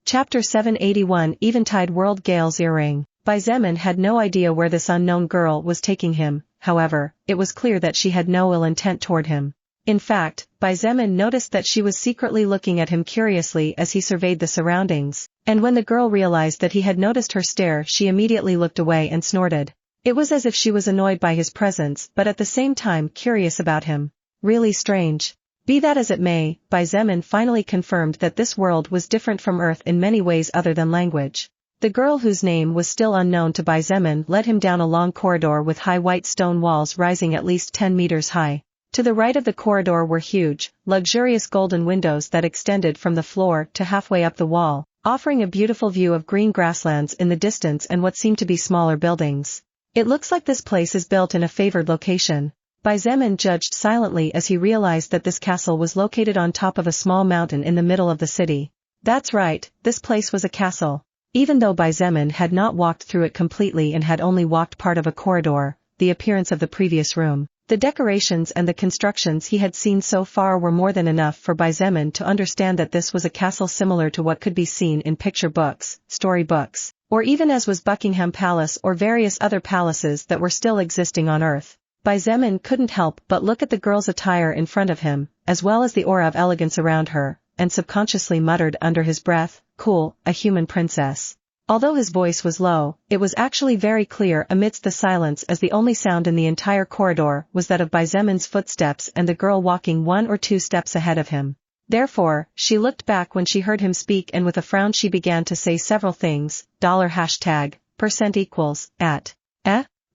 Chapter 781 Eventide World Gale's Earring. Xietain had no idea where this unknown girl was taking him, however, it was clear that she had no ill intent toward him. In fact, Xietain noticed that she was secretly looking at him curiously as he surveyed the surroundings, and when the girl realized that he had noticed her stare she immediately looked away and snorted. It was as if she was annoyed by his presence but at the same time curious about him. Really strange. Be that as it may, Xietain finally confirmed that this world was different from Earth in many ways other than language. The girl whose name was still unknown to Xietain led him down a long corridor with high white stone walls rising at least 10 meters high. To the right of the corridor were huge, luxurious golden windows that extended from the floor to halfway up the wall, offering a beautiful view of green grasslands in the distance and what seemed to be smaller buildings. It looks like this place is built in a favored location. Xietain judged silently as he realized that this castle was located on top of a small mountain in the middle of the city. That's right, this place was a castle. Even though Xietain had not walked through it completely and had only walked part of a corridor, the appearance of the previous room, the decorations and the constructions he had seen so far were more than enough for Xietain to understand that this was a castle similar to what could be seen in picture books, story books, or even as was Buckingham Palace or various other palaces that were still existing on Earth. Xietain couldn't help but look at the girl's attire in front of him, as well as the aura of elegance around her, and subconsciously muttered under his breath, "Cool, a human princess." Although his voice was low, it was actually very clear amidst the silence as the only sound in the entire corridor was that of Xietan's footsteps and the girl walking 1 or 2 steps ahead of him. Therefore, she looked back when she heard him speak and with a frown she began to say several things, $% equals, at.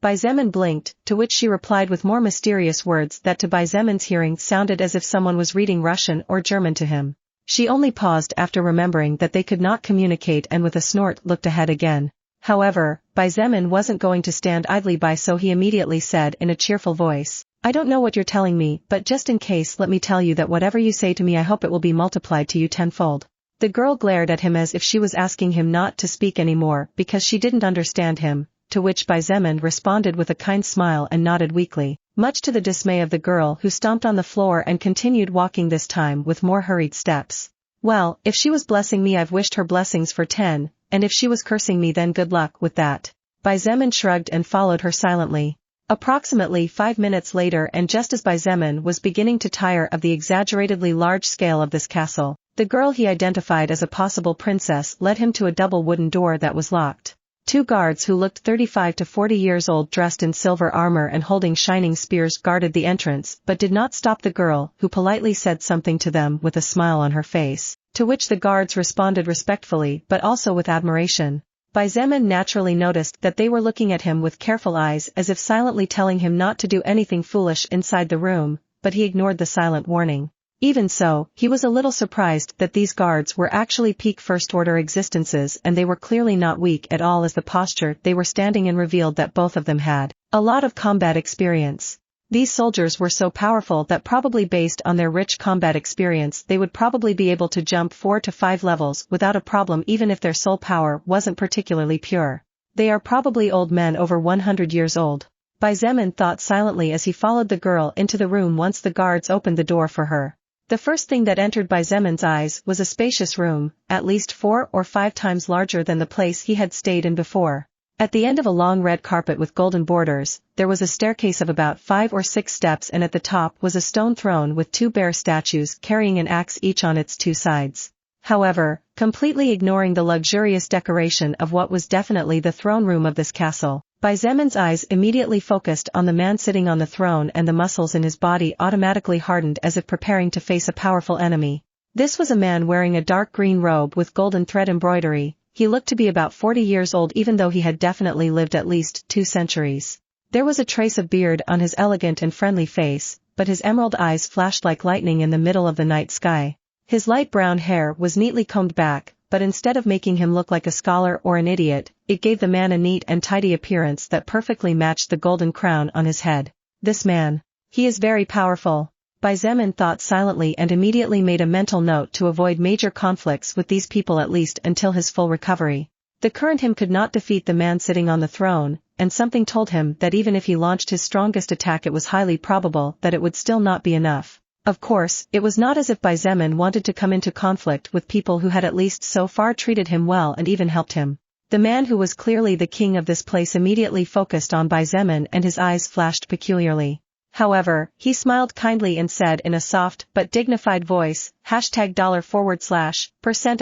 Xietain blinked, to which she replied with more mysterious words that to Xietan's hearing sounded as if someone was reading Russian or German to him. She only paused after remembering that they could not communicate and with a snort looked ahead again. However, Xietain wasn't going to stand idly by, so he immediately said in a cheerful voice, "I don't know what you're telling me, but just in case let me tell you that whatever you say to me I hope it will be multiplied to you tenfold." The girl glared at him as if she was asking him not to speak anymore because she didn't understand him, to which Xietain responded with a kind smile and nodded weakly, much to the dismay of the girl who stomped on the floor and continued walking this time with more hurried steps. "Well, if she was blessing me I've wished her blessings for 10, and if she was cursing me then good luck with that." Xietain shrugged and followed her silently. Approximately 5 minutes later, and just as Xietain was beginning to tire of the exaggeratedly large scale of this castle, the girl he identified as a possible princess led him to a double wooden door that was locked. 2 guards who looked 35 to 40 years old dressed in silver armor and holding shining spears guarded the entrance but did not stop the girl, who politely said something to them with a smile on her face, to which the guards responded respectfully but also with admiration. Xietain naturally noticed that they were looking at him with careful eyes as if silently telling him not to do anything foolish inside the room, but he ignored the silent warning. Even so, he was a little surprised that these guards were actually peak first-order existences and they were clearly not weak at all, as the posture they were standing in revealed that both of them had a lot of combat experience. These soldiers were so powerful that probably based on their rich combat experience they would probably be able to jump 4 to 5 levels without a problem even if their soul power wasn't particularly pure. They are probably old men over 100 years old. Xietain thought silently as he followed the girl into the room once the guards opened the door for her. The first thing that entered Xietan's eyes was a spacious room, at least 4 or 5 times larger than the place he had stayed in before. At the end of a long red carpet with golden borders, there was a staircase of about 5 or 6 steps, and at the top was a stone throne with 2 bear statues carrying an axe each on its 2 sides. However, completely ignoring the luxurious decoration of what was definitely the throne room of this castle, Xietan's eyes immediately focused on the man sitting on the throne, and the muscles in his body automatically hardened as if preparing to face a powerful enemy. This was a man wearing a dark green robe with golden thread embroidery. He looked to be about 40 years old even though he had definitely lived at least 2 centuries. There was a trace of beard on his elegant and friendly face, but his emerald eyes flashed like lightning in the middle of the night sky. His light brown hair was neatly combed back, but instead of making him look like a scholar or an idiot, it gave the man a neat and tidy appearance that perfectly matched the golden crown on his head. This man. He is very powerful. Xietain thought silently and immediately made a mental note to avoid major conflicts with these people at least until his full recovery. The current him could not defeat the man sitting on the throne, and something told him that even if he launched his strongest attack it was highly probable that it would still not be enough. Of course, it was not as if Xietain wanted to come into conflict with people who had at least so far treated him well and even helped him. The man who was clearly the king of this place immediately focused on Xietain and his eyes flashed peculiarly. However, he smiled kindly and said in a soft but dignified voice, $%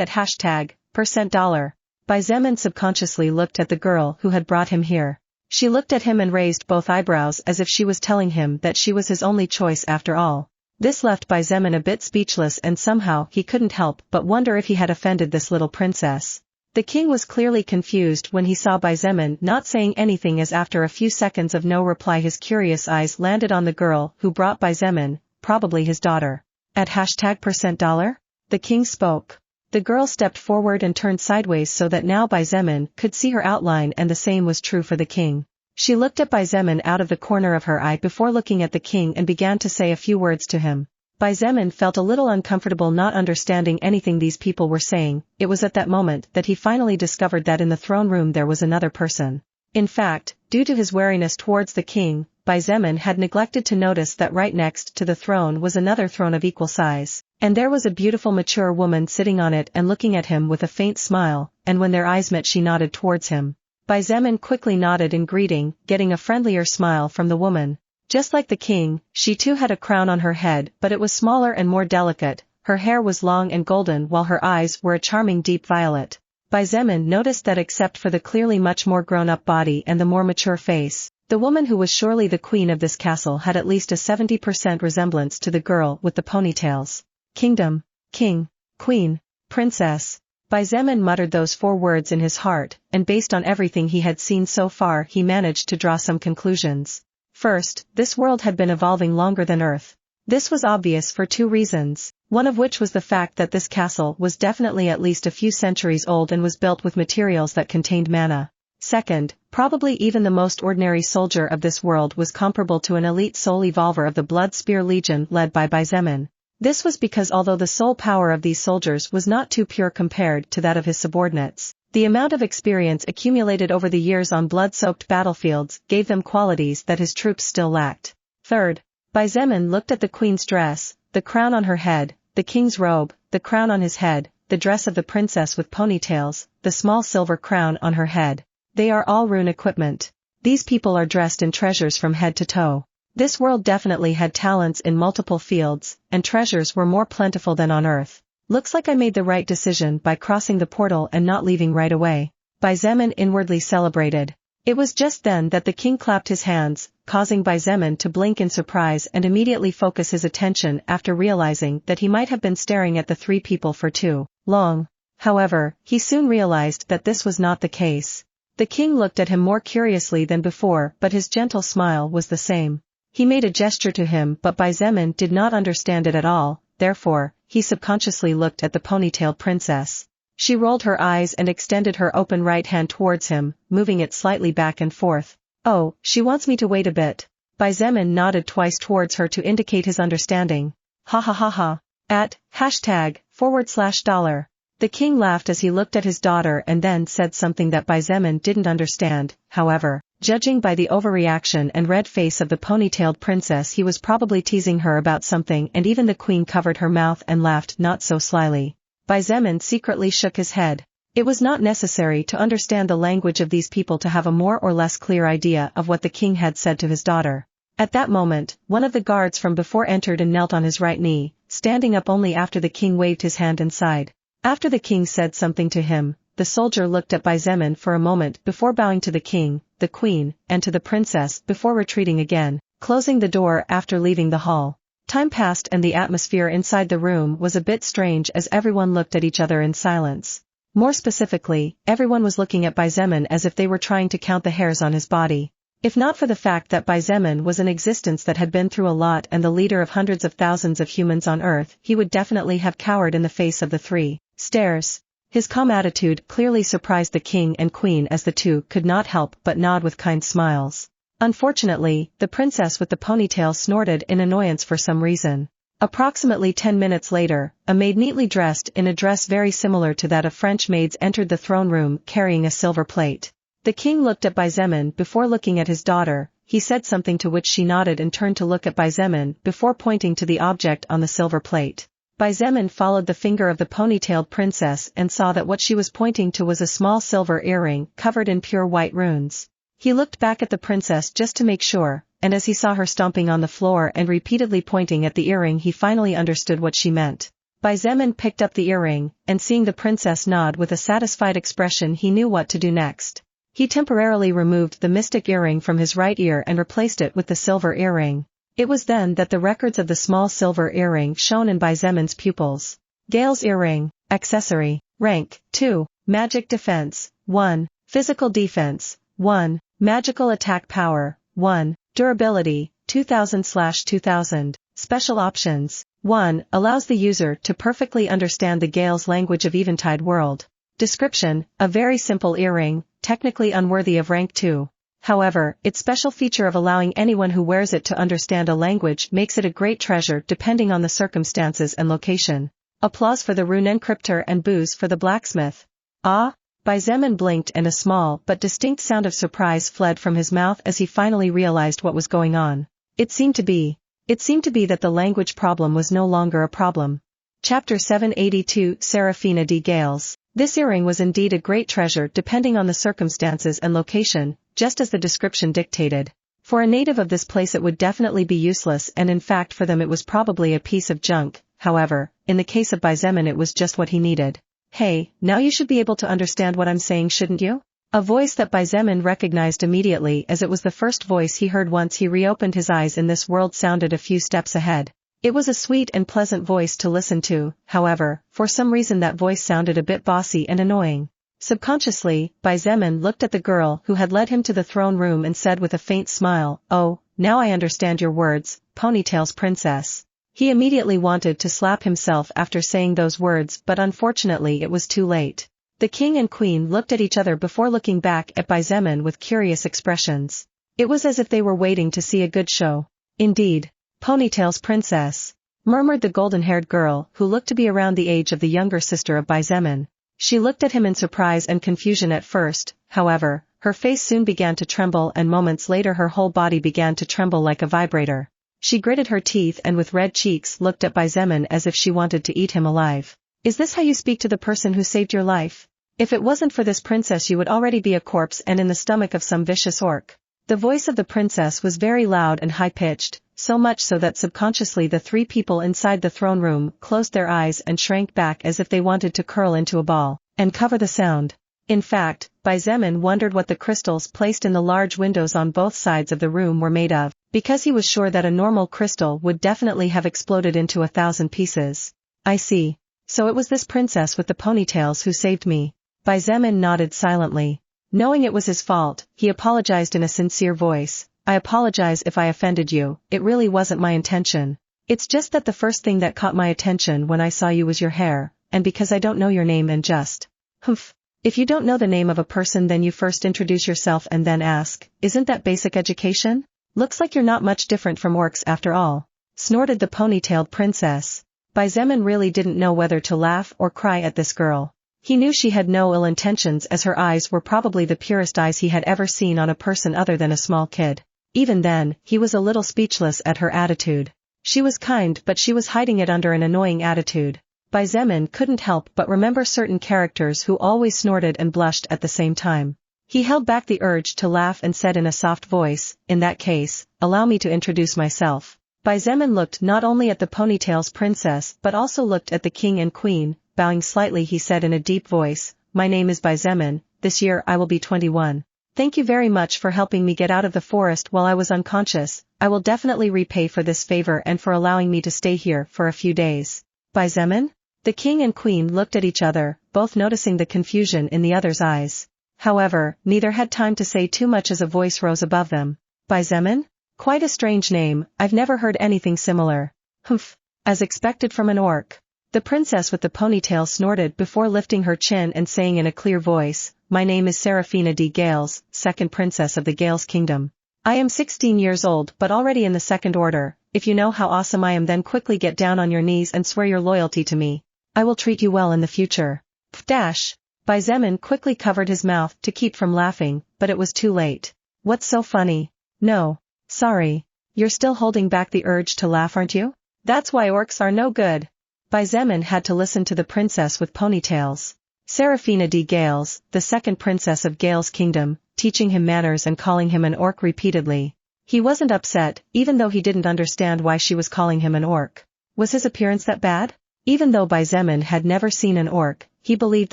at $%. Xietain subconsciously looked at the girl who had brought him here. She looked at him and raised both eyebrows as if she was telling him that she was his only choice after all. This left Xietain a bit speechless and somehow he couldn't help but wonder if he had offended this little princess. The king was clearly confused when he saw Xietain not saying anything as after a few seconds of no reply his curious eyes landed on the girl who brought Xietain, probably his daughter. At $%? The king spoke. The girl stepped forward and turned sideways so that now Xietain could see her outline and the same was true for the king. She looked at Xietain out of the corner of her eye before looking at the king and began to say a few words to him. Xietain felt a little uncomfortable not understanding anything these people were saying. It was at that moment that he finally discovered that in the throne room there was another person. In fact, due to his wariness towards the king, Xietain had neglected to notice that right next to the throne was another throne of equal size, and there was a beautiful mature woman sitting on it and looking at him with a faint smile, and when their eyes met she nodded towards him. Xietain quickly nodded in greeting, getting a friendlier smile from the woman. Just like the king, she too had a crown on her head but it was smaller and more delicate, her hair was long and golden while her eyes were a charming deep violet. Xietain noticed that except for the clearly much more grown-up body and the more mature face, the woman who was surely the queen of this castle had at least a 70% resemblance to the girl with the ponytails. Kingdom, king, queen, princess. Xietain muttered those 4 words in his heart, and based on everything he had seen so far he managed to draw some conclusions. First, this world had been evolving longer than Earth. This was obvious for 2 reasons, one of which was the fact that this castle was definitely at least a few centuries old and was built with materials that contained mana. Second, probably even the most ordinary soldier of this world was comparable to an elite soul evolver of the Blood Spear Legion led by Xietain. This was because although the soul power of these soldiers was not too pure compared to that of his subordinates, the amount of experience accumulated over the years on blood-soaked battlefields gave them qualities that his troops still lacked. Third, Xietain looked at the queen's dress, the crown on her head, the king's robe, the crown on his head, the dress of the princess with ponytails, the small silver crown on her head. They are all rune equipment. These people are dressed in treasures from head to toe. This world definitely had talents in multiple fields, and treasures were more plentiful than on Earth. Looks like I made the right decision by crossing the portal and not leaving right away. Xietain inwardly celebrated. It was just then that the king clapped his hands, causing Xietain to blink in surprise and immediately focus his attention after realizing that he might have been staring at the 3 people for too long. However, he soon realized that this was not the case. The king looked at him more curiously than before but his gentle smile was the same. He made a gesture to him but Xietain did not understand it at all, therefore, he subconsciously looked at the ponytailed princess. She rolled her eyes and extended her open right hand towards him, moving it slightly back and forth. Oh, she wants me to wait a bit. Xietain nodded twice towards her to indicate his understanding. Ha ha ha ha. At $. The king laughed as he looked at his daughter and then said something that Xietain didn't understand. However, judging by the overreaction and red face of the ponytailed princess he was probably teasing her about something and even the queen covered her mouth and laughed not so slyly. Xietain secretly shook his head. It was not necessary to understand the language of these people to have a more or less clear idea of what the king had said to his daughter. At that moment, one of the guards from before entered and knelt on his right knee, standing up only after the king waved his hand and sighed. After the king said something to him, the soldier looked at Xietain for a moment before bowing to the king, the queen, and to the princess before retreating again, closing the door after leaving the hall. Time passed and the atmosphere inside the room was a bit strange as everyone looked at each other in silence. More specifically, everyone was looking at Xietain as if they were trying to count the hairs on his body. If not for the fact that Xietain was an existence that had been through a lot and the leader of hundreds of thousands of humans on Earth, he would definitely have cowered in the face of the 3 stares. His calm attitude clearly surprised the king and queen as the 2 could not help but nod with kind smiles. Unfortunately, the princess with the ponytail snorted in annoyance for some reason. Approximately 10 minutes later, a maid neatly dressed in a dress very similar to that of French maids entered the throne room carrying a silver plate. The king looked at Xietain before looking at his daughter. he said something to which she nodded and turned to look at Xietain before pointing to the object on the silver plate. Xietain followed the finger of the ponytailed princess and saw that what she was pointing to was a small silver earring covered in pure white runes. He looked back at the princess just to make sure, and as he saw her stomping on the floor and repeatedly pointing at the earring, he finally understood what she meant. Xietain picked up the earring, and seeing the princess nod with a satisfied expression, he knew what to do next. He temporarily removed the mystic earring from his right ear and replaced it with the silver earring. It was then that the records of the small silver earring shone in Xietan's pupils. Gale's earring, accessory, rank, 2, magic defense, 1, physical defense, 1, magical attack power, 1, durability, 2000/2000, special options, 1, allows the user to perfectly understand the Gale's language of Eventide world. Description, a very simple earring, technically unworthy of rank 2. However, its special feature of allowing anyone who wears it to understand a language makes it a great treasure depending on the circumstances and location. Applause for the rune encryptor and boos for the blacksmith. Ah? Xietain blinked and a small but distinct sound of surprise fled from his mouth as he finally realized what was going on. It seemed to be that the language problem was no longer a problem. Chapter 782 Seraphina de Gales. This earring was indeed a great treasure depending on the circumstances and location, just as the description dictated. For a native of this place it would definitely be useless, and in fact for them it was probably a piece of junk. However, in the case of Xietain it was just what he needed. Hey, now you should be able to understand what I'm saying, shouldn't you? A voice that Xietain recognized immediately, as it was the first voice he heard once he reopened his eyes in this world, sounded a few steps ahead. It was a sweet and pleasant voice to listen to, however, for some reason that voice sounded a bit bossy and annoying. Subconsciously, Xietain looked at the girl who had led him to the throne room and said with a faint smile, "Oh, now I understand your words, Ponytail's princess." He immediately wanted to slap himself after saying those words, but unfortunately it was too late. The king and queen looked at each other before looking back at Xietain with curious expressions. It was as if they were waiting to see a good show. "Indeed, Ponytail's princess," murmured the golden-haired girl, who looked to be around the age of the younger sister of Xietain. She looked at him in surprise and confusion at first, however, her face soon began to tremble, and moments later her whole body began to tremble like a vibrator. She gritted her teeth and with red cheeks looked at Xietain as if she wanted to eat him alive. "Is this how you speak to the person who saved your life? If it wasn't for this princess you would already be a corpse and in the stomach of some vicious orc." The voice of the princess was very loud and high-pitched, so much so that subconsciously the three people inside the throne room closed their eyes and shrank back as if they wanted to curl into a ball and cover the sound. In fact, Xietain wondered what the crystals placed in the large windows on both sides of the room were made of, because he was sure that a normal crystal would definitely have exploded into 1,000 pieces. "I see. So it was this princess with the ponytails who saved me." Xietain nodded silently. Knowing it was his fault, he apologized in a sincere voice. "I apologize if I offended you, it really wasn't my intention. It's just that the first thing that caught my attention when I saw you was your hair, and because I don't know your name and just..." "Humph. If you don't know the name of a person then you first introduce yourself and then ask, isn't that basic education? Looks like you're not much different from orcs after all," snorted the ponytailed princess. Xietain really didn't know whether to laugh or cry at this girl. He knew she had no ill intentions, as her eyes were probably the purest eyes he had ever seen on a person other than a small kid. Even then, he was a little speechless at her attitude. She was kind, but she was hiding it under an annoying attitude. Xietain couldn't help but remember certain characters who always snorted and blushed at the same time. He held back the urge to laugh and said in a soft voice, "In that case, allow me to introduce myself." Xietain looked not only at the ponytail's princess but also looked at the king and queen. Bowing slightly he said in a deep voice, "My name is Xietain, this year I will be 21. Thank you very much for helping me get out of the forest while I was unconscious. I will definitely repay for this favor and for allowing me to stay here for a few days." "Xietain?" The king and queen looked at each other, both noticing the confusion in the other's eyes. However, neither had time to say too much as a voice rose above them. "Xietain? Quite a strange name, I've never heard anything similar." "Humph. As expected from an orc." The princess with the ponytail snorted before lifting her chin and saying in a clear voice, "My name is Seraphina de Gales, second princess of the Gales kingdom. I am 16 years old but already in the second order. If you know how awesome I am then quickly get down on your knees and swear your loyalty to me. I will treat you well in the future." Dash. Xietain quickly covered his mouth to keep from laughing, but it was too late. "What's so funny?" No. Sorry. You're still holding back the urge to laugh, aren't you? That's why orcs are no good. Xietain had to listen to the princess with ponytails. Seraphina de Gales, the second princess of Gale's kingdom, teaching him manners and calling him an orc repeatedly. He wasn't upset, even though he didn't understand why she was calling him an orc. Was his appearance that bad? Even though Xietain had never seen an orc, he believed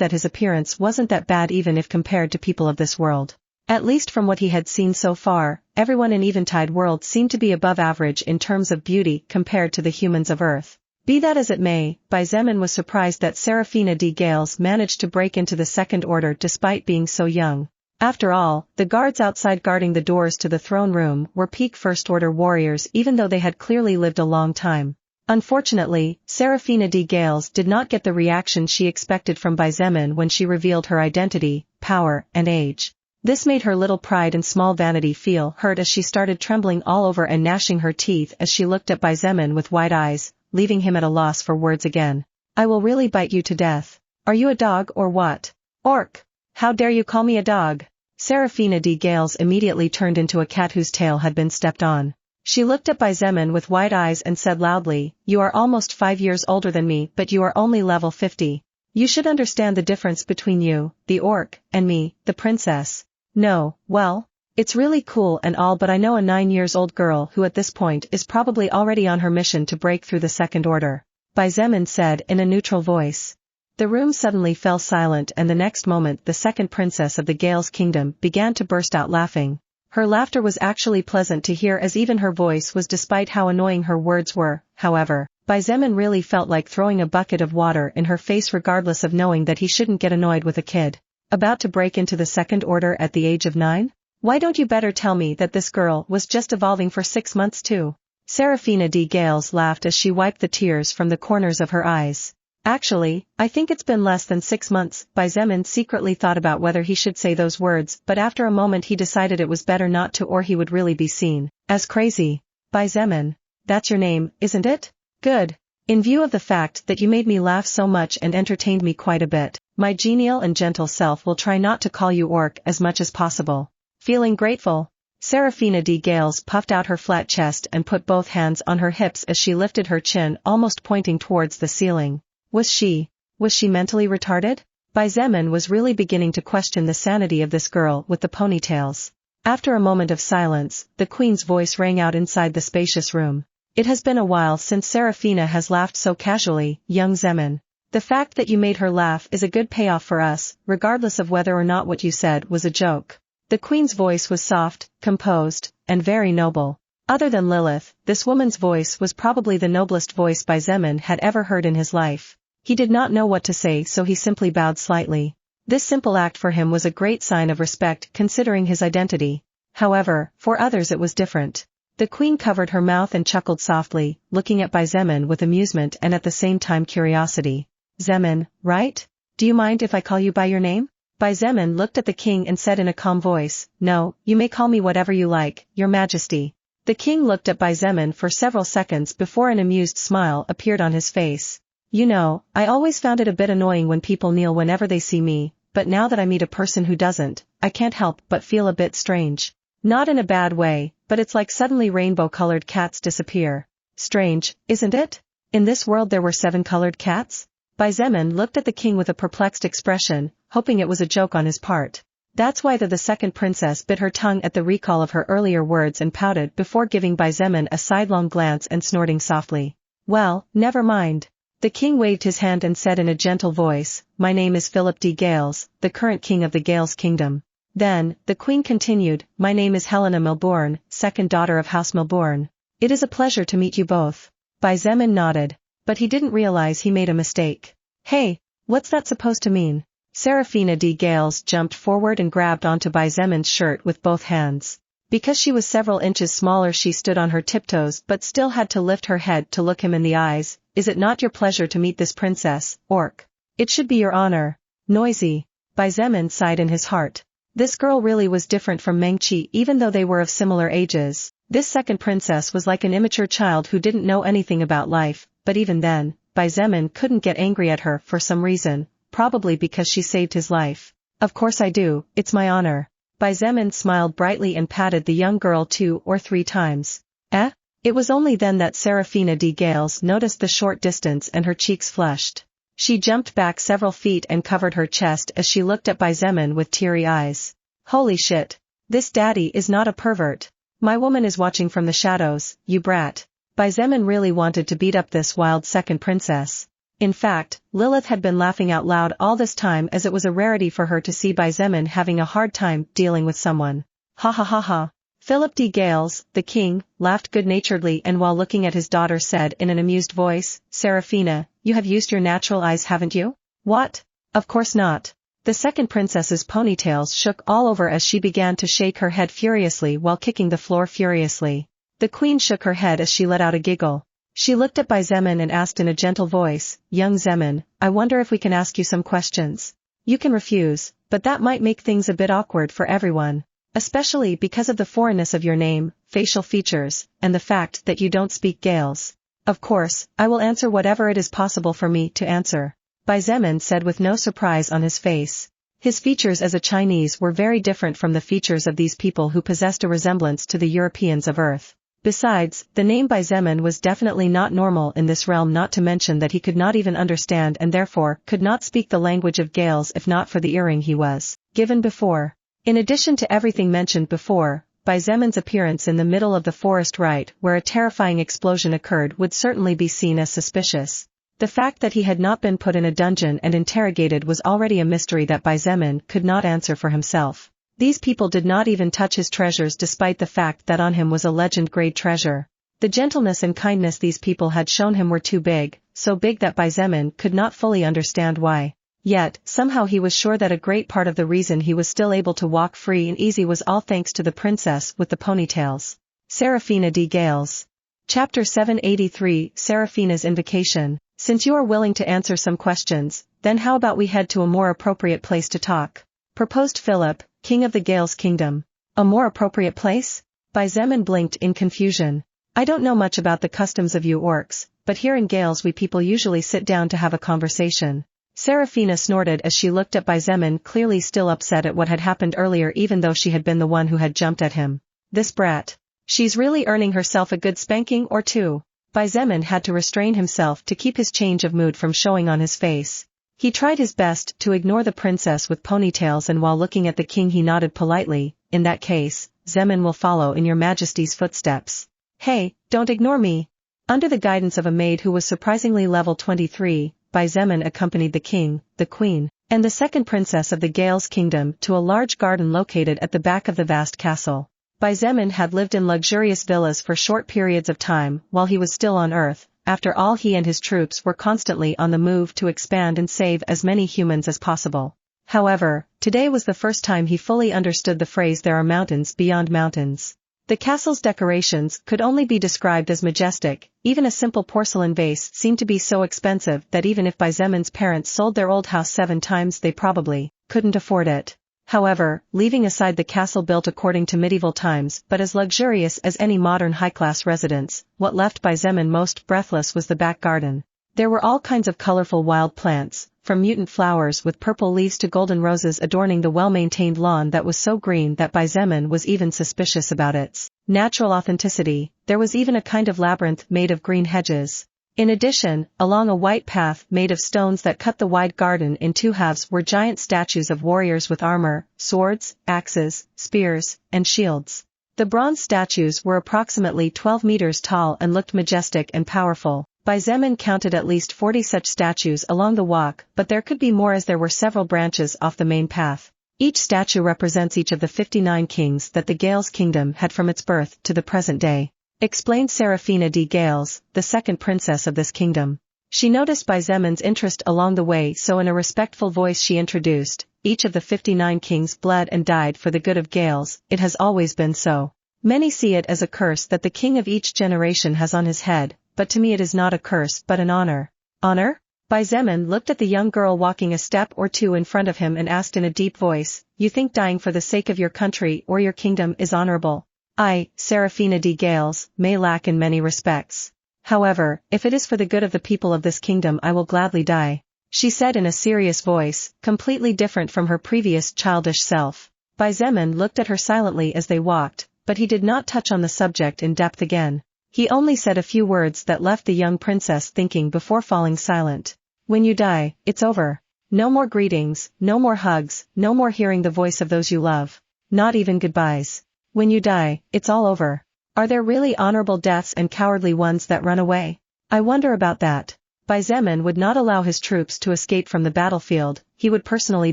that his appearance wasn't that bad even if compared to people of this world. At least from what he had seen so far, everyone in Eventide world seemed to be above average in terms of beauty compared to the humans of Earth. Be that as it may, Xietain was surprised that Seraphina de Gales managed to break into the Second Order despite being so young. After all, the guards outside guarding the doors to the throne room were peak First Order warriors even though they had clearly lived a long time. Unfortunately, Seraphina de Gales did not get the reaction she expected from Xietain when she revealed her identity, power, and age. This made her little pride and small vanity feel hurt as she started trembling all over and gnashing her teeth as she looked at Xietain with wide eyes, leaving him at a loss for words again. I will really bite you to death. Are you a dog or what? Orc! How dare you call me a dog? Seraphina de Gales immediately turned into a cat whose tail had been stepped on. She looked at Xietain with wide eyes and said loudly, you are almost 5 years older than me but you are only level 50. You should understand the difference between you, the orc, and me, the princess. No, well, it's really cool and all but I know a 9-year-old girl who at this point is probably already on her mission to break through the Second Order. Xietain said in a neutral voice. The room suddenly fell silent and the next moment the second princess of the Gale's kingdom began to burst out laughing. Her laughter was actually pleasant to hear as even her voice was despite how annoying her words were, however. Xietain really felt like throwing a bucket of water in her face regardless of knowing that he shouldn't get annoyed with a kid about to break into the Second Order at the age of 9? Why don't you better tell me that this girl was just evolving for 6 months too? Seraphina de Gales laughed as she wiped the tears from the corners of her eyes. Actually, I think it's been less than 6 months. Xietain secretly thought about whether he should say those words but after a moment he decided it was better not to or he would really be seen as crazy. Xietain, that's your name, isn't it? Good. In view of the fact that you made me laugh so much and entertained me quite a bit, my genial and gentle self will try not to call you orc as much as possible. Feeling grateful? Seraphina de Gales puffed out her flat chest and put both hands on her hips as she lifted her chin almost pointing towards the ceiling. Was she mentally retarded? Xietain was really beginning to question the sanity of this girl with the ponytails. After a moment of silence, the queen's voice rang out inside the spacious room. It has been a while since Seraphina has laughed so casually, young Xietain. The fact that you made her laugh is a good payoff for us, regardless of whether or not what you said was a joke. The queen's voice was soft, composed, and very noble. Other than Lilith, this woman's voice was probably the noblest voice Xietain had ever heard in his life. He did not know what to say so he simply bowed slightly. This simple act for him was a great sign of respect considering his identity. However, for others it was different. The queen covered her mouth and chuckled softly, looking at Xietain with amusement and at the same time curiosity. Xietain, right? Do you mind if I call you by your name? Xietain looked at the king and said in a calm voice, no, you may call me whatever you like, your majesty. The king looked at Xietain for several seconds before an amused smile appeared on his face. You know, I always found it a bit annoying when people kneel whenever they see me, but now that I meet a person who doesn't, I can't help but feel a bit strange. Not in a bad way, but it's like suddenly rainbow-colored cats disappear. Strange, isn't it? In this world there were 7 colored cats? Xietain looked at the king with a perplexed expression, hoping it was a joke on his part. That's why the second princess bit her tongue at the recall of her earlier words and pouted before giving Xietain a sidelong glance and snorting softly. Well, never mind. The king waved his hand and said in a gentle voice, my name is Philip de Gales, the current king of the Gales kingdom. Then, the queen continued, my name is Helena Milbourne, second daughter of House Milbourne. It is a pleasure to meet you both. Xietain nodded, but he didn't realize he made a mistake. Hey, what's that supposed to mean? Seraphina de Gales jumped forward and grabbed onto Xietain's shirt with both hands. Because she was several inches smaller she stood on her tiptoes but still had to lift her head to look him in the eyes. Is it not your pleasure to meet this princess, orc? It should be your honor. Noisy. Xietain sighed in his heart. This girl really was different from Mengqi even though they were of similar ages. This second princess was like an immature child who didn't know anything about life, but even then, Xietain couldn't get angry at her for some reason, probably because she saved his life. Of course I do, it's my honor. Zemin smiled brightly and patted the young girl 2 or 3 times. Eh? It was only then that Serafina de Gales noticed the short distance and her cheeks flushed. She jumped back several feet and covered her chest as she looked at Zemin with teary eyes. Holy shit. This daddy is not a pervert. My woman is watching from the shadows, you brat. Zemin really wanted to beat up this wild second princess. In fact, Lilith had been laughing out loud all this time as it was a rarity for her to see Zemin having a hard time dealing with someone. Ha ha ha ha. Philip de Gales, the king, laughed good-naturedly and while looking at his daughter said in an amused voice, Serafina, you have used your natural eyes haven't you? What? Of course not. The second princess's ponytails shook all over as she began to shake her head furiously while kicking the floor furiously. The queen shook her head as she let out a giggle. She looked at Zemin and asked in a gentle voice, Young Zemin, I wonder if we can ask you some questions. You can refuse, but that might make things a bit awkward for everyone. Especially because of the foreignness of your name, facial features, and the fact that you don't speak Gales. Of course, I will answer whatever it is possible for me to answer. Zemin said with no surprise on his face. His features as a Chinese were very different from the features of these people who possessed a resemblance to the Europeans of Earth. Besides, the name Zemin was definitely not normal in this realm, not to mention that he could not even understand and therefore could not speak the language of Gales if not for the earring he was given before. In addition to everything mentioned before, Zemin's appearance in the middle of the forest right where a terrifying explosion occurred would certainly be seen as suspicious. The fact that he had not been put in a dungeon and interrogated was already a mystery that Zemin could not answer for himself. These people did not even touch his treasures despite the fact that on him was a legend-grade treasure. The gentleness and kindness these people had shown him were too big, so big that Zemin could not fully understand why. Yet, somehow he was sure that a great part of the reason he was still able to walk free and easy was all thanks to the princess with the ponytails. Serafina de Gales. Chapter 783, Serafina's Invocation. Since you are willing to answer some questions, then how about we head to a more appropriate place to talk? Proposed Philip, king of the Gales kingdom. A more appropriate place? Zemin blinked in confusion. I don't know much about the customs of you orcs, but here in Gales we people usually sit down to have a conversation. Serafina snorted as she looked at Zemin, clearly still upset at what had happened earlier even though she had been the one who had jumped at him. This brat. She's really earning herself a good spanking or two. Zemin had to restrain himself to keep his change of mood from showing on his face. He tried his best to ignore the princess with ponytails and while looking at the king he nodded politely, in that case, Zemin will follow in your majesty's footsteps. Hey, don't ignore me. Under the guidance of a maid who was surprisingly level 23, Zemin accompanied the king, the queen, and the second princess of the Gales kingdom to a large garden located at the back of the vast castle. Zemin had lived in luxurious villas for short periods of time while he was still on Earth. After all, he and his troops were constantly on the move to expand and save as many humans as possible. However, today was the first time he fully understood the phrase "there are mountains beyond mountains." The castle's decorations could only be described as majestic. Even a simple porcelain vase seemed to be so expensive that even if Zemin's parents sold their old house 7 times they probably couldn't afford it. However, leaving aside the castle built according to medieval times but as luxurious as any modern high-class residence, what left Zemin most breathless was the back garden. There were all kinds of colorful wild plants, from mutant flowers with purple leaves to golden roses adorning the well-maintained lawn that was so green that Zemin was even suspicious about its natural authenticity. There was even a kind of labyrinth made of green hedges. In addition, along a white path made of stones that cut the wide garden in 2 halves were giant statues of warriors with armor, swords, axes, spears, and shields. The bronze statues were approximately 12 meters tall and looked majestic and powerful. Zemin counted at least 40 such statues along the walk, but there could be more as there were several branches off the main path. Each statue represents each of the 59 kings that the Gales kingdom had from its birth to the present day. Explained Serafina de Gales, the second princess of this kingdom. She noticed Zemin's interest along the way, so in a respectful voice she introduced, each of the 59 kings bled and died for the good of Gales. It has always been so. Many see it as a curse that the king of each generation has on his head, but to me it is not a curse but an honor. Honor? Zemin looked at the young girl walking a step or 2 in front of him and asked in a deep voice, you think dying for the sake of your country or your kingdom is honorable? I, Serafina de Gales, may lack in many respects. However, if it is for the good of the people of this kingdom I will gladly die. She said in a serious voice, completely different from her previous childish self. Zemin looked at her silently as they walked, but he did not touch on the subject in depth again. He only said a few words that left the young princess thinking before falling silent. When you die, it's over. No more greetings, no more hugs, no more hearing the voice of those you love. Not even goodbyes. When you die, it's all over. Are there really honorable deaths and cowardly ones that run away? I wonder about that. Zemin would not allow his troops to escape from the battlefield, he would personally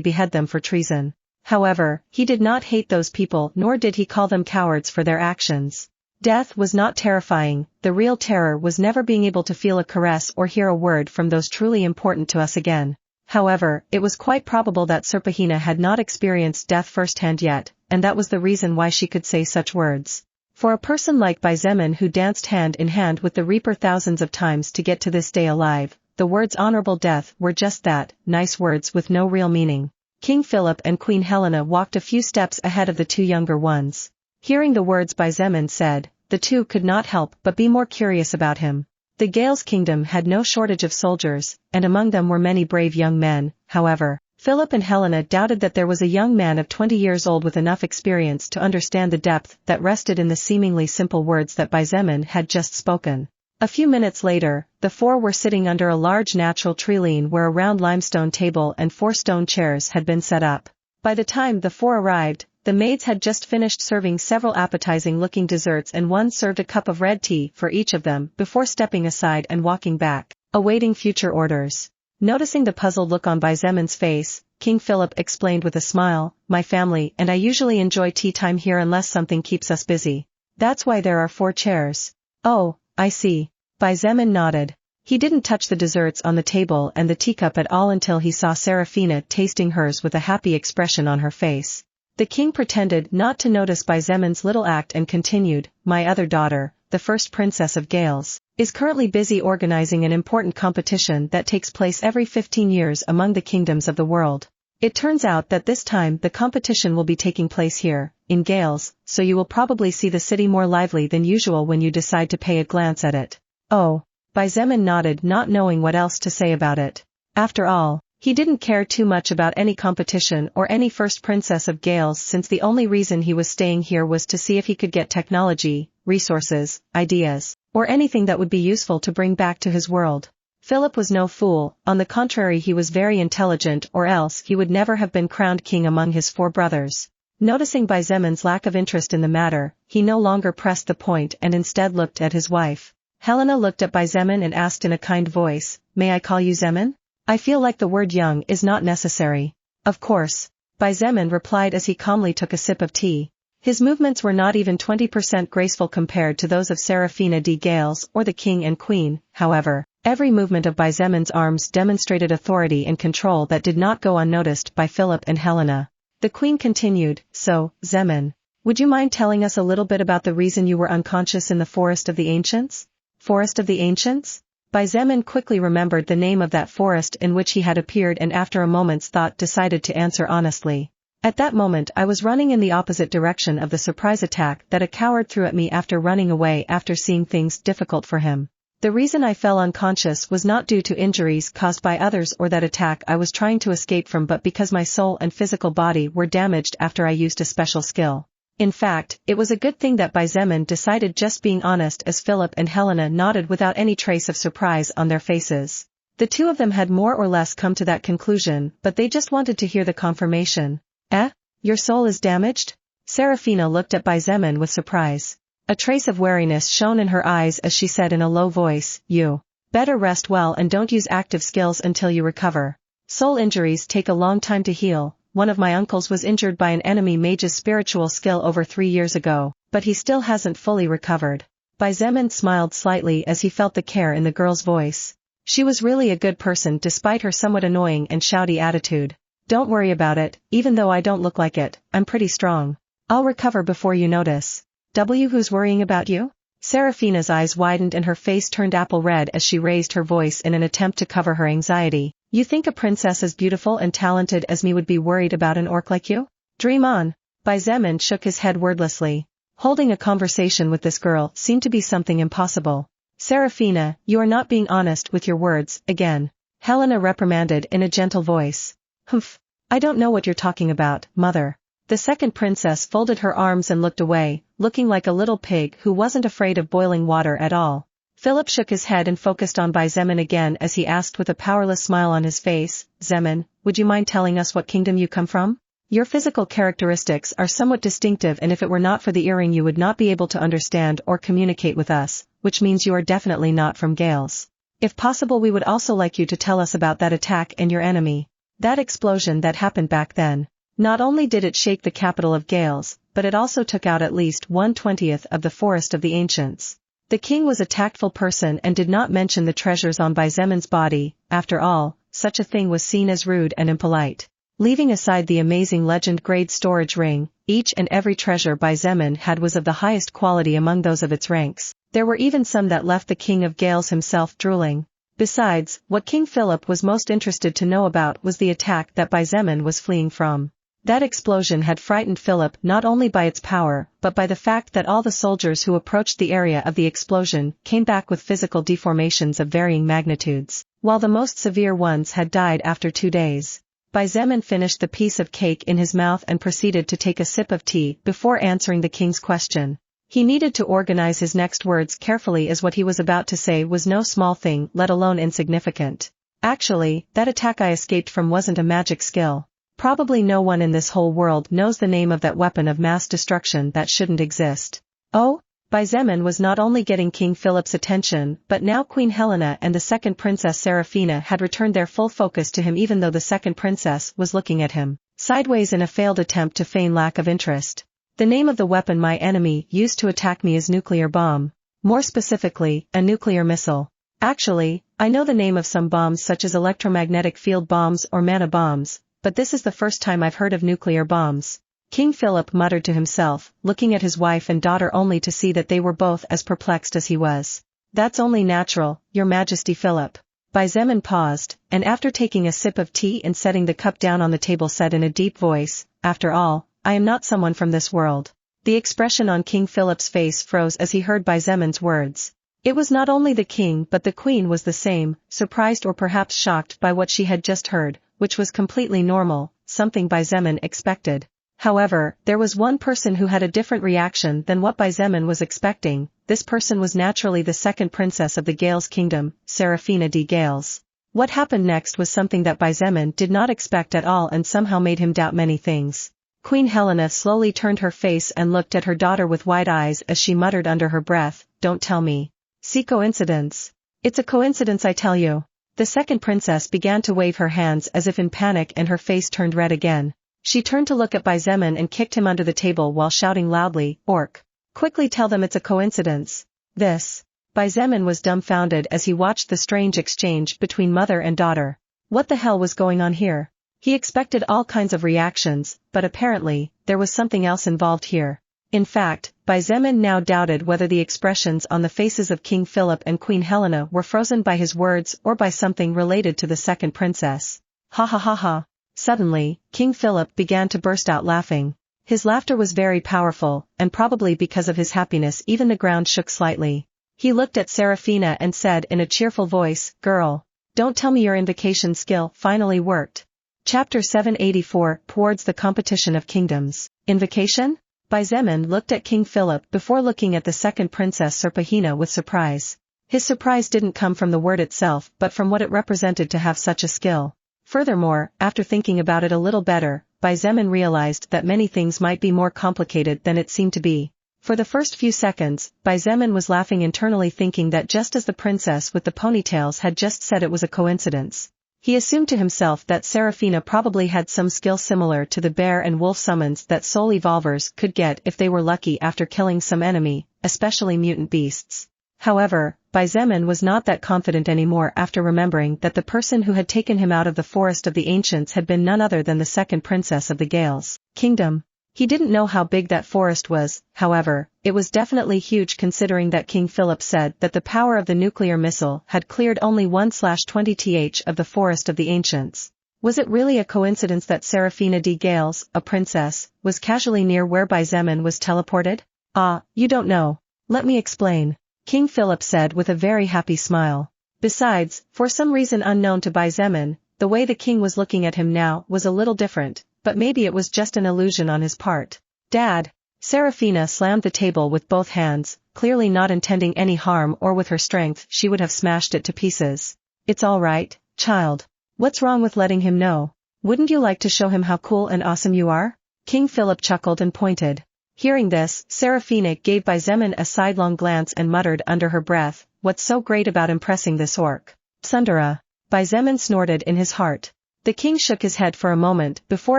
behead them for treason. However, he did not hate those people nor did he call them cowards for their actions. Death was not terrifying, the real terror was never being able to feel a caress or hear a word from those truly important to us again. However, it was quite probable that Serpahina had not experienced death firsthand yet, and that was the reason why she could say such words. For a person like Zemin who danced hand in hand with the Reaper thousands of times to get to this day alive, the words honorable death were just that, nice words with no real meaning. King Philip and Queen Helena walked a few steps ahead of the two younger ones. Hearing the words Zemin said, the two could not help but be more curious about him. The Gales kingdom had no shortage of soldiers, and among them were many brave young men. However, Philip and Helena doubted that there was a young man of 20 years old with enough experience to understand the depth that rested in the seemingly simple words that Zemin had just spoken. A few minutes later, the four were sitting under a large natural tree where a round limestone table and 4 stone chairs had been set up. By the time the four arrived, the maids had just finished serving several appetizing-looking desserts and one served a cup of red tea for each of them before stepping aside and walking back, awaiting future orders. Noticing the puzzled look on Zemin's face, King Philip explained with a smile, "My family and I usually enjoy tea time here unless something keeps us busy. That's why there are 4 chairs." "Oh, I see." Zemin nodded. He didn't touch the desserts on the table and the teacup at all until he saw Serafina tasting hers with a happy expression on her face. The king pretended not to notice Zemin's little act and continued, "My other daughter, the first princess of Gales, is currently busy organizing an important competition that takes place every 15 years among the kingdoms of the world. It turns out that this time the competition will be taking place here, in Gales, so you will probably see the city more lively than usual when you decide to pay a glance at it." "Oh." Zemin nodded, not knowing what else to say about it. After all, he didn't care too much about any competition or any first princess of Gales since the only reason he was staying here was to see if he could get technology, resources, ideas, or anything that would be useful to bring back to his world. Philip was no fool, on the contrary he was very intelligent or else he would never have been crowned king among his 4 brothers. Noticing Zemin's lack of interest in the matter, he no longer pressed the point and instead looked at his wife. Helena looked at Zemin and asked in a kind voice, "May I call you Zemin? I feel like the word young is not necessary." "Of course." Zemin replied as he calmly took a sip of tea. His movements were not even 20% graceful compared to those of Serafina de Gales or the king and queen, however, every movement of Zemin's arms demonstrated authority and control that did not go unnoticed by Philip and Helena. The queen continued, "So, Zemin, would you mind telling us a little bit about the reason you were unconscious in the Forest of the Ancients?" "Forest of the Ancients?" Zemin quickly remembered the name of that forest in which he had appeared and after a moment's thought decided to answer honestly. "At that moment I was running in the opposite direction of the surprise attack that a coward threw at me after running away after seeing things difficult for him. The reason I fell unconscious was not due to injuries caused by others or that attack I was trying to escape from but because my soul and physical body were damaged after I used a special skill." In fact, it was a good thing that Zemin decided just being honest as Philip and Helena nodded without any trace of surprise on their faces. The two of them had more or less come to that conclusion, but they just wanted to hear the confirmation. "Eh? Your soul is damaged?" Serafina looked at Zemin with surprise. A trace of wariness shone in her eyes as she said in a low voice, "You better rest well and don't use active skills until you recover. Soul injuries take a long time to heal. One of my uncles was injured by an enemy mage's spiritual skill over 3 years ago, but he still hasn't fully recovered." Zemin smiled slightly as he felt the care in the girl's voice. She was really a good person despite her somewhat annoying and shouty attitude. "Don't worry about it, even though I don't look like it, I'm pretty strong. I'll recover before you notice." "Who's worrying about you?" Serafina's eyes widened and her face turned apple red as she raised her voice in an attempt to cover her anxiety. "You think a princess as beautiful and talented as me would be worried about an orc like you? Dream on." Zemin shook his head wordlessly. Holding a conversation with this girl seemed to be something impossible. "Serafina, you are not being honest with your words, again," Helena reprimanded in a gentle voice. "Humph. I don't know what you're talking about, mother." The second princess folded her arms and looked away, looking like a little pig who wasn't afraid of boiling water at all. Philip shook his head and focused on Xietain again as he asked with a powerless smile on his face, Xietain, would you mind telling us what kingdom you come from? Your physical characteristics are somewhat distinctive, and if it were not for the earring you would not be able to understand or communicate with us, which means you are definitely not from Gales. If possible, we would also like you to tell us about that attack and your enemy. That explosion that happened back then. Not only did it shake the capital of Gales, but it also took out at least 1/20th of the Forest of the Ancients. The king was a tactful person and did not mention the treasures on Xietan's body. After all, such a thing was seen as rude and impolite. Leaving aside the amazing legend-grade storage ring, each and every treasure Xietain had was of the highest quality among those of its ranks. There were even some that left the King of Gales himself drooling. Besides, what King Philip was most interested to know about was the attack that Xietain was fleeing from. That explosion had frightened Philip not only by its power, but by the fact that all the soldiers who approached the area of the explosion came back with physical deformations of varying magnitudes, while the most severe ones had died after 2 days. Xietain finished the piece of cake in his mouth and proceeded to take a sip of tea before answering the king's question. He needed to organize his next words carefully, as what he was about to say was no small thing, let alone insignificant. Actually, that attack I escaped from wasn't a magic skill. Probably no one in this whole world knows the name of that weapon of mass destruction that shouldn't exist. Oh? Xietain was not only getting King Philip's attention, but now Queen Helena and the second princess Seraphina had returned their full focus to him, even though the second princess was looking at him sideways in a failed attempt to feign lack of interest. The name of the weapon my enemy used to attack me is nuclear bomb. More specifically, a nuclear missile. Actually, I know the name of some bombs such as electromagnetic field bombs or mana bombs, but this is the first time I've heard of nuclear bombs. King Philip muttered to himself, looking at his wife and daughter only to see that they were both as perplexed as he was. That's only natural, Your Majesty Philip. Xietain paused, and after taking a sip of tea and setting the cup down on the table said in a deep voice, after all, I am not someone from this world. The expression on King Philip's face froze as he heard Xietan's words. It was not only the king but the queen was the same, surprised or perhaps shocked by what she had just heard, which was completely normal, something Xietain expected. However, there was one person who had a different reaction than what Xietain was expecting. This person was naturally the second princess of the Gales kingdom, Seraphina de Gales. What happened next was something that Xietain did not expect at all and somehow made him doubt many things. Queen Helena slowly turned her face and looked at her daughter with wide eyes as she muttered under her breath, Don't tell me. See, coincidence. It's a coincidence, I tell you. The second princess began to wave her hands as if in panic and her face turned red again. She turned to look at Xietain and kicked him under the table while shouting loudly, Orc. Quickly tell them it's a coincidence. This. Xietain was dumbfounded as he watched the strange exchange between mother and daughter. What the hell was going on here? He expected all kinds of reactions, but apparently, there was something else involved here. In fact, Xietain now doubted whether the expressions on the faces of King Philip and Queen Helena were frozen by his words or by something related to the second princess. Ha ha ha ha. Suddenly, King Philip began to burst out laughing. His laughter was very powerful, and probably because of his happiness even the ground shook slightly. He looked at Seraphina and said in a cheerful voice, Girl, don't tell me your invocation skill finally worked. Chapter 784, Towards the Competition of Kingdoms. Invocation? Xietain looked at King Philip before looking at the second princess Seraphina with surprise. His surprise didn't come from the word itself but from what it represented to have such a skill. Furthermore, after thinking about it a little better, Xietain realized that many things might be more complicated than it seemed to be. For the first few seconds, Xietain was laughing internally, thinking that just as the princess with the ponytails had just said it was a coincidence. He assumed to himself that Seraphina probably had some skill similar to the bear and wolf summons that soul evolvers could get if they were lucky after killing some enemy, especially mutant beasts. However, Xietain was not that confident anymore after remembering that the person who had taken him out of the Forest of the Ancients had been none other than the second princess of the Gales kingdom. He didn't know how big that forest was, however, it was definitely huge considering that King Philip said that the power of the nuclear missile had cleared only 1/20th of the Forest of the Ancients. Was it really a coincidence that Seraphina de Gales, a princess, was casually near where Xietain was teleported? Ah, you don't know. Let me explain. King Philip said with a very happy smile. Besides, for some reason unknown to Xietain, the way the king was looking at him now was a little different. but maybe it was just an illusion on his part. Dad! Seraphina slammed the table with both hands, clearly not intending any harm, or with her strength she would have smashed it to pieces. It's all right, child. What's wrong with letting him know? Wouldn't you like to show him how cool and awesome you are? King Philip chuckled and pointed. Hearing this, Seraphina gave Xietain a sidelong glance and muttered under her breath, "What's so great about impressing this orc?" Sundara. Xietain snorted in his heart. The king shook his head for a moment before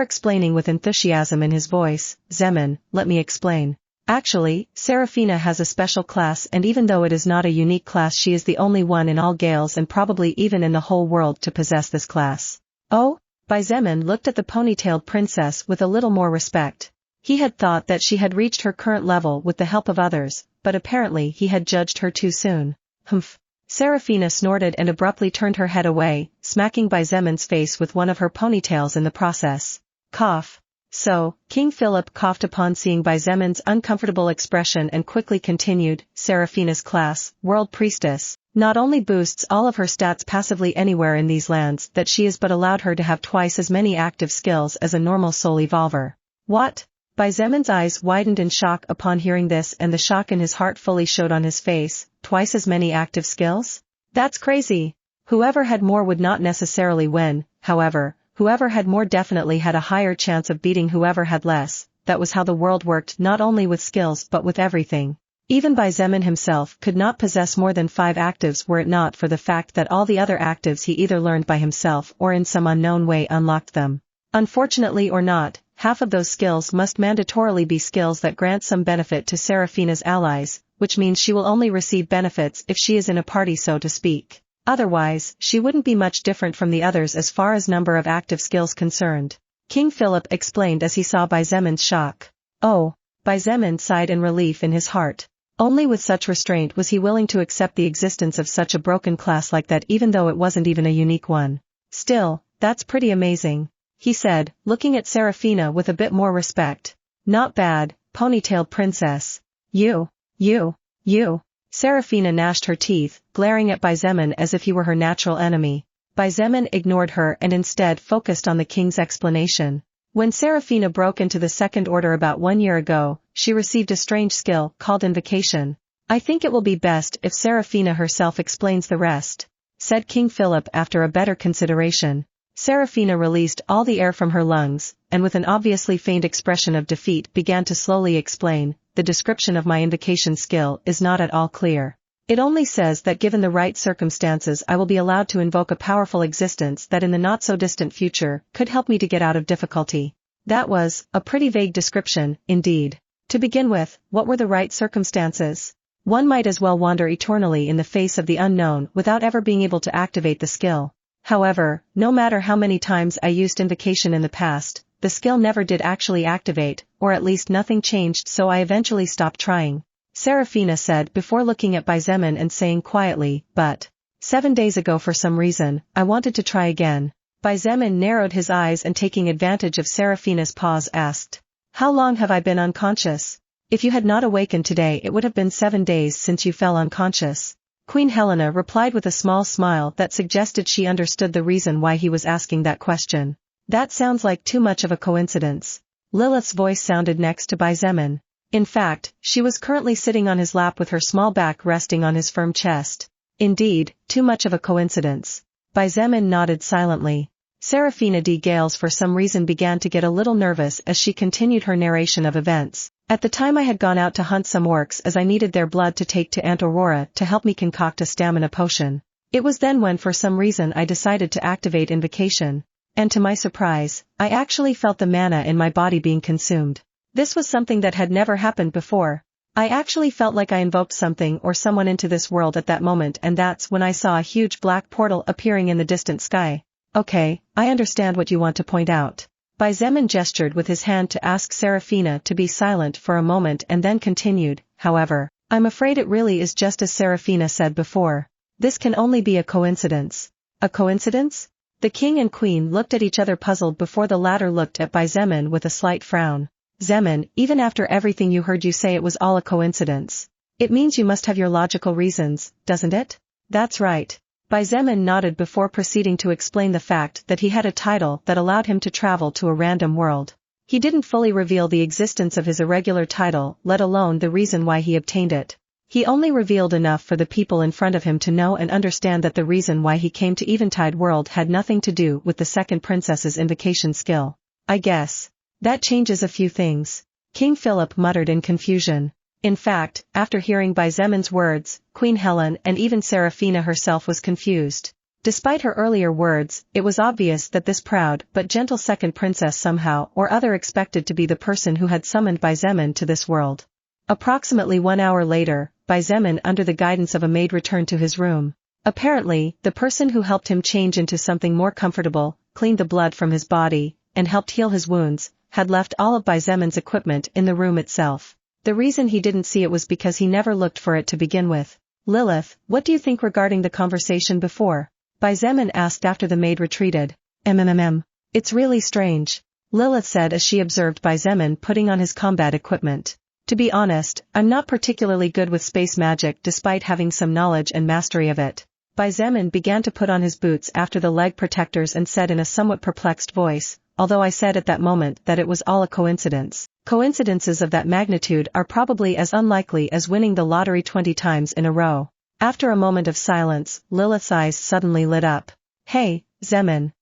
explaining with enthusiasm in his voice, "Xietain, let me explain. Actually, Seraphina has a special class, and even though it is not a unique class, she is the only one in all Gales and probably even in the whole world to possess this class." Oh? Xietain looked at the ponytailed princess with a little more respect. He had thought that she had reached her current level with the help of others, but apparently he had judged her too soon. Humph. Seraphina snorted and abruptly turned her head away, smacking Xietan's face with one of her ponytails in the process. Cough. So, King Philip coughed upon seeing Xietan's uncomfortable expression and quickly continued, "Seraphina's class, World Priestess, not only boosts all of her stats passively anywhere in these lands that she is, but allowed her to have twice as many active skills as a normal soul evolver." What? Xietan's eyes widened in shock upon hearing this, and the shock in his heart fully showed on his face. Twice as many active skills? That's crazy. Whoever had more would not necessarily win, however, whoever had more definitely had a higher chance of beating whoever had less. That was how the world worked, not only with skills but with everything. Even Xietain himself could not possess more than 5 actives were it not for the fact that all the other actives he either learned by himself or in some unknown way unlocked them. Unfortunately or not, half of those skills must mandatorily be skills that grant some benefit to Seraphina's allies, which means she will only receive benefits if she is in a party, so to speak. Otherwise, she wouldn't be much different from the others as far as number of active skills concerned. King Philip explained as he saw Xietan's shock. Oh. Xietain sighed in relief in his heart. Only with such restraint was he willing to accept the existence of such a broken class like that, even though it wasn't even a unique one. Still, that's pretty amazing, he said, looking at Seraphina with a bit more respect. Not bad, ponytailed princess. You. Seraphina gnashed her teeth, glaring at Xietain as if he were her natural enemy. Xietain ignored her and instead focused on the king's explanation. When Seraphina broke into the Second Order about 1 year ago, she received a strange skill called Invocation. I think it will be best if Seraphina herself explains the rest, said King Philip after a better consideration. Seraphina released all the air from her lungs, and with an obviously feigned expression of defeat began to slowly explain, "The description of my invocation skill is not at all clear. It only says that given the right circumstances I will be allowed to invoke a powerful existence that in the not-so-distant future could help me to get out of difficulty." That was a pretty vague description, indeed. To begin with, what were the right circumstances? One might as well wander eternally in the face of the unknown without ever being able to activate the skill. However, no matter how many times I used invocation in the past, the skill never did actually activate, or at least nothing changed, so I eventually stopped trying, Seraphina said before looking at Xietain and saying quietly, "But 7 days ago for some reason, I wanted to try again." Xietain narrowed his eyes and taking advantage of Seraphina's pause asked, "How long have I been unconscious? If you had not awakened today it would have been 7 days since you fell unconscious." Queen Helena replied with a small smile that suggested she understood the reason why he was asking that question. "That sounds like too much of a coincidence." Lilith's voice sounded next to Xietain. In fact, she was currently sitting on his lap with her small back resting on his firm chest. "Indeed, too much of a coincidence." Xietain nodded silently. Seraphina de Gales for some reason began to get a little nervous as she continued her narration of events. "At the time I had gone out to hunt some orcs as I needed their blood to take to Aunt Aurora to help me concoct a stamina potion. It was then when for some reason I decided to activate invocation. And to my surprise, I actually felt the mana in my body being consumed. This was something that had never happened before. I actually felt like I invoked something or someone into this world at that moment, and that's when I saw a huge black portal appearing in the distant sky." "Okay, I understand what you want to point out." Xietain gestured with his hand to ask Seraphina to be silent for a moment and then continued, "However, I'm afraid it really is just as Seraphina said before. This can only be a coincidence." "A coincidence?" The king and queen looked at each other puzzled before the latter looked at Xietain with a slight frown. "Xietain, even after everything you heard you say it was all a coincidence. It means you must have your logical reasons, doesn't it?" "That's right. Zemin nodded before proceeding to explain the fact that he had a title that allowed him to travel to a random world. He didn't fully reveal the existence of his irregular title, let alone the reason why he obtained it. He only revealed enough for the people in front of him to know and understand that the reason why he came to Eventide World had nothing to do with the second princess's invocation skill. I guess that changes a few things, King Philip muttered in confusion. In fact, after hearing Zemin's words, Queen Helen and even Seraphina herself was confused. Despite her earlier words, it was obvious that this proud but gentle second princess somehow or other expected to be the person who had summoned Zemin to this world. Approximately 1 hour later, Zemin under the guidance of a maid returned to his room. Apparently, the person who helped him change into something more comfortable, cleaned the blood from his body, and helped heal his wounds, had left all of Zemin's equipment in the room itself. The reason he didn't see it was because he never looked for it to begin with. Lilith, what do you think regarding the conversation before? Zemin asked after the maid retreated. It's really strange, Lilith said as she observed Zemin putting on his combat equipment. To be honest, I'm not particularly good with space magic despite having some knowledge and mastery of it. Zemin began to put on his boots after the leg protectors and said in a somewhat perplexed voice, although I said at that moment that it was all a coincidence. Coincidences of that magnitude are probably as unlikely as winning the lottery 20 times in a row. After a moment of silence, Lilith's eyes suddenly lit up. Hey, Zemin.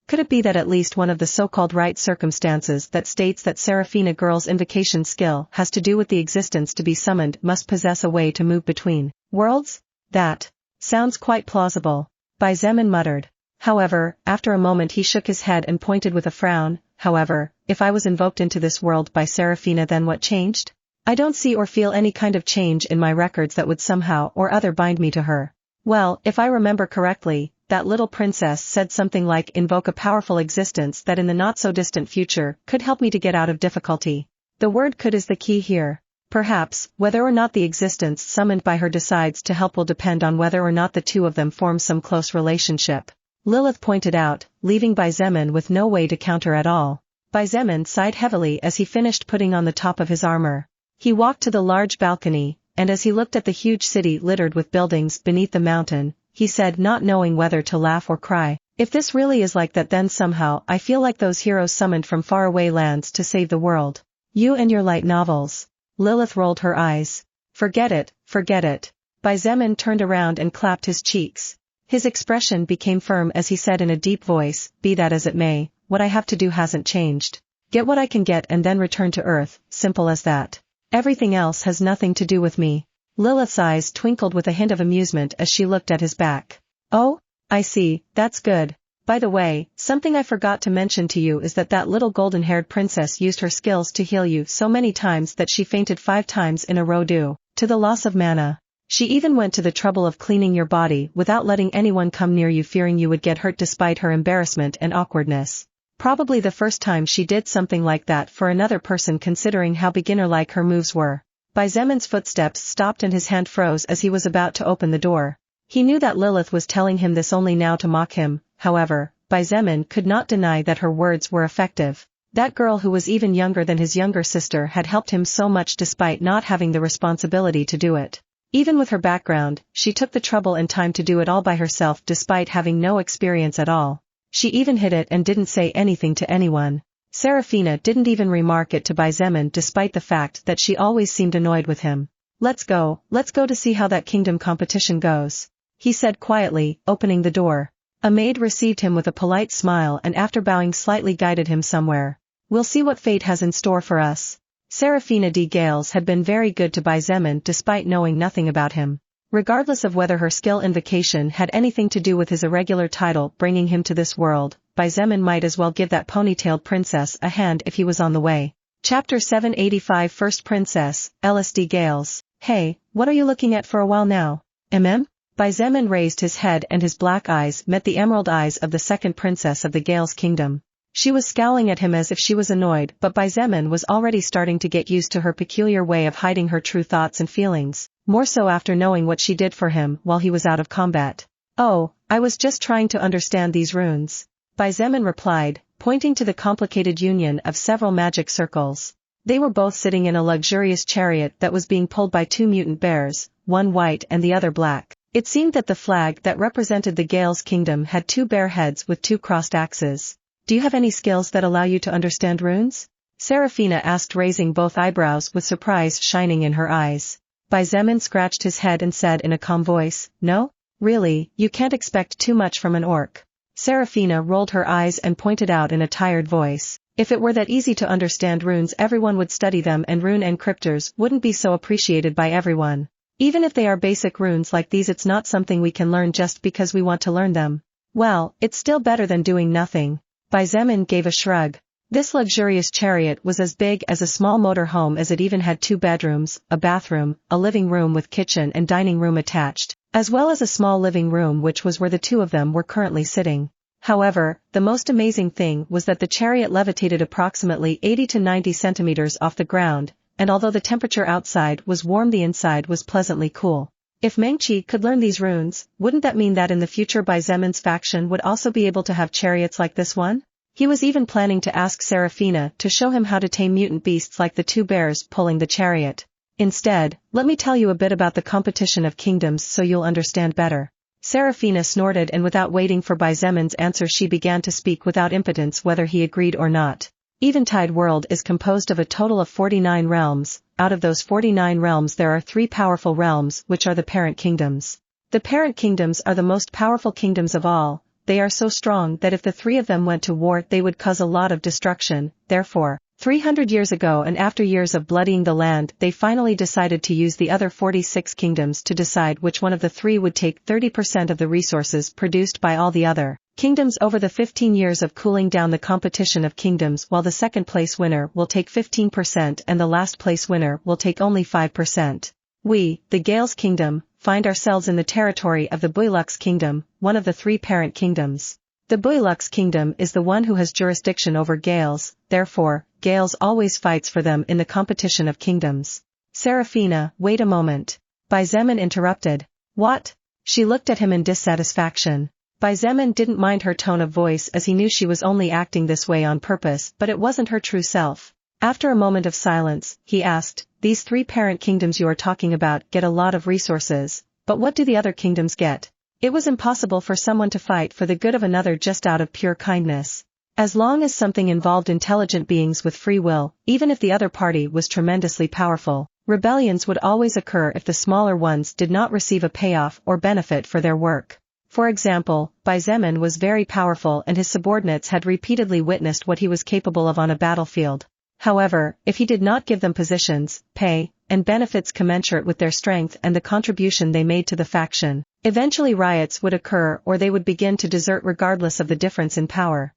Could it be that at least one of the so-called right circumstances that states that Seraphina girl's invocation skill has to do with the existence to be summoned must possess a way to move between worlds? That sounds quite plausible, Zemin muttered. However, after a moment he shook his head and pointed with a frown. However, if I was invoked into this world by Seraphina, then what changed? I don't see or feel any kind of change in my records that would somehow or other bind me to her. Well, if I remember correctly, that little princess said something like invoke a powerful existence that in the not-so-distant future could help me to get out of difficulty. The word could is the key here. Perhaps, whether or not the existence summoned by her decides to help will depend on whether or not the two of them form some close relationship, Lilith pointed out, leaving Zemin with no way to counter at all. Zemin sighed heavily as he finished putting on the top of his armor. He walked to the large balcony, and as he looked at the huge city littered with buildings beneath the mountain, he said, not knowing whether to laugh or cry, if this really is like that, then somehow I feel like those heroes summoned from faraway lands to save the world. You and your light novels. Lilith rolled her eyes. Forget it, forget it. Zemin turned around and clapped his cheeks. His expression became firm as he said in a deep voice, be that as it may, what I have to do hasn't changed. Get what I can get and then return to Earth, simple as that. Everything else has nothing to do with me. Lilith's eyes twinkled with a hint of amusement as she looked at his back. Oh, I see, that's good. By the way, something I forgot to mention to you is that little golden-haired princess used her skills to heal you so many times that she fainted 5 times in a row due to the loss of mana. She even went to the trouble of cleaning your body without letting anyone come near you, fearing you would get hurt despite her embarrassment and awkwardness. Probably the first time she did something like that for another person, considering how beginner-like her moves were. Zemin's footsteps stopped and his hand froze as he was about to open the door. He knew that Lilith was telling him this only now to mock him, however, Zemin could not deny that her words were effective. That girl who was even younger than his younger sister had helped him so much despite not having the responsibility to do it. Even with her background, she took the trouble and time to do it all by herself despite having no experience at all. She even hid it and didn't say anything to anyone. Seraphina didn't even remark it to Zemin despite the fact that she always seemed annoyed with him. Let's go to see how that kingdom competition goes, he said quietly, opening the door. A maid received him with a polite smile and after bowing slightly guided him somewhere. We'll see what fate has in store for us. Seraphina de Gales had been very good to Zemin despite knowing nothing about him. Regardless of whether her skill invocation had anything to do with his irregular title bringing him to this world, Zemin might as well give that ponytailed princess a hand if he was on the way. Chapter 785 First Princess, Ellis de Gales. Hey, what are you looking at for a while now? Zemin raised his head and his black eyes met the emerald eyes of the second princess of the Gales kingdom. She was scowling at him as if she was annoyed, but Zemin was already starting to get used to her peculiar way of hiding her true thoughts and feelings, more so after knowing what she did for him while he was out of combat. Oh, I was just trying to understand these runes, Zemin replied, pointing to the complicated union of several magic circles. They were both sitting in a luxurious chariot that was being pulled by 2 mutant bears, one white and the other black. It seemed that the flag that represented the Gale's kingdom had two bare heads with two crossed axes. Do you have any skills that allow you to understand runes? Seraphina asked, raising both eyebrows with surprise shining in her eyes. Xietain scratched his head and said in a calm voice, "No? Really, you can't expect too much from an orc." Seraphina rolled her eyes and pointed out in a tired voice, "If it were that easy to understand runes, everyone would study them, and rune encryptors wouldn't be so appreciated by everyone. Even if they are basic runes like these, it's not something we can learn just because we want to learn them. Well, it's still better than doing nothing." Xietain gave a shrug. This luxurious chariot was as big as a small motor home, as it even had 2 bedrooms, a bathroom, a living room with kitchen and dining room attached, as well as a small living room, which was where the two of them were currently sitting. However, the most amazing thing was that the chariot levitated approximately 80 to 90 centimeters off the ground, and although the temperature outside was warm, the inside was pleasantly cool. If Mengqi could learn these runes, wouldn't that mean that in the future Xietan's faction would also be able to have chariots like this one? He was even planning to ask Seraphina to show him how to tame mutant beasts like the 2 bears pulling the chariot. Instead, let me tell you a bit about the competition of kingdoms so you'll understand better. Seraphina snorted, and without waiting for Xietan's answer, she began to speak without impotence whether he agreed or not. Eventide world is composed of a total of 49 realms. Out of those 49 realms there are 3 powerful realms, which are the parent kingdoms. The parent kingdoms are the most powerful kingdoms of all. They are so strong that if the 3 of them went to war, they would cause a lot of destruction. Therefore, 300 years ago, and after years of bloodying the land, they finally decided to use the other 46 kingdoms to decide which one of the 3 would take 30% of the resources produced by all the other kingdoms over the 15 years of cooling down the competition of kingdoms, while the second place winner will take 15% and the last place winner will take only 5%. We, the Gale's kingdom, find ourselves in the territory of the Bloodwarlock's kingdom, one of the 3 parent kingdoms. The Bloodwarlock's kingdom is the one who has jurisdiction over Gales, therefore, Gales always fights for them in the competition of kingdoms. Seraphina, wait a moment. Xietain interrupted. What? She looked at him in dissatisfaction. Xietain didn't mind her tone of voice, as he knew she was only acting this way on purpose, but it wasn't her true self. After a moment of silence, he asked, "These 3 parent kingdoms you are talking about get a lot of resources, but what do the other kingdoms get?" It was impossible for someone to fight for the good of another just out of pure kindness. As long as something involved intelligent beings with free will, even if the other party was tremendously powerful, rebellions would always occur if the smaller ones did not receive a payoff or benefit for their work. For example, Xietain was very powerful, and his subordinates had repeatedly witnessed what he was capable of on a battlefield. However, if he did not give them positions, pay, and benefits commensurate with their strength and the contribution they made to the faction, eventually riots would occur, or they would begin to desert regardless of the difference in power.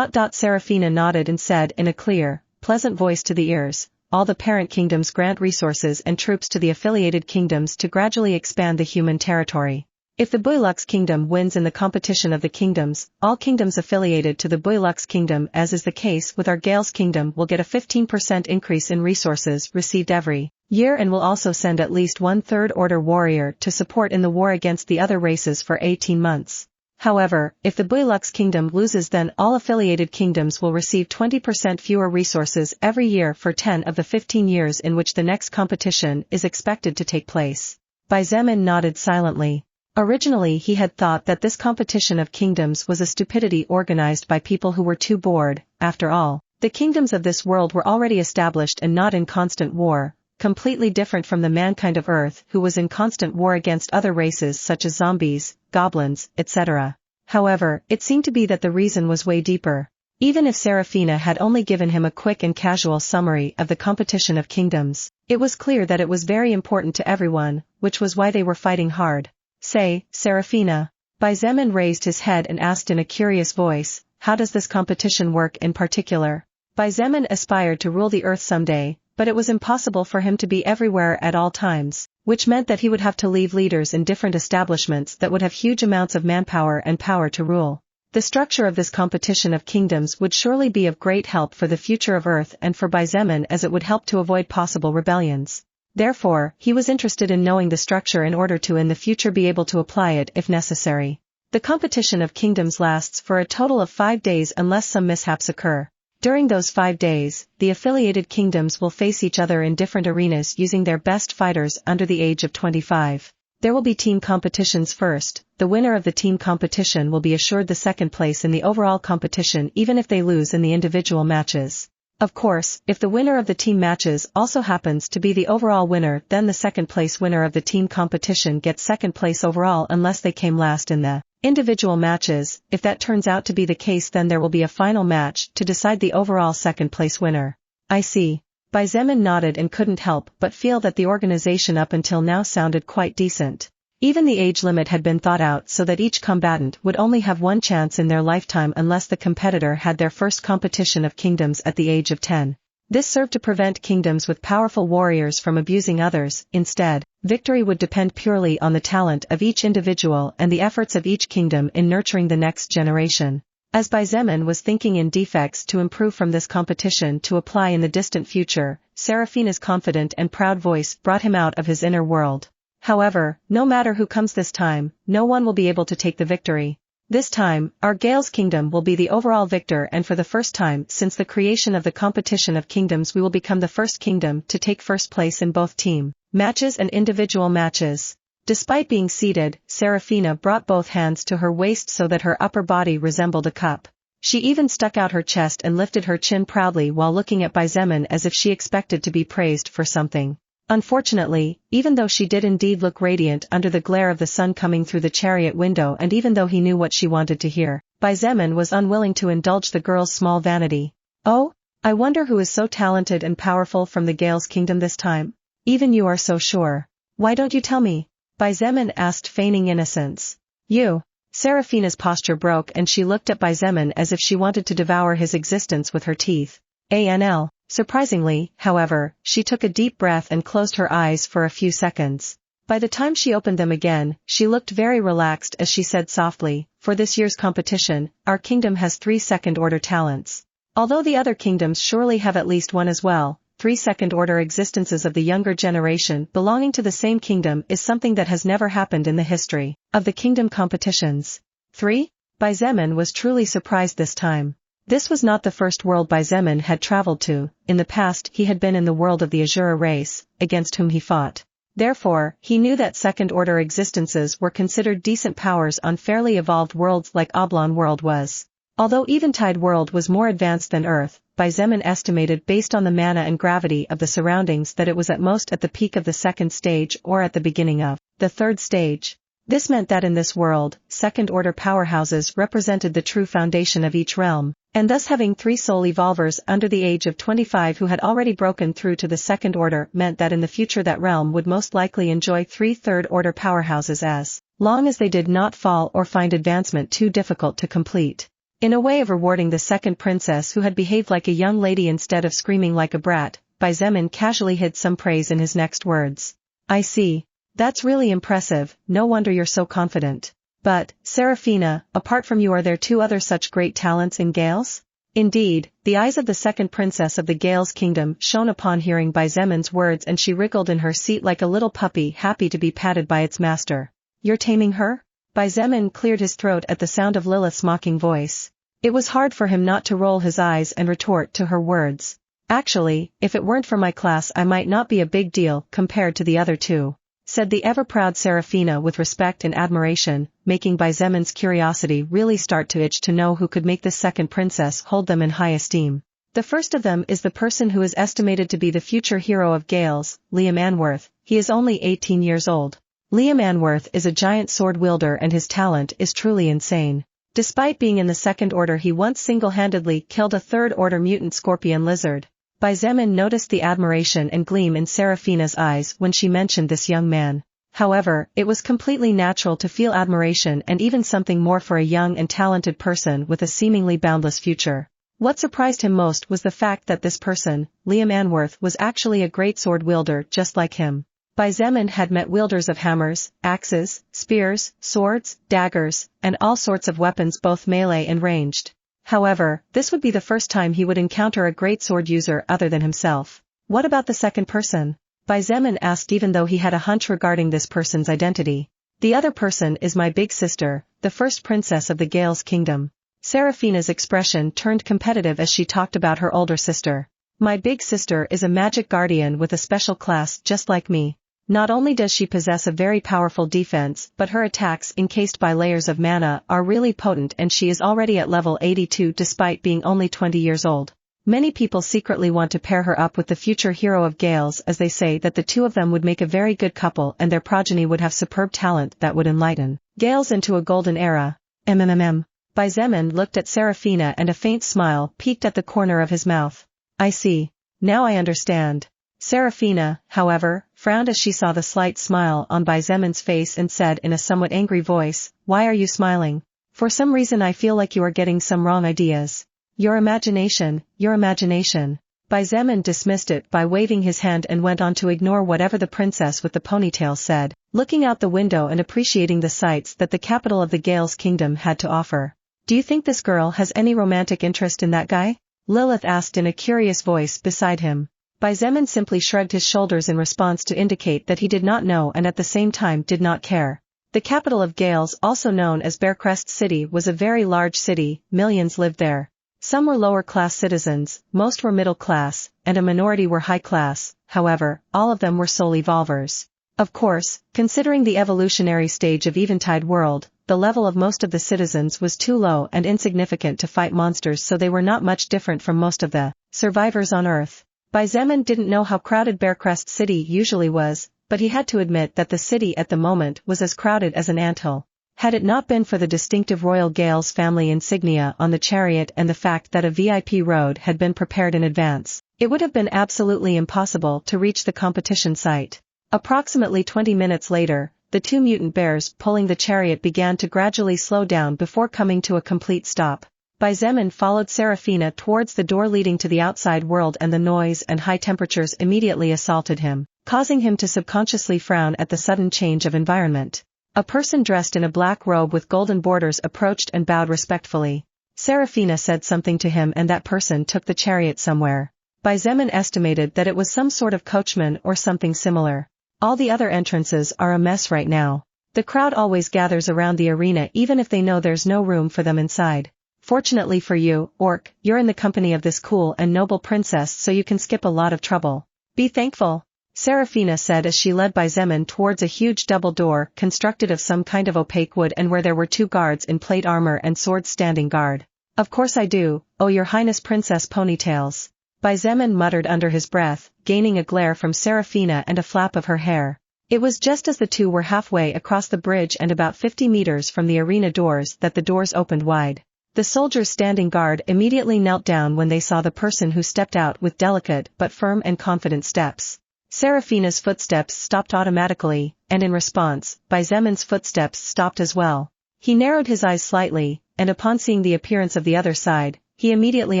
Seraphina nodded and said in a clear, pleasant voice to the ears, "All the parent kingdoms grant resources and troops to the affiliated kingdoms to gradually expand the human territory. If the Bloodwarlock's kingdom wins in the competition of the kingdoms, all kingdoms affiliated to the Bloodwarlock's kingdom, as is the case with our Gale's kingdom, will get a 15% increase in resources received every year, and will also send at least 1/3 order warrior to support in the war against the other races for 18 months. However, if the Bloodwarlock's kingdom loses, then all affiliated kingdoms will receive 20% fewer resources every year for 10 of the 15 years in which the next competition is expected to take place." Xietain nodded silently. Originally he had thought that this competition of kingdoms was a stupidity organized by people who were too bored. After all, the kingdoms of this world were already established and not in constant war, completely different from the mankind of Earth, who was in constant war against other races such as zombies, goblins, etc. However, it seemed to be that the reason was way deeper. Even if Seraphina had only given him a quick and casual summary of the competition of kingdoms, it was clear that it was very important to everyone, which was why they were fighting hard. "Say, Seraphina." Xietain raised his head and asked in a curious voice, "How does this competition work in particular?" Xietain aspired to rule the earth someday, but it was impossible for him to be everywhere at all times, which meant that he would have to leave leaders in different establishments that would have huge amounts of manpower and power to rule. The structure of this competition of kingdoms would surely be of great help for the future of Earth and for Xietain, as it would help to avoid possible rebellions. Therefore, he was interested in knowing the structure in order to in the future be able to apply it if necessary. The competition of kingdoms lasts for a total of 5 days unless some mishaps occur. During those 5 days, the affiliated kingdoms will face each other in different arenas using their best fighters under the age of 25. There will be team competitions first. The winner of the team competition will be assured the second place in the overall competition even if they lose in the individual matches. Of course, if the winner of the team matches also happens to be the overall winner, then the second place winner of the team competition gets second place overall unless they came last in the individual matches. If that turns out to be the case, then there will be a final match to decide the overall second place winner. I see. Xietain nodded and couldn't help but feel that the organization up until now sounded quite decent. Even the age limit had been thought out so that each combatant would only have one chance in their lifetime unless the competitor had their first competition of kingdoms at the age of 10. This served to prevent kingdoms with powerful warriors from abusing others. Instead, victory would depend purely on the talent of each individual and the efforts of each kingdom in nurturing the next generation. As Xietain was thinking in defects to improve from this competition to apply in the distant future, Seraphina's confident and proud voice brought him out of his inner world. However, no matter who comes this time, no one will be able to take the victory. This time, our Gale's kingdom will be the overall victor, and for the first time since the creation of the competition of kingdoms we will become the first kingdom to take first place in both team matches and individual matches. Despite being seated, Seraphina brought both hands to her waist so that her upper body resembled a cup. She even stuck out her chest and lifted her chin proudly while looking at Xietain as if she expected to be praised for something. Unfortunately, even though she did indeed look radiant under the glare of the sun coming through the chariot window, and even though he knew what she wanted to hear, Xietain was unwilling to indulge the girl's small vanity. "Oh, I wonder who is so talented and powerful from the Gale's kingdom this time? Even you are so sure. Why don't you tell me?" Xietain asked, feigning innocence. "You." Seraphina's posture broke and she looked at Xietain as if she wanted to devour his existence with her teeth. Anl. Surprisingly, however, she took a deep breath and closed her eyes for a few seconds. By the time she opened them again, she looked very relaxed as she said softly, "For this year's competition, our kingdom has 3 second-order talents. Although the other kingdoms surely have at least one as well, 3 second-order existences of the younger generation belonging to the same kingdom is something that has never happened in the history of the kingdom competitions." 3? Xietain was truly surprised this time. This was not the first world Xietain had traveled to. In the past he had been in the world of the Azura race, against whom he fought. Therefore, he knew that second-order existences were considered decent powers on fairly evolved worlds like Oblong World was. Although Eventide World was more advanced than Earth, Xietain estimated based on the mana and gravity of the surroundings that it was at most at the peak of the second stage or at the beginning of the third stage. This meant that in this world, second-order powerhouses represented the true foundation of each realm, and thus having 3 soul evolvers under the age of 25 who had already broken through to the second order meant that in the future that realm would most likely enjoy 3 third-order powerhouses as long as they did not fall or find advancement too difficult to complete. In a way of rewarding the second princess who had behaved like a young lady instead of screaming like a brat, Xietain casually hid some praise in his next words. "I see. That's really impressive, no wonder you're so confident. But, Seraphina, apart from you are there 2 other such great talents in Gales?" Indeed, the eyes of the second princess of the Gales kingdom shone upon hearing Xietan's words, and she wriggled in her seat like a little puppy happy to be patted by its master. "You're taming her?" Xietain cleared his throat at the sound of Lilith's mocking voice. It was hard for him not to roll his eyes and retort to her words. "Actually, if it weren't for my class I might not be a big deal compared to the other 2. Said the ever-proud Seraphina with respect and admiration, making Xietan's curiosity really start to itch to know who could make this second princess hold them in high esteem. "The first of them is the person who is estimated to be the future hero of Gales, Liam Anworth. He is only 18 years old. Liam Anworth is a giant sword wielder and his talent is truly insane. Despite being in the second order he once single-handedly killed a third-order mutant scorpion lizard." Xietain noticed the admiration and gleam in Seraphina's eyes when she mentioned this young man. However, it was completely natural to feel admiration and even something more for a young and talented person with a seemingly boundless future. What surprised him most was the fact that this person, Liam Anworth, was actually a great sword wielder just like him. Xietain had met wielders of hammers, axes, spears, swords, daggers, and all sorts of weapons both melee and ranged. However, this would be the first time he would encounter a great sword user other than himself. "What about the second person?" Xietain asked, even though he had a hunch regarding this person's identity. "The other person is my big sister, the first princess of the Gales kingdom." Seraphina's expression turned competitive as she talked about her older sister. "My big sister is a magic guardian with a special class just like me. Not only does she possess a very powerful defense, but her attacks encased by layers of mana are really potent, and she is already at level 82 despite being only 20 years old. Many people secretly want to pair her up with the future hero of Gales, as they say that the two of them would make a very good couple and their progeny would have superb talent that would enlighten Gales into a golden era. Xietain looked at Seraphina and a faint smile peeked at the corner of his mouth. I see. Now I understand. Seraphina, however, frowned as she saw the slight smile on Xieitain's face and said in a somewhat angry voice, "Why are you smiling? For some reason I feel like you are getting some wrong ideas. Your imagination, your imagination." Xietain dismissed it by waving his hand and went on to ignore whatever the princess with the ponytail said, looking out the window and appreciating the sights that the capital of the Gales kingdom had to offer. "Do you think this girl has any romantic interest in that guy?" Lilith asked in a curious voice beside him. Xietain simply shrugged his shoulders in response to indicate that he did not know and at the same time did not care. The capital of Gales, also known as Bearcrest City, was a very large city. Millions lived there. Some were lower-class citizens, most were middle-class, and a minority were high-class. However, all of them were soul evolvers. Of course, considering the evolutionary stage of Eventide World, the level of most of the citizens was too low and insignificant to fight monsters, so they were not much different from most of the survivors on Earth. Xietain didn't know how crowded Bearcrest City usually was, but he had to admit that the city at the moment was as crowded as an anthill. Had it not been for the distinctive Royal Gales family insignia on the chariot and the fact that a VIP road had been prepared in advance, it would have been absolutely impossible to reach the competition site. Approximately 20 minutes later, the two mutant bears pulling the chariot began to gradually slow down before coming to a complete stop. Xietain followed Seraphina towards the door leading to the outside world, and the noise and high temperatures immediately assaulted him, causing him to subconsciously frown at the sudden change of environment. A person dressed in a black robe with golden borders approached and bowed respectfully. Seraphina said something to him and that person took the chariot somewhere. Xietain estimated that it was some sort of coachman or something similar. All the other entrances are a mess right now. The crowd always gathers around the arena even if they know there's no room for them inside. Fortunately for you, Orc, you're in the company of this cool and noble princess, so you can skip a lot of trouble. Be thankful. Seraphina said as she led Xietain towards a huge double door constructed of some kind of opaque wood and where there were two guards in plate armor and swords standing guard. Of course I do, oh your highness Princess Ponytails. Xietain muttered under his breath, gaining a glare from Seraphina and a flap of her hair. It was just as the two were halfway across the bridge and about 50 meters from the arena doors that the doors opened wide. The soldiers standing guard immediately knelt down when they saw the person who stepped out with delicate but firm and confident steps. Seraphina's footsteps stopped automatically, and in response, Xietan's footsteps stopped as well. He narrowed his eyes slightly, and upon seeing the appearance of the other side, he immediately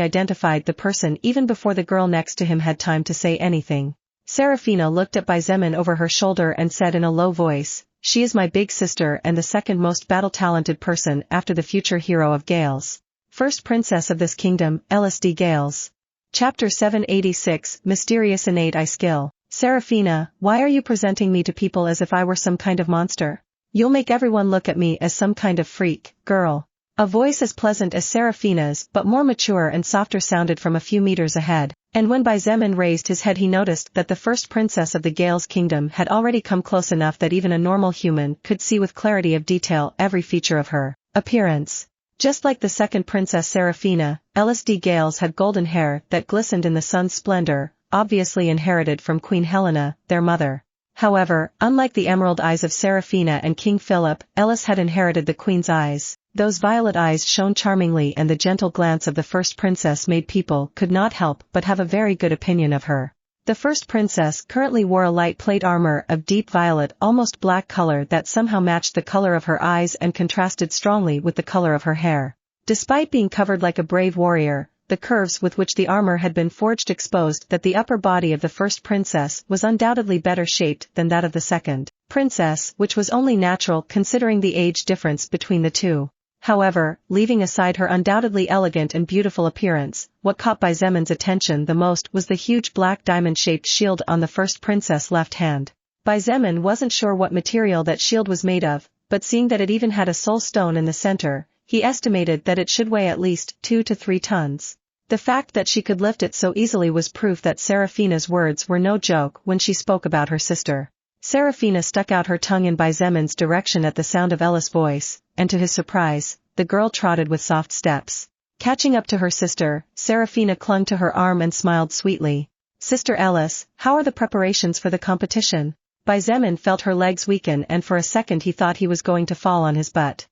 identified the person even before the girl next to him had time to say anything. Seraphina looked at Xietain over her shoulder and said in a low voice, "She is my big sister and the second most battle-talented person after the future hero of Gales. First princess of this kingdom, LSD Gales." Chapter 786, Mysterious Innate Eye Skill. Seraphina, why are you presenting me to people as if I were some kind of monster? You'll make everyone look at me as some kind of freak, girl. A voice as pleasant as Seraphina's but more mature and softer sounded from a few meters ahead, and when Xietain raised his head he noticed that the first princess of the Gales kingdom had already come close enough that even a normal human could see with clarity of detail every feature of her appearance. Just like the second princess Seraphina, LSD Gales had golden hair that glistened in the sun's splendor, obviously inherited from Queen Helena, their mother. However, unlike the emerald eyes of Seraphina and King Philip, Ellis had inherited the queen's eyes. Those violet eyes shone charmingly, and the gentle glance of the first princess made people could not help but have a very good opinion of her. The first princess currently wore a light plate armor of deep violet, almost black color that somehow matched the color of her eyes and contrasted strongly with the color of her hair. Despite being covered like a brave warrior, the curves with which the armor had been forged exposed that the upper body of the first princess was undoubtedly better shaped than that of the second princess, which was only natural considering the age difference between the two. However, leaving aside her undoubtedly elegant and beautiful appearance, what caught Xietan's attention the most was the huge black diamond-shaped shield on the first princess' left hand. Xietain wasn't sure what material that shield was made of, but seeing that it even had a soul stone in the center, he estimated that it should weigh at least 2 to 3 tons. The fact that she could lift it so easily was proof that Seraphina's words were no joke when she spoke about her sister. Seraphina stuck out her tongue in Zemon's direction at the sound of Ella's voice, and to his surprise, the girl trotted with soft steps. Catching up to her sister, Seraphina clung to her arm and smiled sweetly. Sister Ellis, how are the preparations for the competition? Zemon felt her legs weaken and for a second he thought he was going to fall on his butt.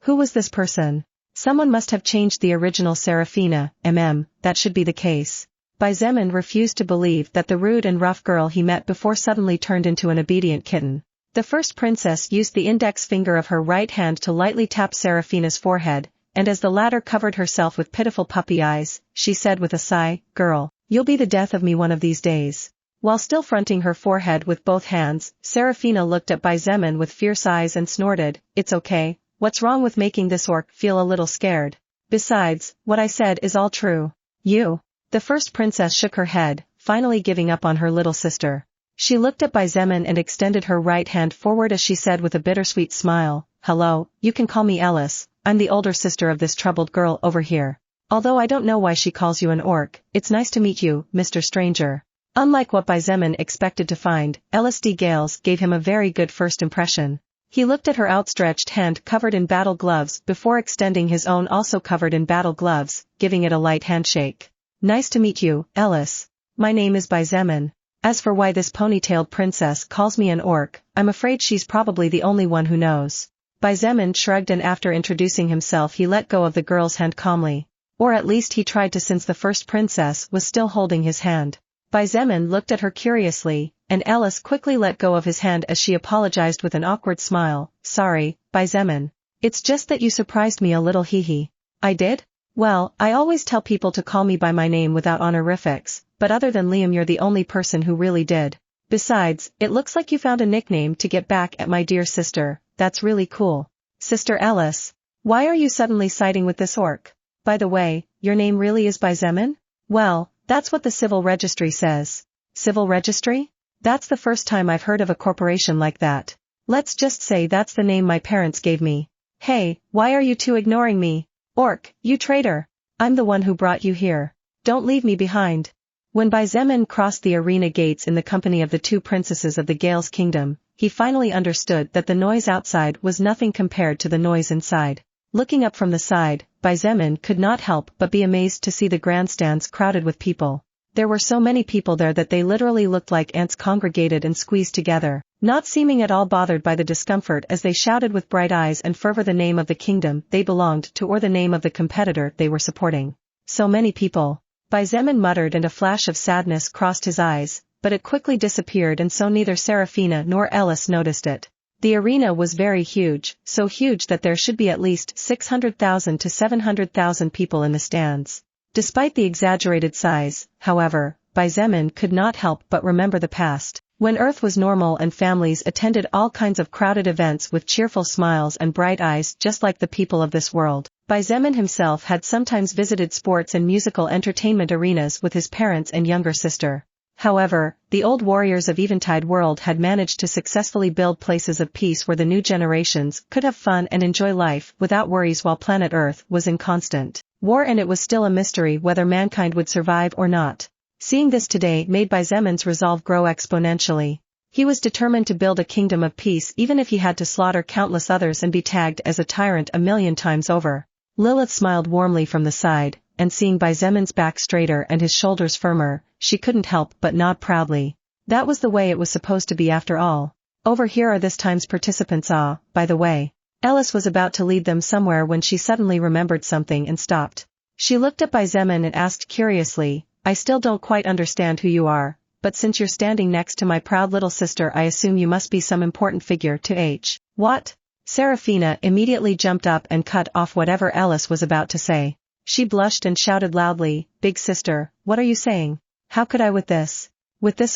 Who was this person? Someone must have changed the original Seraphina, that should be the case. Zemon refused to believe that the rude and rough girl he met before suddenly turned into an obedient kitten. The first princess used the index finger of her right hand to lightly tap Seraphina's forehead, and as the latter covered herself with pitiful puppy eyes, she said with a sigh, "Girl, you'll be the death of me one of these days." While still fronting her forehead with both hands, Seraphina looked at Zemon with fierce eyes and snorted, "It's okay, what's wrong with making this orc feel a little scared? Besides, what I said is all true." "You?" The first princess shook her head, finally giving up on her little sister. She looked at Zemon and extended her right hand forward as she said with a bittersweet smile, "Hello, you can call me Ellis, I'm the older sister of this troubled girl over here. Although I don't know why she calls you an orc, it's nice to meet you, Mr. Stranger." Unlike what Zemon expected to find, Ellis D. Gales gave him a very good first impression. He looked at her outstretched hand covered in battle gloves before extending his own also covered in battle gloves, giving it a light handshake. "Nice to meet you, Ellis. My name is Zemon. As for why this ponytailed princess calls me an orc, I'm afraid she's probably the only one who knows." Zemon shrugged and after introducing himself he let go of the girl's hand calmly. Or at least he tried to since the first princess was still holding his hand. Zemon looked at her curiously, and Ellis quickly let go of his hand as she apologized with an awkward smile, "Sorry, Zemon. It's just that you surprised me a little hee." "I did? Well, I always tell people to call me by my name without honorifics, but other than Liam you're the only person who really did. Besides, it looks like you found a nickname to get back at my dear sister, that's really cool. Sister Ellis, why are you suddenly siding with this orc? By the way, your name really is Zemon?" "Well, that's what the civil registry says." "Civil registry? That's the first time I've heard of a corporation like that. Let's just say that's the name my parents gave me." "Hey, why are you two ignoring me? Orc, you traitor. I'm the one who brought you here. Don't leave me behind." When Zemon crossed the arena gates in the company of the two princesses of the Gales Kingdom, he finally understood that the noise outside was nothing compared to the noise inside. Looking up from the side, Zemon could not help but be amazed to see the grandstands crowded with people. There were so many people there that they literally looked like ants congregated and squeezed together, not seeming at all bothered by the discomfort as they shouted with bright eyes and fervor the name of the kingdom they belonged to or the name of the competitor they were supporting. So many people. Zemon muttered and a flash of sadness crossed his eyes, but it quickly disappeared and so neither Seraphina nor Ellis noticed it. The arena was very huge, so huge that there should be at least 600,000 to 700,000 people in the stands. Despite the exaggerated size, however, Zemon could not help but remember the past, when Earth was normal and families attended all kinds of crowded events with cheerful smiles and bright eyes just like the people of this world. Zemon himself had sometimes visited sports and musical entertainment arenas with his parents and younger sister. However, the old warriors of Eventide World had managed to successfully build places of peace where the new generations could have fun and enjoy life without worries while planet Earth was in constant war and it was still a mystery whether mankind would survive or not. Seeing this today made Zemon's resolve grow exponentially. He was determined to build a kingdom of peace even if he had to slaughter countless others and be tagged as a tyrant a million times over. Lilith smiled warmly from the side, and seeing Zemon's back straighter and his shoulders firmer, she couldn't help but nod proudly. That was the way it was supposed to be after all. Over here are this time's participants. By the way. Ellis was about to lead them somewhere when she suddenly remembered something and stopped. She looked at Zemon and asked curiously, "I still don't quite understand who you are, but since you're standing next to my proud little sister I assume you must be some important figure to H." "What?" Seraphina immediately jumped up and cut off whatever Ellis was about to say. She blushed and shouted loudly, "Big sister, what are you saying? How could I with this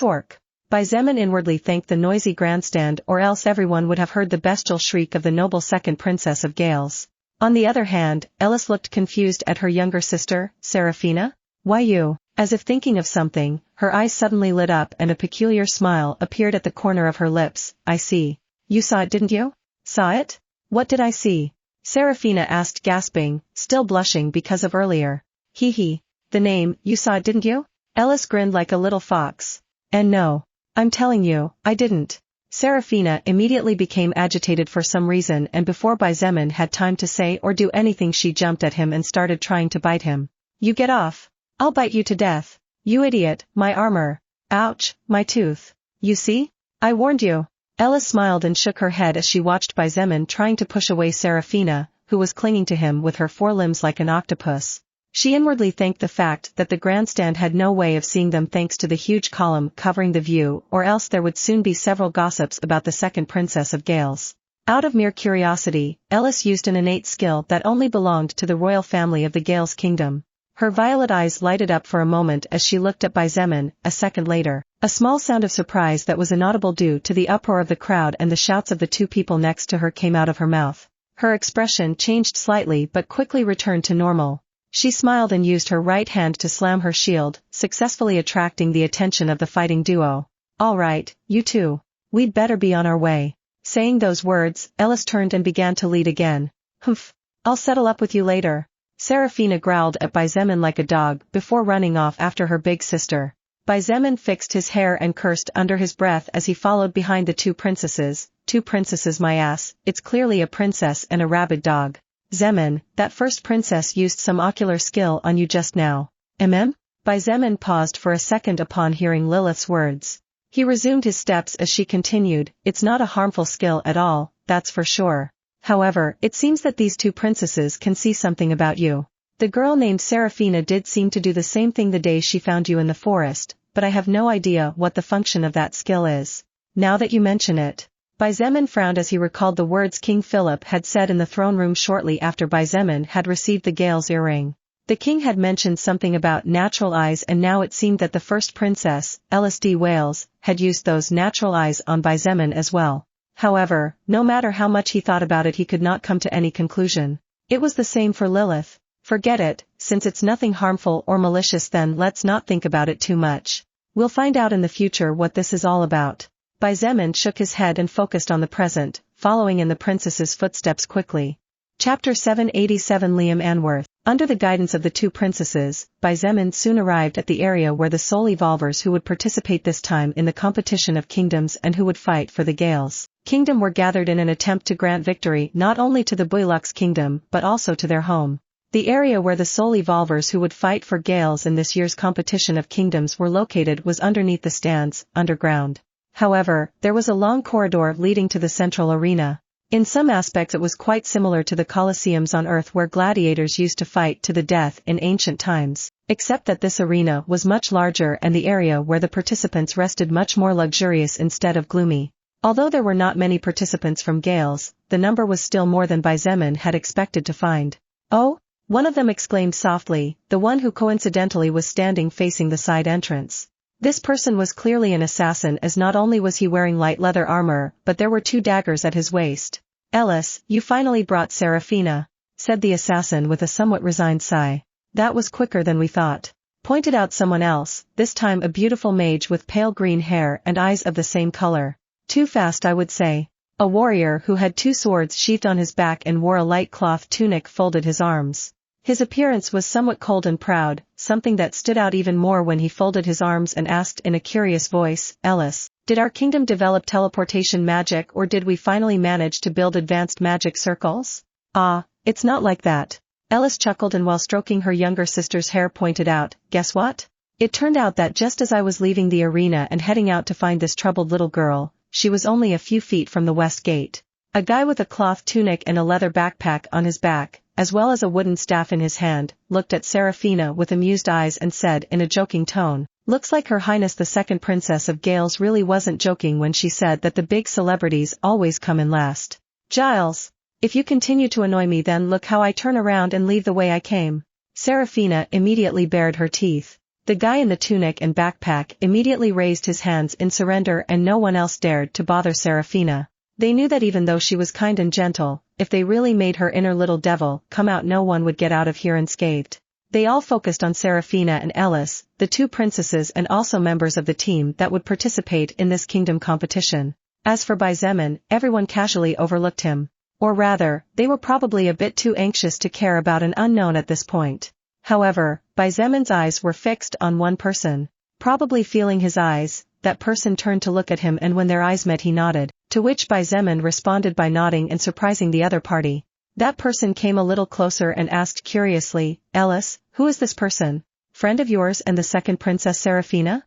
orc?" Zemon inwardly thanked the noisy grandstand or else everyone would have heard the bestial shriek of the noble second princess of Gales. On the other hand, Ellis looked confused at her younger sister, Seraphina. "Why you?" As if thinking of something, her eyes suddenly lit up and a peculiar smile appeared at the corner of her lips. "I see. You saw it, didn't you?" "Saw it? What did I see?" Seraphina asked, gasping, still blushing because of earlier. "Hee hee. The name, you saw it, didn't you?" Ellis grinned like a little fox. "And no. I'm telling you, I didn't. Serafina immediately became agitated for some reason, and before Zemin had time to say or do anything, she jumped at him and started trying to bite him. You get off. I'll bite you to death. You idiot, my armor. Ouch, my tooth. You see? I warned you. Ella smiled and shook her head as she watched Zemin trying to push away Serafina, who was clinging to him with her forelimbs like an octopus. She inwardly thanked the fact that the grandstand had no way of seeing them thanks to the huge column covering the view, or else there would soon be several gossips about the second princess of Gales. Out of mere curiosity, Ellis used an innate skill that only belonged to the royal family of the Gales kingdom. Her violet eyes lighted up for a moment as she looked at Zemin. A second later, a small sound of surprise that was inaudible due to the uproar of the crowd and the shouts of the two people next to her came out of her mouth. Her expression changed slightly but quickly returned to normal. She smiled and used her right hand to slam her shield, successfully attracting the attention of the fighting duo. All right, you two. We'd better be on our way. Saying those words, Ellis turned and began to lead again. Humph. I'll settle up with you later. Serafina growled at Zemin like a dog before running off after her big sister. Zemin fixed his hair and cursed under his breath as he followed behind the two princesses. Two princesses, my ass, it's clearly a princess and a rabid dog. Zemin, that first princess used some ocular skill on you just now. Zemin paused for a second upon hearing Lilith's words. He resumed his steps as she continued, it's not a harmful skill at all, that's for sure. However, it seems that these two princesses can see something about you. The girl named Serafina did seem to do the same thing the day she found you in the forest, but I have no idea what the function of that skill is. Now that you mention it. Zemin frowned as he recalled the words King Philip had said in the throne room shortly after Zemin had received the Gales earring. The king had mentioned something about natural eyes, and now it seemed that the first princess, LSD Wales, had used those natural eyes on Zemin as well. However, no matter how much he thought about it, he could not come to any conclusion. It was the same for Lilith. Forget it, since it's nothing harmful or malicious, then let's not think about it too much. We'll find out in the future what this is all about. Zemin shook his head and focused on the present, following in the princess's footsteps quickly. Chapter 787 Liam Anworth. Under the guidance of the two princesses, Zemin soon arrived at the area where the soul evolvers who would participate this time in the competition of kingdoms and who would fight for the Gales kingdom were gathered in an attempt to grant victory not only to the Buylux kingdom but also to their home. The area where the soul evolvers who would fight for Gales in this year's competition of kingdoms were located was underneath the stands, underground. However, there was a long corridor leading to the central arena. In some aspects it was quite similar to the Colosseums on Earth where gladiators used to fight to the death in ancient times, except that this arena was much larger and the area where the participants rested much more luxurious instead of gloomy. Although there were not many participants from Gales, the number was still more than Zemin had expected to find. Oh? One of them exclaimed softly, the one who coincidentally was standing facing the side entrance. This person was clearly an assassin, as not only was he wearing light leather armor, but there were two daggers at his waist. Ellis, you finally brought Serafina, said the assassin with a somewhat resigned sigh. That was quicker than we thought. Pointed out someone else, this time a beautiful mage with pale green hair and eyes of the same color. Too fast, I would say. A warrior who had two swords sheathed on his back and wore a light cloth tunic folded his arms. His appearance was somewhat cold and proud, something that stood out even more when he folded his arms and asked in a curious voice, Ellis, did our kingdom develop teleportation magic, or did we finally manage to build advanced magic circles? Ah, it's not like that. Ellis chuckled and while stroking her younger sister's hair pointed out, guess what? It turned out that just as I was leaving the arena and heading out to find this troubled little girl, she was only a few feet from the west gate. A guy with a cloth tunic and a leather backpack on his back, as well as a wooden staff in his hand, looked at Serafina with amused eyes and said in a joking tone, looks like Her Highness the Second Princess of Gales really wasn't joking when she said that the big celebrities always come in last. Giles, if you continue to annoy me, then look how I turn around and leave the way I came. Serafina immediately bared her teeth. The guy in the tunic and backpack immediately raised his hands in surrender and no one else dared to bother Serafina. They knew that even though she was kind and gentle, if they really made her inner little devil come out, no one would get out of here unscathed. They all focused on Serafina and Ellis, the two princesses and also members of the team that would participate in this kingdom competition. As for Zemin, everyone casually overlooked him. Or rather, they were probably a bit too anxious to care about an unknown at this point. However, Zemin's eyes were fixed on one person. Probably feeling his eyes, That person turned to look at him, and when their eyes met he nodded, to which Zemin responded by nodding and surprising the other party. That person came a little closer and asked curiously, Ellis, who is this person? Friend of yours and the second Princess Seraphina?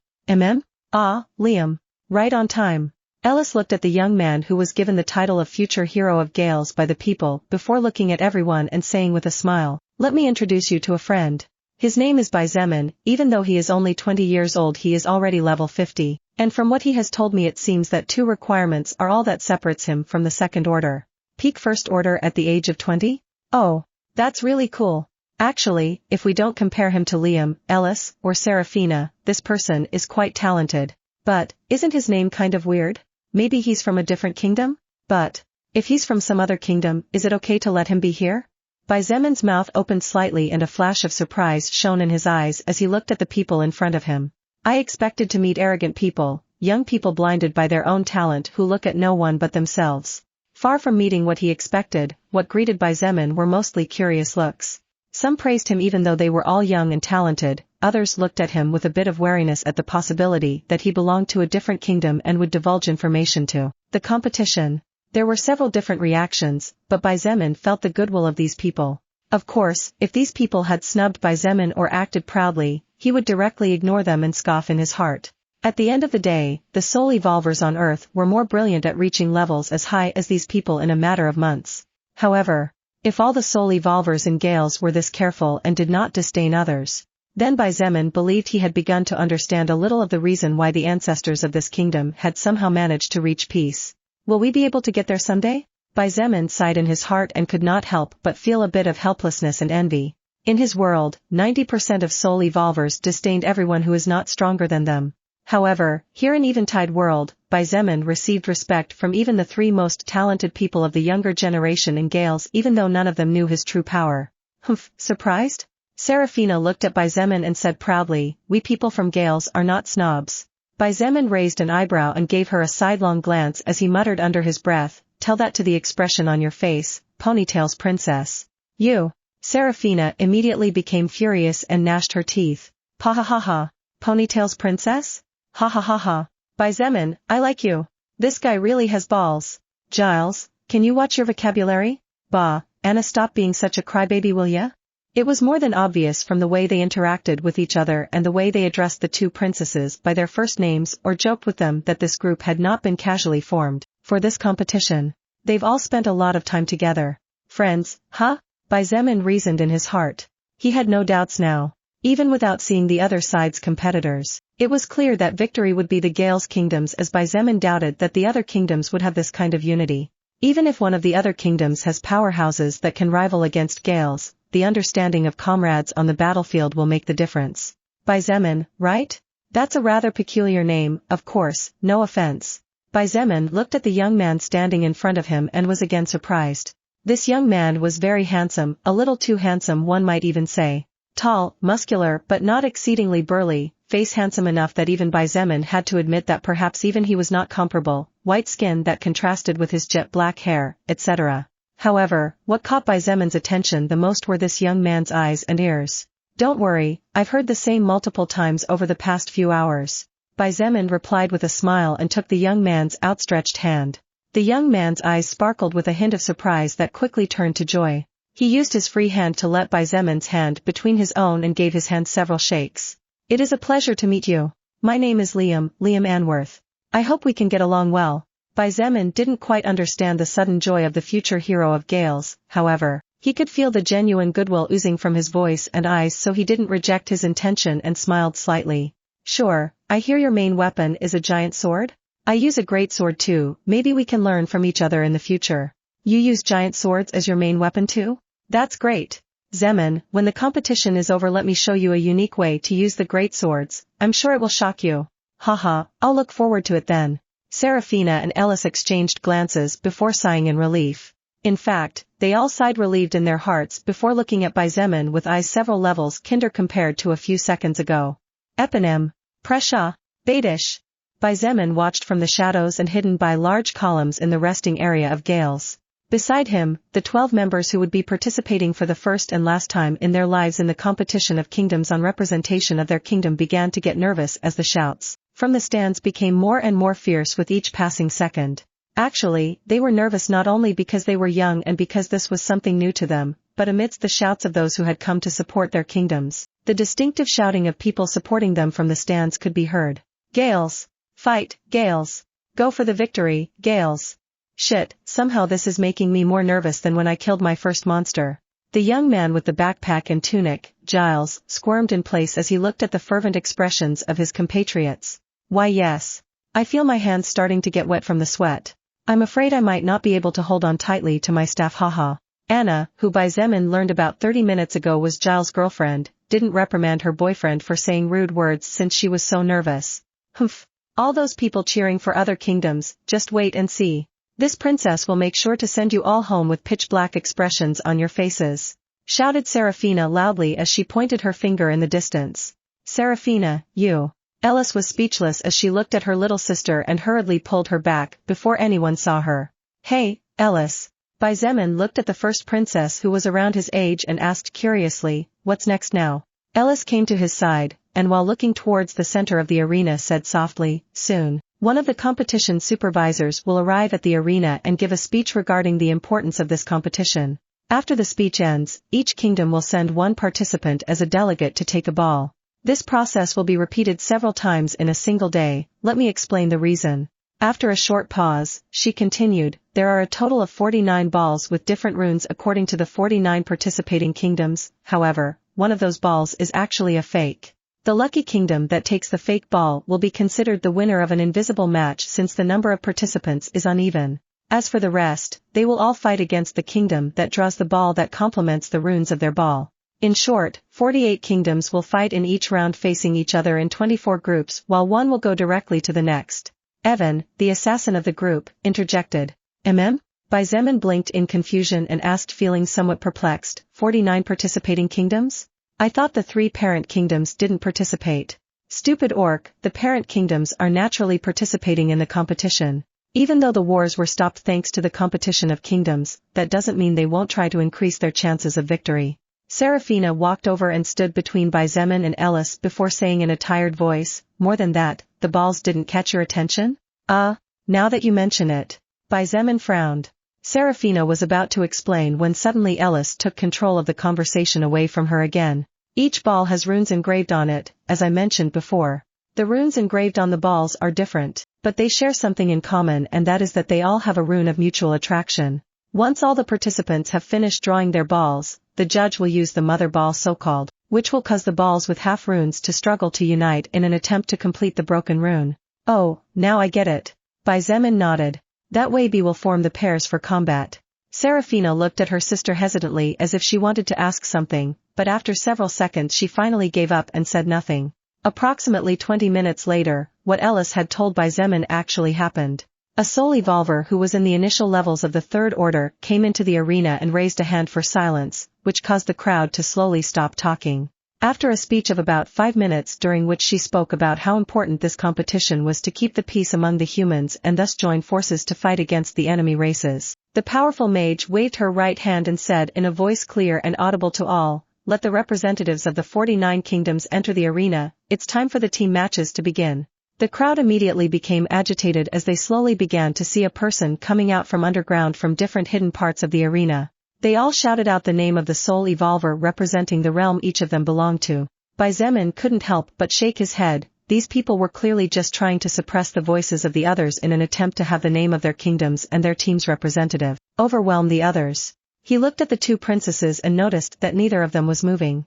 Ah, Liam. Right on time. Ellis looked at the young man who was given the title of future hero of Gales by the people before looking at everyone and saying with a smile, let me introduce you to a friend. His name is Zemin. Even though he is only 20 years old he is already level 50, and from what he has told me it seems that 2 requirements are all that separates him from the second order. Peak first order at the age of 20? Oh, that's really cool. Actually, if we don't compare him to Liam, Ellis, or Seraphina, this person is quite talented. But, isn't his name kind of weird? Maybe he's from a different kingdom? But, if he's from some other kingdom, is it okay to let him be here? Zemin's mouth opened slightly and a flash of surprise shone in his eyes as he looked at the people in front of him. I expected to meet arrogant people, young people blinded by their own talent who look at no one but themselves. Far from meeting what he expected, what greeted Zemin were mostly curious looks. Some praised him even though they were all young and talented, others looked at him with a bit of wariness at the possibility that he belonged to a different kingdom and would divulge information to the competition. There were several different reactions, but Zemin felt the goodwill of these people. Of course, if these people had snubbed Zemin or acted proudly, he would directly ignore them and scoff in his heart. At the end of the day, the soul evolvers on Earth were more brilliant at reaching levels as high as these people in a matter of months. However, if all the soul evolvers in Gales were this careful and did not disdain others, then Zemin believed he had begun to understand a little of the reason why the ancestors of this kingdom had somehow managed to reach peace. Will we be able to get there someday? Zemin sighed in his heart and could not help but feel a bit of helplessness and envy. In his world, 90% of soul evolvers disdained everyone who is not stronger than them. However, here in Eventide world, Zemin received respect from even the 3 most talented people of the younger generation in Gales even though none of them knew his true power. Humph, surprised? Seraphina looked at Zemin and said proudly, we people from Gales are not snobs. Zemin raised an eyebrow and gave her a sidelong glance as he muttered under his breath, tell that to the expression on your face, Ponytail's princess. You. Seraphina immediately became furious and gnashed her teeth. Pa ha ha ha. Ponytail's princess? Ha ha ha ha. Zemin, I like you. This guy really has balls. Giles, can you watch your vocabulary? Bah, Anna, stop being such a crybaby, will ya? It was more than obvious from the way they interacted with each other and the way they addressed the 2 princesses by their first names or joked with them that this group had not been casually formed for this competition. They've all spent a lot of time together. Friends, huh? Zemin reasoned in his heart. He had no doubts now. Even without seeing the other side's competitors, it was clear that victory would be the Gales kingdoms, as Zemin doubted that the other kingdoms would have this kind of unity. Even if one of the other kingdoms has powerhouses that can rival against Gales, the understanding of comrades on the battlefield will make the difference. Zemin, right? That's a rather peculiar name, of course, no offense. Zemin looked at the young man standing in front of him and was again surprised. This young man was very handsome, a little too handsome one might even say. Tall, muscular but not exceedingly burly, face handsome enough that even Zemin had to admit that perhaps even he was not comparable, white skin that contrasted with his jet black hair, etc. However, what caught Zemin's attention the most were this young man's eyes and ears. Don't worry, I've heard the same multiple times over the past few hours. Zemin replied with a smile and took the young man's outstretched hand. The young man's eyes sparkled with a hint of surprise that quickly turned to joy. He used his free hand to let Zemin's hand between his own and gave his hand several shakes. It is a pleasure to meet you. My name is Liam Anworth. I hope we can get along well. Zemin didn't quite understand the sudden joy of the future hero of Gales, however, he could feel the genuine goodwill oozing from his voice and eyes, so he didn't reject his intention and smiled slightly. Sure, I hear your main weapon is a giant sword? I use a great sword too, maybe we can learn from each other in the future. You use giant swords as your main weapon too? That's great. Zemin, when the competition is over let me show you a unique way to use the great swords, I'm sure it will shock you. Haha, I'll look forward to it then. Seraphina and Ellis exchanged glances before sighing in relief. In fact, they all sighed relieved in their hearts before looking at Zemin with eyes several levels kinder compared to a few seconds ago. Eponym. Presha. Baitish. Zemin watched from the shadows and hidden by large columns in the resting area of Gales. Beside him, the 12 members who would be participating for the first and last time in their lives in the competition of kingdoms on representation of their kingdom began to get nervous as the shouts from the stands became more and more fierce with each passing second. Actually, they were nervous not only because they were young and because this was something new to them, but amidst the shouts of those who had come to support their kingdoms, the distinctive shouting of people supporting them from the stands could be heard. Gales! Fight, Gales! Go for the victory, Gales! Shit, somehow this is making me more nervous than when I killed my first monster. The young man with the backpack and tunic, Giles, squirmed in place as he looked at the fervent expressions of his compatriots. Why yes. I feel my hands starting to get wet from the sweat. I'm afraid I might not be able to hold on tightly to my staff, haha. Anna, who by Xietain learned about 30 minutes ago was Giles' girlfriend, didn't reprimand her boyfriend for saying rude words since she was so nervous. Humph. All those people cheering for other kingdoms, just wait and see. This princess will make sure to send you all home with pitch-black expressions on your faces, shouted Seraphina loudly as she pointed her finger in the distance. Seraphina, you. Ellis was speechless as she looked at her little sister and hurriedly pulled her back before anyone saw her. Hey, Ellis. Xietain looked at the first princess who was around his age and asked curiously, what's next now? Ellis came to his side, and while looking towards the center of the arena said softly, soon. One of the competition supervisors will arrive at the arena and give a speech regarding the importance of this competition. After the speech ends, each kingdom will send one participant as a delegate to take a ball. This process will be repeated several times in a single day. Let me explain the reason. After a short pause, she continued, there are a total of 49 balls with different runes according to the 49 participating kingdoms. However, one of those balls is actually a fake. The lucky kingdom that takes the fake ball will be considered the winner of an invisible match since the number of participants is uneven. As for the rest, they will all fight against the kingdom that draws the ball that complements the runes of their ball. In short, 48 kingdoms will fight in each round facing each other in 24 groups while one will go directly to the next. Evan, the assassin of the group, interjected. Xietain blinked in confusion and asked feeling somewhat perplexed, 49 participating kingdoms? I thought the 3 parent kingdoms didn't participate. Stupid orc, the parent kingdoms are naturally participating in the competition. Even though the wars were stopped thanks to the competition of kingdoms, that doesn't mean they won't try to increase their chances of victory. Seraphina walked over and stood between Xietain and Ellis before saying in a tired voice, more than that, the balls didn't catch your attention? Now that you mention it. Xietain frowned. Seraphina was about to explain when suddenly Ellis took control of the conversation away from her again. Each ball has runes engraved on it, as I mentioned before. The runes engraved on the balls are different, but they share something in common and that is that they all have a rune of mutual attraction. Once all the participants have finished drawing their balls, the judge will use the mother ball so-called, which will cause the balls with half runes to struggle to unite in an attempt to complete the broken rune. Oh, now I get it. Xietain nodded. That way B will form the pairs for combat. Seraphina looked at her sister hesitantly as if she wanted to ask something, but after several seconds she finally gave up and said nothing. Approximately 20 minutes later, what Ellis had told Xietain actually happened. A soul evolver who was in the initial levels of the Third Order came into the arena and raised a hand for silence, which caused the crowd to slowly stop talking. After a speech of about 5 minutes during which she spoke about how important this competition was to keep the peace among the humans and thus join forces to fight against the enemy races, the powerful mage waved her right hand and said in a voice clear and audible to all, let the representatives of the 49 kingdoms enter the arena, it's time for the team matches to begin. The crowd immediately became agitated as they slowly began to see a person coming out from underground from different hidden parts of the arena. They all shouted out the name of the soul evolver representing the realm each of them belonged to. Xietain couldn't help but shake his head. These people were clearly just trying to suppress the voices of the others in an attempt to have the name of their kingdoms and their team's representative overwhelm the others. He looked at the 2 princesses and noticed that neither of them was moving.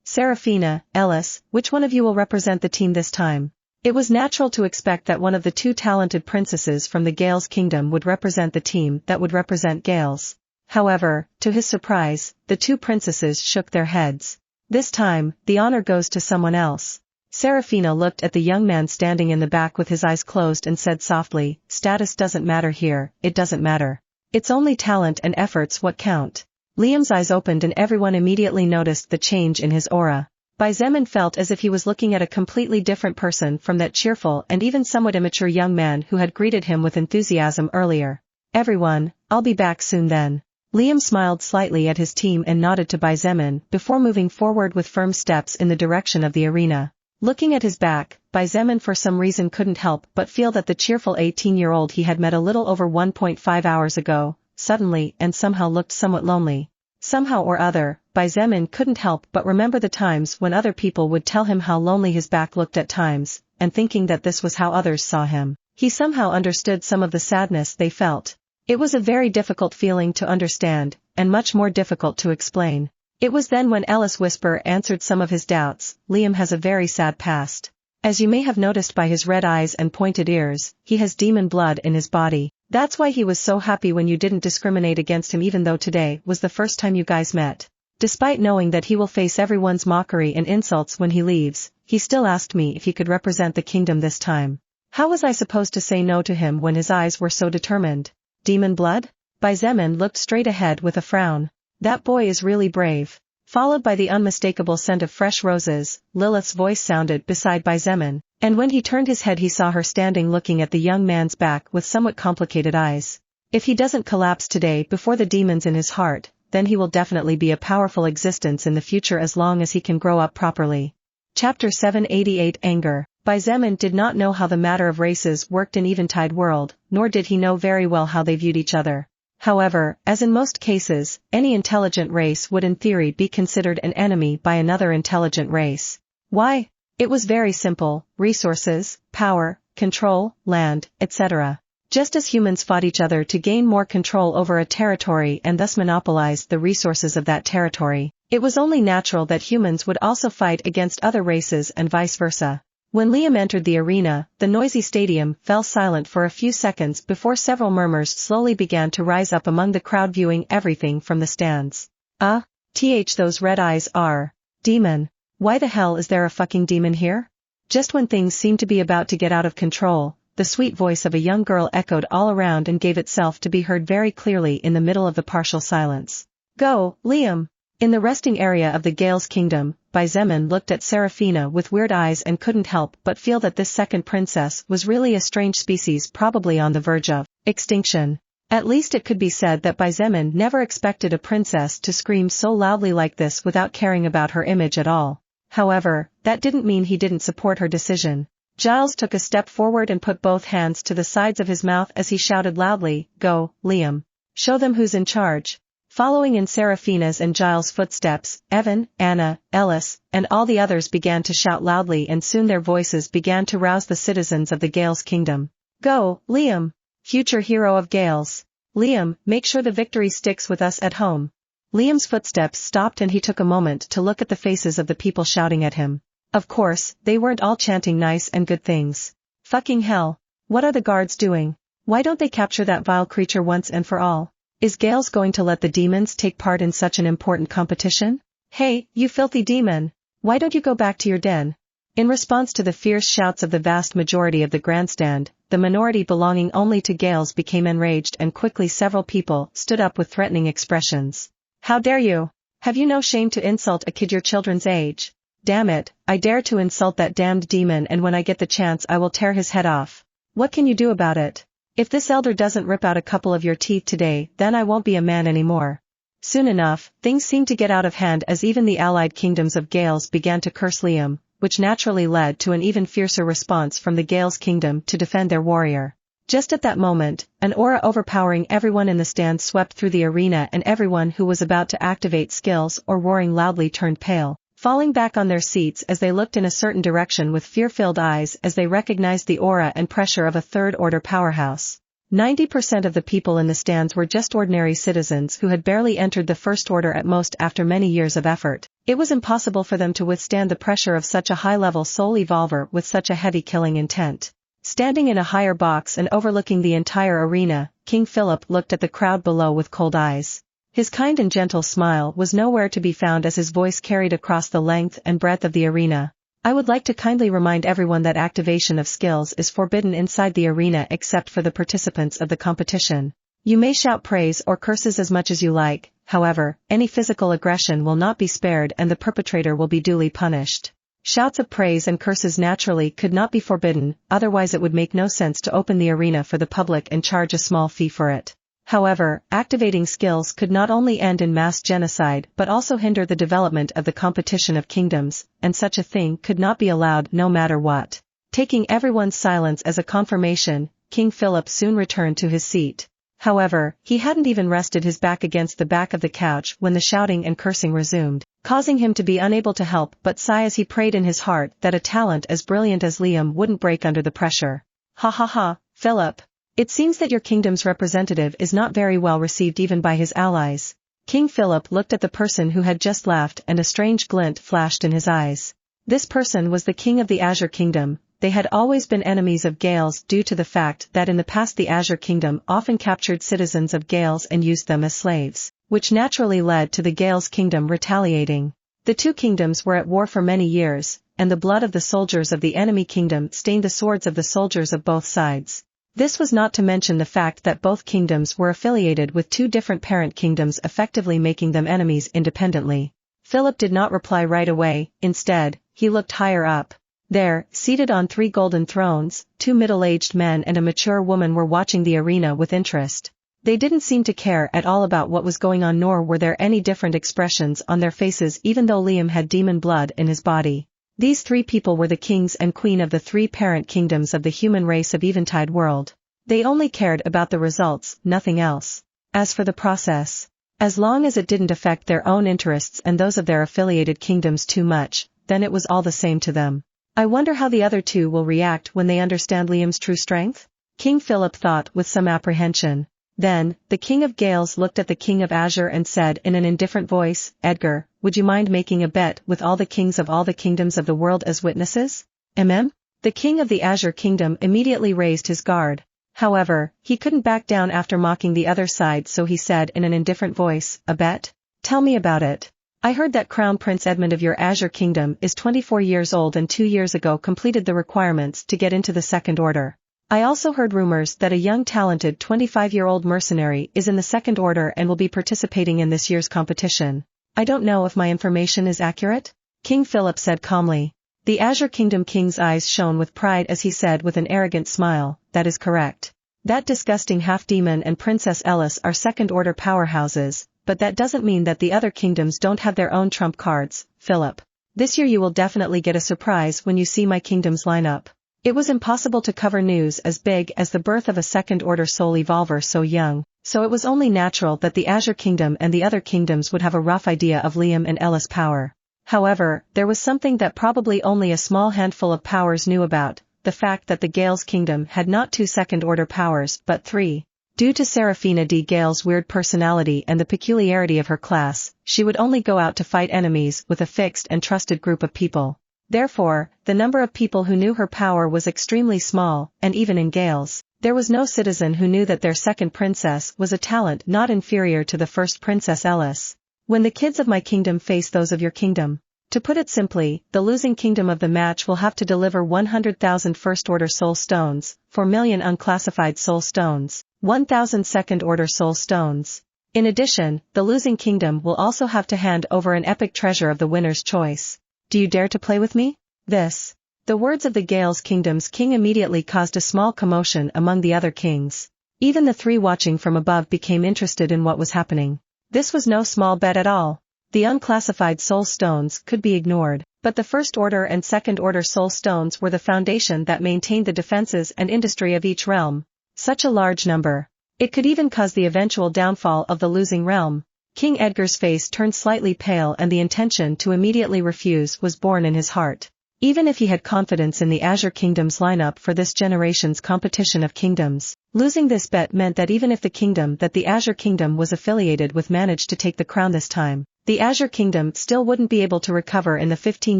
Seraphina, Ellis, which one of you will represent the team this time? It was natural to expect that one of the 2 talented princesses from the Gales kingdom would represent the team that would represent Gales. However, to his surprise, the 2 princesses shook their heads. This time, the honor goes to someone else. Seraphina looked at the young man standing in the back with his eyes closed and said softly, status doesn't matter here, it doesn't matter. It's only talent and efforts what count. Liam's eyes opened and everyone immediately noticed the change in his aura. Xietain felt as if he was looking at a completely different person from that cheerful and even somewhat immature young man who had greeted him with enthusiasm earlier. Everyone, I'll be back soon then. Liam smiled slightly at his team and nodded to Xietain before moving forward with firm steps in the direction of the arena. Looking at his back, Zemin for some reason couldn't help but feel that the cheerful 18-year-old he had met a little over 1.5 hours ago, suddenly and somehow looked somewhat lonely. Somehow or other, Zemin couldn't help but remember the times when other people would tell him how lonely his back looked at times, and thinking that this was how others saw him, he somehow understood some of the sadness they felt. It was a very difficult feeling to understand, and much more difficult to explain. It was then when Ellis Whisper answered some of his doubts. Liam has a very sad past. As you may have noticed by his red eyes and pointed ears, he has demon blood in his body. That's why he was so happy when you didn't discriminate against him, even though today was the first time you guys met. Despite knowing that he will face everyone's mockery and insults when he leaves, he still asked me if he could represent the kingdom this time. How was I supposed to say no to him when his eyes were so determined? Demon blood? Zemin looked straight ahead with a frown. That boy is really brave. Followed by the unmistakable scent of fresh roses, Lilith's voice sounded beside Zemin, and when he turned his head he saw her standing looking at the young man's back with somewhat complicated eyes. If he doesn't collapse today before the demons in his heart, then he will definitely be a powerful existence in the future as long as he can grow up properly. Chapter 788 Anger. Zemin did not know how the matter of races worked in Eventide world, nor did he know very well how they viewed each other. However, as in most cases, any intelligent race would in theory be considered an enemy by another intelligent race. Why? It was very simple: resources, power, control, land, etc. Just as humans fought each other to gain more control over a territory and thus monopolized the resources of that territory, it was only natural that humans would also fight against other races and vice versa. When Liam entered the arena, the noisy stadium fell silent for a few seconds before several murmurs slowly began to rise up among the crowd viewing everything from the stands. Those red eyes are demon. Why the hell is there a fucking demon here? Just when things seemed to be about to get out of control, the sweet voice of a young girl echoed all around and gave itself to be heard very clearly in the middle of the partial silence. Go, Liam! In the resting area of the Gale's kingdom, Zemin looked at Seraphina with weird eyes and couldn't help but feel that this second princess was really a strange species, probably on the verge of extinction. At least it could be said that Zemin never expected a princess to scream so loudly like this without caring about her image at all. However, that didn't mean he didn't support her decision. Giles took a step forward and put both hands to the sides of his mouth as he shouted loudly, "Go, Liam. Show them who's in charge." Following in Seraphina's and Giles' footsteps, Evan, Anna, Ellis, and all the others began to shout loudly, and soon their voices began to rouse the citizens of the Gale's kingdom. Go, Liam! Future hero of Gales. Liam, make sure the victory sticks with us at home. Liam's footsteps stopped and he took a moment to look at the faces of the people shouting at him. Of course, they weren't all chanting nice and good things. Fucking hell. What are the guards doing? Why don't they capture that vile creature once and for all? Is Gales going to let the demons take part in such an important competition? Hey, you filthy demon! Why don't you go back to your den? In response to the fierce shouts of the vast majority of the grandstand, the minority belonging only to Gales became enraged, and quickly several people stood up with threatening expressions. How dare you? Have you no shame to insult a kid your children's age? Damn it, I dare to insult that damned demon, and when I get the chance I will tear his head off. What can you do about it? If this elder doesn't rip out a couple of your teeth today, then I won't be a man anymore. Soon enough, things seemed to get out of hand as even the allied kingdoms of Gales began to curse Liam, which naturally led to an even fiercer response from the Gales kingdom to defend their warrior. Just at that moment, an aura overpowering everyone in the stand swept through the arena, and everyone who was about to activate skills or roaring loudly turned pale, falling back on their seats as they looked in a certain direction with fear-filled eyes as they recognized the aura and pressure of a third-order powerhouse. 90% of the people in the stands were just ordinary citizens who had barely entered the First Order at most after many years of effort. It was impossible for them to withstand the pressure of such a high-level soul evolver with such a heavy killing intent. Standing in a higher box and overlooking the entire arena, King Philip looked at the crowd below with cold eyes. His kind and gentle smile was nowhere to be found as his voice carried across the length and breadth of the arena. I would like to kindly remind everyone that activation of skills is forbidden inside the arena except for the participants of the competition. You may shout praise or curses as much as you like, however, any physical aggression will not be spared and the perpetrator will be duly punished. Shouts of praise and curses naturally could not be forbidden, otherwise it would make no sense to open the arena for the public and charge a small fee for it. However, activating skills could not only end in mass genocide but also hinder the development of the competition of kingdoms, and such a thing could not be allowed no matter what. Taking everyone's silence as a confirmation, King Philip soon returned to his seat. However, he hadn't even rested his back against the back of the couch when the shouting and cursing resumed, causing him to be unable to help but sigh as he prayed in his heart that a talent as brilliant as Liam wouldn't break under the pressure. Ha ha ha, Philip. It seems that your kingdom's representative is not very well received even by his allies. King Philip looked at the person who had just laughed and a strange glint flashed in his eyes. This person was the king of the Azure Kingdom. They had always been enemies of Gales due to the fact that in the past the Azure Kingdom often captured citizens of Gales and used them as slaves, which naturally led to the Gales Kingdom retaliating. The two kingdoms were at war for many years, and the blood of the soldiers of the enemy kingdom stained the swords of the soldiers of both sides. This was not to mention the fact that both kingdoms were affiliated with two different parent kingdoms, effectively making them enemies independently. Philip did not reply right away. Instead, he looked higher up. There, seated on 3 golden thrones, 2 middle-aged men and a mature woman were watching the arena with interest. They didn't seem to care at all about what was going on, nor were there any different expressions on their faces even though Liam had demon blood in his body. These 3 people were the kings and queen of the 3 parent kingdoms of the human race of Eventide world. They only cared about the results, nothing else. As for the process, as long as it didn't affect their own interests and those of their affiliated kingdoms too much, then it was all the same to them. I wonder how the other 2 will react when they understand Liam's true strength? King Philip thought with some apprehension. Then, the King of Gales looked at the King of Azure and said in an indifferent voice, Edgar, would you mind making a bet with all the kings of all the kingdoms of the world as witnesses? The King of the Azure Kingdom immediately raised his guard. However, he couldn't back down after mocking the other side, so he said in an indifferent voice, a bet? Tell me about it. I heard that Crown Prince Edmund of your Azure Kingdom is 24 years old and 2 years ago completed the requirements to get into the Second Order. I also heard rumors that a young talented 25-year-old mercenary is in the Second Order and will be participating in this year's competition. I don't know if my information is accurate? King Philip said calmly. The Azure Kingdom King's eyes shone with pride as he said with an arrogant smile, that is correct. That disgusting half-demon and Princess Ellis are Second Order powerhouses, but that doesn't mean that the other kingdoms don't have their own trump cards, Philip. This year you will definitely get a surprise when you see my kingdom's lineup. It was impossible to cover news as big as the birth of a Second Order soul evolver so young, so it was only natural that the Azure Kingdom and the other kingdoms would have a rough idea of Liam and Ellis' power. However, there was something that probably only a small handful of powers knew about, the fact that the Gales Kingdom had not 2 Second Order powers but 3. Due to Seraphina D. Gale's weird personality and the peculiarity of her class, she would only go out to fight enemies with a fixed and trusted group of people. Therefore, the number of people who knew her power was extremely small, and even in Gales, there was no citizen who knew that their second princess was a talent not inferior to the first Princess Ellis. When the kids of my kingdom face those of your kingdom, to put it simply, the losing kingdom of the match will have to deliver 100,000 First Order Soul Stones, 4 million unclassified Soul Stones, 1,000 Second Order Soul Stones. In addition, the losing kingdom will also have to hand over an epic treasure of the winner's choice. Do you dare to play with me? The words of the Gales Kingdom's king immediately caused a small commotion among the other kings. Even the 3 watching from above became interested in what was happening. This was no small bet at all. The unclassified soul stones could be ignored, but the First Order and Second Order soul stones were the foundation that maintained the defenses and industry of each realm. Such a large number. It could even cause the eventual downfall of the losing realm. King Edgar's face turned slightly pale and the intention to immediately refuse was born in his heart. Even if he had confidence in the Azure Kingdom's lineup for this generation's competition of kingdoms, losing this bet meant that even if the kingdom that the Azure Kingdom was affiliated with managed to take the crown this time, the Azure Kingdom still wouldn't be able to recover in the 15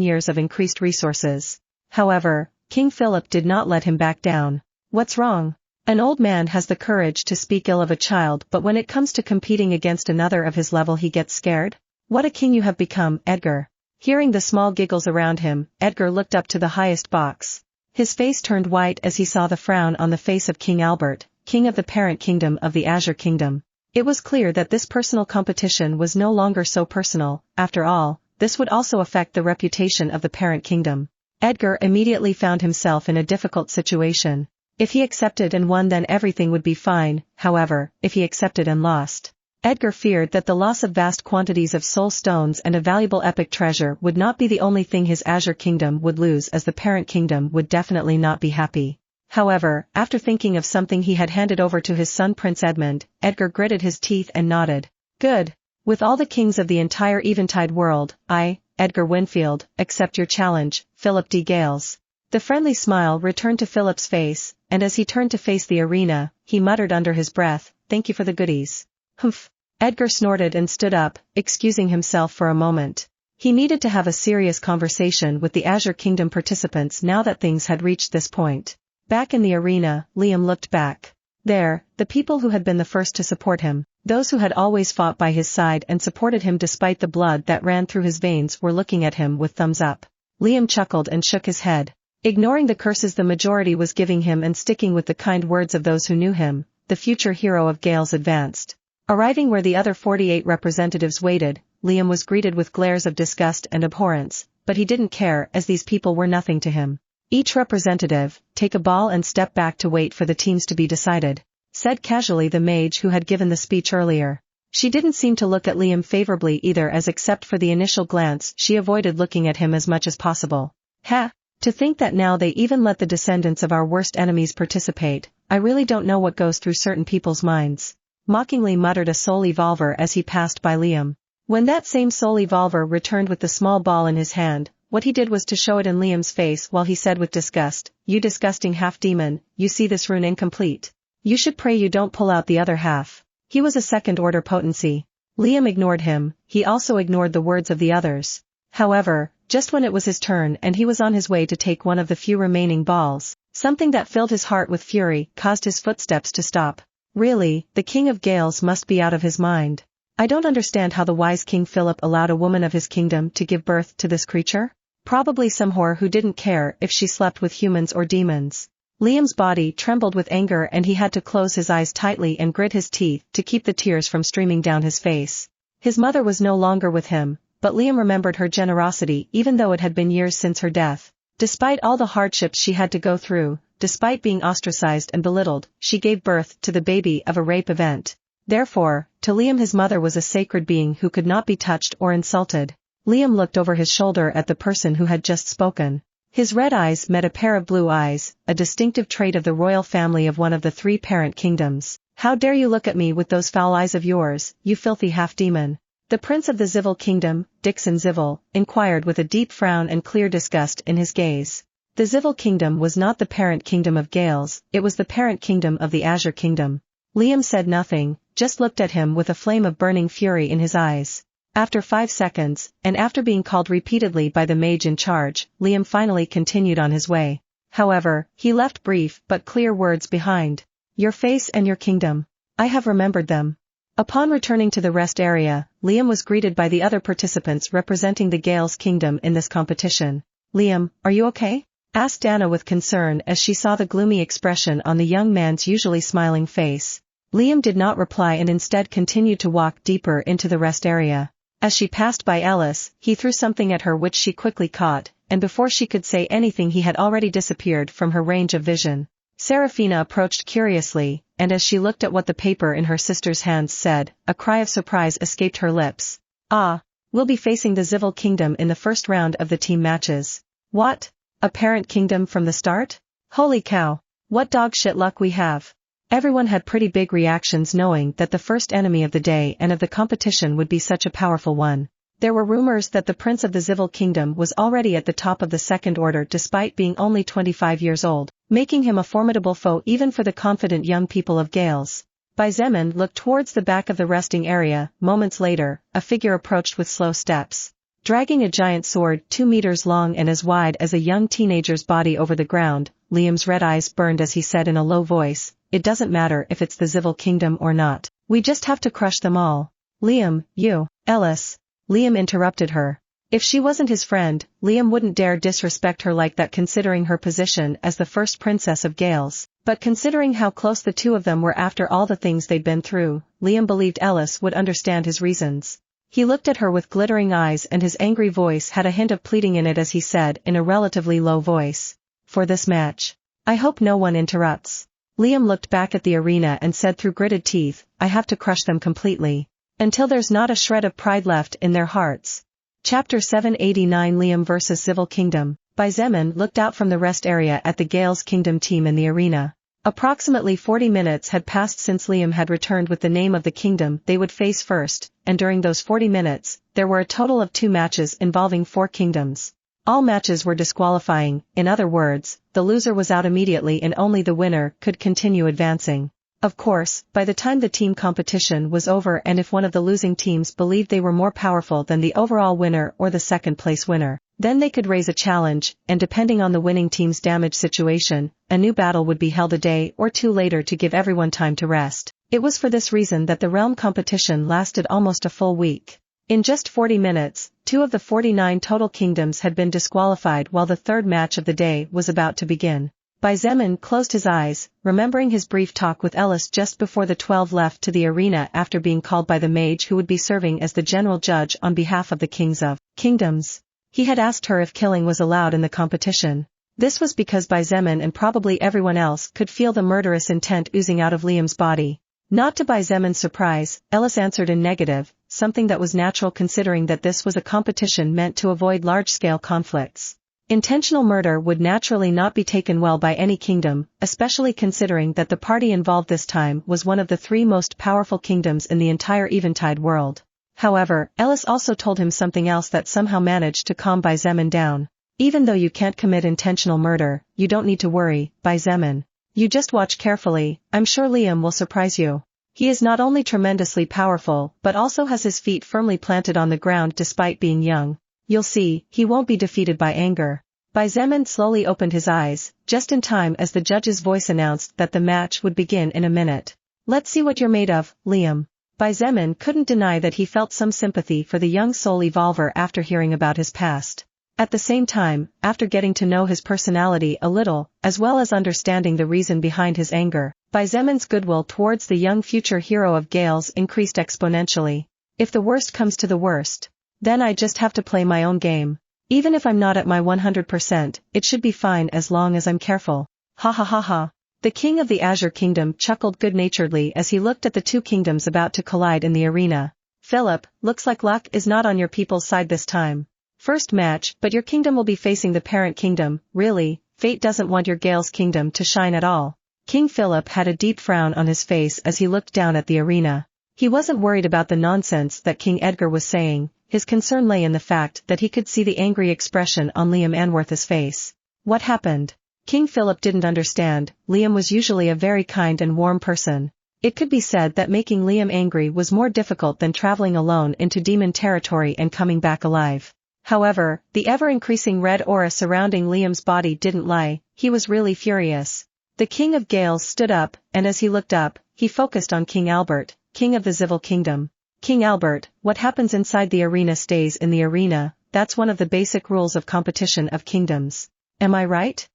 years of increased resources. However, King Philip did not let him back down. What's wrong? An old man has the courage to speak ill of a child, but when it comes to competing against another of his level he gets scared? What a king you have become, Edgar. Hearing the small giggles around him, Edgar looked up to the highest box. His face turned white as he saw the frown on the face of King Albert, king of the parent kingdom of the Azure Kingdom. It was clear that this personal competition was no longer so personal. After all, this would also affect the reputation of the parent kingdom. Edgar immediately found himself in a difficult situation. If he accepted and won then everything would be fine, however, if he accepted and lost, Edgar feared that the loss of vast quantities of soul stones and a valuable epic treasure would not be the only thing his Azure Kingdom would lose, as the parent kingdom would definitely not be happy. However, after thinking of something he had handed over to his son Prince Edmund, Edgar gritted his teeth and nodded. Good. With all the kings of the entire Eventide world, I, Edgar Winfield, accept your challenge, Philip D. Gales. The friendly smile returned to Philip's face, and as he turned to face the arena, he muttered under his breath, thank you for the goodies. Humph. Edgar snorted and stood up, excusing himself for a moment. He needed to have a serious conversation with the Azure Kingdom participants now that things had reached this point. Back in the arena, Liam looked back. There, the people who had been the first to support him, those who had always fought by his side and supported him despite the blood that ran through his veins, were looking at him with thumbs up. Liam chuckled and shook his head. Ignoring the curses the majority was giving him and sticking with the kind words of those who knew him, the future hero of Gales advanced. Arriving where the other 48 representatives waited, Liam was greeted with glares of disgust and abhorrence, but he didn't care as these people were nothing to him. Each representative, take a ball and step back to wait for the teams to be decided, said casually the mage who had given the speech earlier. She didn't seem to look at Liam favorably either, as except for the initial glance she avoided looking at him as much as possible. Ha! To think that now they even let the descendants of our worst enemies participate, I really don't know what goes through certain people's minds. Mockingly muttered a soul evolver as he passed by Liam. When that same soul evolver returned with the small ball in his hand, what he did was to show it in Liam's face while he said with disgust, you disgusting half-demon, you see this rune incomplete. You should pray you don't pull out the other half. He was a second-order potency. Liam ignored him, he also ignored the words of the others. However, just when it was his turn and he was on his way to take one of the few remaining balls, something that filled his heart with fury caused his footsteps to stop. Really, the King of Gales must be out of his mind. I don't understand how the wise King Philip allowed a woman of his kingdom to give birth to this creature. Probably some whore who didn't care if she slept with humans or demons. Liam's body trembled with anger and he had to close his eyes tightly and grit his teeth to keep the tears from streaming down his face. His mother was no longer with him, but Liam remembered her generosity even though it had been years since her death. Despite all the hardships she had to go through, despite being ostracized and belittled, she gave birth to the baby of a rape event. Therefore, to Liam his mother was a sacred being who could not be touched or insulted. Liam looked over his shoulder at the person who had just spoken. His red eyes met a pair of blue eyes, a distinctive trait of the royal family of one of the 3 parent kingdoms. How dare you look at me with those foul eyes of yours, you filthy half-demon? The prince of the Zivil kingdom, Dixon Zivil, inquired with a deep frown and clear disgust in his gaze. The Zivil kingdom was not the parent kingdom of Gales, it was the parent kingdom of the Azure kingdom. Liam said nothing, just looked at him with a flame of burning fury in his eyes. After 5 seconds, and after being called repeatedly by the mage in charge, Liam finally continued on his way. However, he left brief but clear words behind. Your face and your kingdom. I have remembered them. Upon returning to the rest area, Liam was greeted by the other participants representing the Gales kingdom in this competition. Liam, are you okay? Asked Anna with concern as she saw the gloomy expression on the young man's usually smiling face. Liam did not reply and instead continued to walk deeper into the rest area. As she passed by Alice, he threw something at her which she quickly caught, and before she could say anything he had already disappeared from her range of vision. Serafina approached curiously, and as she looked at what the paper in her sister's hands said, a cry of surprise escaped her lips. Ah, we'll be facing the Zivil kingdom in the first round of the team matches. What? A parent kingdom from the start? Holy cow, what dog shit luck we have. Everyone had pretty big reactions knowing that the first enemy of the day and of the competition would be such a powerful one. There were rumors that the prince of the Zivil kingdom was already at the top of the second order despite being only 25 years old, making him a formidable foe even for the confident young people of Gales. Xietain looked towards the back of the resting area. Moments later, a figure approached with slow steps. Dragging a giant sword 2 meters long and as wide as a young teenager's body over the ground, Liam's red eyes burned as he said in a low voice, it doesn't matter if it's the Zivil kingdom or not. We just have to crush them all. Liam, you, Ellis. Liam interrupted her. If she wasn't his friend, Liam wouldn't dare disrespect her like that considering her position as the first princess of Gales, but considering how close the two of them were after all the things they'd been through, Liam believed Ellis would understand his reasons. He looked at her with glittering eyes and his angry voice had a hint of pleading in it as he said in a relatively low voice. For this match. I hope no one interrupts. Liam looked back at the arena and said through gritted teeth, I have to crush them completely. Until there's not a shred of pride left in their hearts. Chapter 789 Liam vs. Civil Kingdom. Xietain looked out from the rest area at the Gale's Kingdom team in the arena. Approximately 40 minutes had passed since Liam had returned with the name of the kingdom they would face first, and during those 40 minutes, there were a total of 2 matches involving 4 kingdoms. All matches were disqualifying, in other words, the loser was out immediately and only the winner could continue advancing. Of course, by the time the team competition was over and if one of the losing teams believed they were more powerful than the overall winner or the second place winner, then they could raise a challenge, and depending on the winning team's damage situation, a new battle would be held a day or 2 later to give everyone time to rest. It was for this reason that the realm competition lasted almost a full week. In just 40 minutes, 2 of the 49 total kingdoms had been disqualified while the third match of the day was about to begin. Xietain closed his eyes, remembering his brief talk with Ellis just before the 12 left to the arena after being called by the mage who would be serving as the general judge on behalf of the kings of kingdoms. He had asked her if killing was allowed in the competition. This was because Xietain and probably everyone else could feel the murderous intent oozing out of Liam's body. Not to Xietan's surprise, Ellis answered in negative, something that was natural considering that this was a competition meant to avoid large-scale conflicts. Intentional murder would naturally not be taken well by any kingdom, especially considering that the party involved this time was one of the 3 most powerful kingdoms in the entire Eventide world. However, Ellis also told him something else that somehow managed to calm Xietain down. Even though you can't commit intentional murder, you don't need to worry, Xietain. You just watch carefully, I'm sure Liam will surprise you. He is not only tremendously powerful but also has his feet firmly planted on the ground despite being young. You'll see, he won't be defeated by anger. Xietain slowly opened his eyes, just in time as the judge's voice announced that the match would begin in a minute. Let's see what you're made of, Liam. Xietain couldn't deny that he felt some sympathy for the young soul evolver after hearing about his past. At the same time, after getting to know his personality a little, as well as understanding the reason behind his anger, Xietan's goodwill towards the young future hero of Gales increased exponentially. If the worst comes to the worst, then I just have to play my own game. Even if I'm not at my 100%, it should be fine as long as I'm careful. Ha ha ha ha. The king of the Azure Kingdom chuckled good-naturedly as he looked at the 2 kingdoms about to collide in the arena. Philip, looks like luck is not on your people's side this time. First match, but your kingdom will be facing the parent kingdom. Really, fate doesn't want your Gale's kingdom to shine at all. King Philip had a deep frown on his face as he looked down at the arena. He wasn't worried about the nonsense that King Edgar was saying, his concern lay in the fact that he could see the angry expression on Liam Anworth's face. What happened? King Philip didn't understand. Liam was usually a very kind and warm person. It could be said that making Liam angry was more difficult than traveling alone into demon territory and coming back alive. However, the ever-increasing red aura surrounding Liam's body didn't lie, he was really furious. The King of Gales stood up, and as he looked up, he focused on King Albert, King of the Civil Kingdom. King Albert, what happens inside the arena stays in the arena, that's one of the basic rules of competition of kingdoms. Am I right?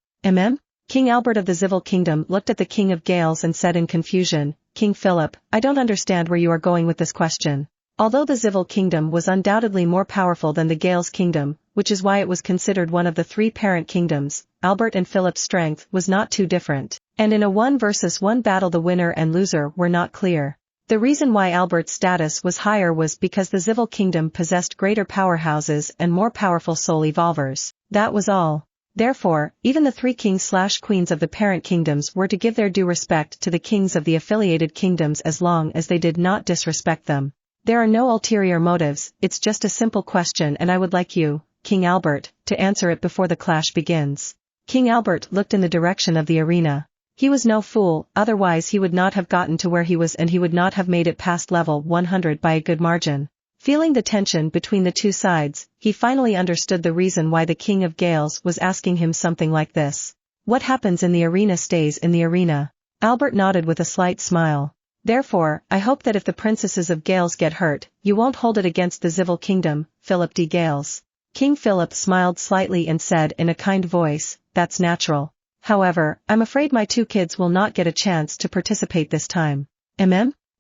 King Albert of the Civil Kingdom looked at the King of Gales and said in confusion, King Philip, I don't understand where you are going with this question. Although the Civil Kingdom was undoubtedly more powerful than the Gales Kingdom, which is why it was considered one of the 3 parent kingdoms, Albert and Philip's strength was not too different, and in a 1 versus 1 battle the winner and loser were not clear. The reason why Albert's status was higher was because the Civil Kingdom possessed greater powerhouses and more powerful soul evolvers. That was all. Therefore, even the 3 kings/queens of the parent kingdoms were to give their due respect to the kings of the affiliated kingdoms as long as they did not disrespect them. There are no ulterior motives, it's just a simple question and I would like you, King Albert, to answer it before the clash begins. King Albert looked in the direction of the arena. He was no fool, otherwise he would not have gotten to where he was and he would not have made it past level 100 by a good margin. Feeling the tension between the 2 sides, he finally understood the reason why the King of Gales was asking him something like this. What happens in the arena stays in the arena. Albert nodded with a slight smile. Therefore, I hope that if the princesses of Gales get hurt, you won't hold it against the Civil Kingdom, Philip de Gales. King Philip smiled slightly and said in a kind voice, that's natural. However, I'm afraid my 2 kids will not get a chance to participate this time.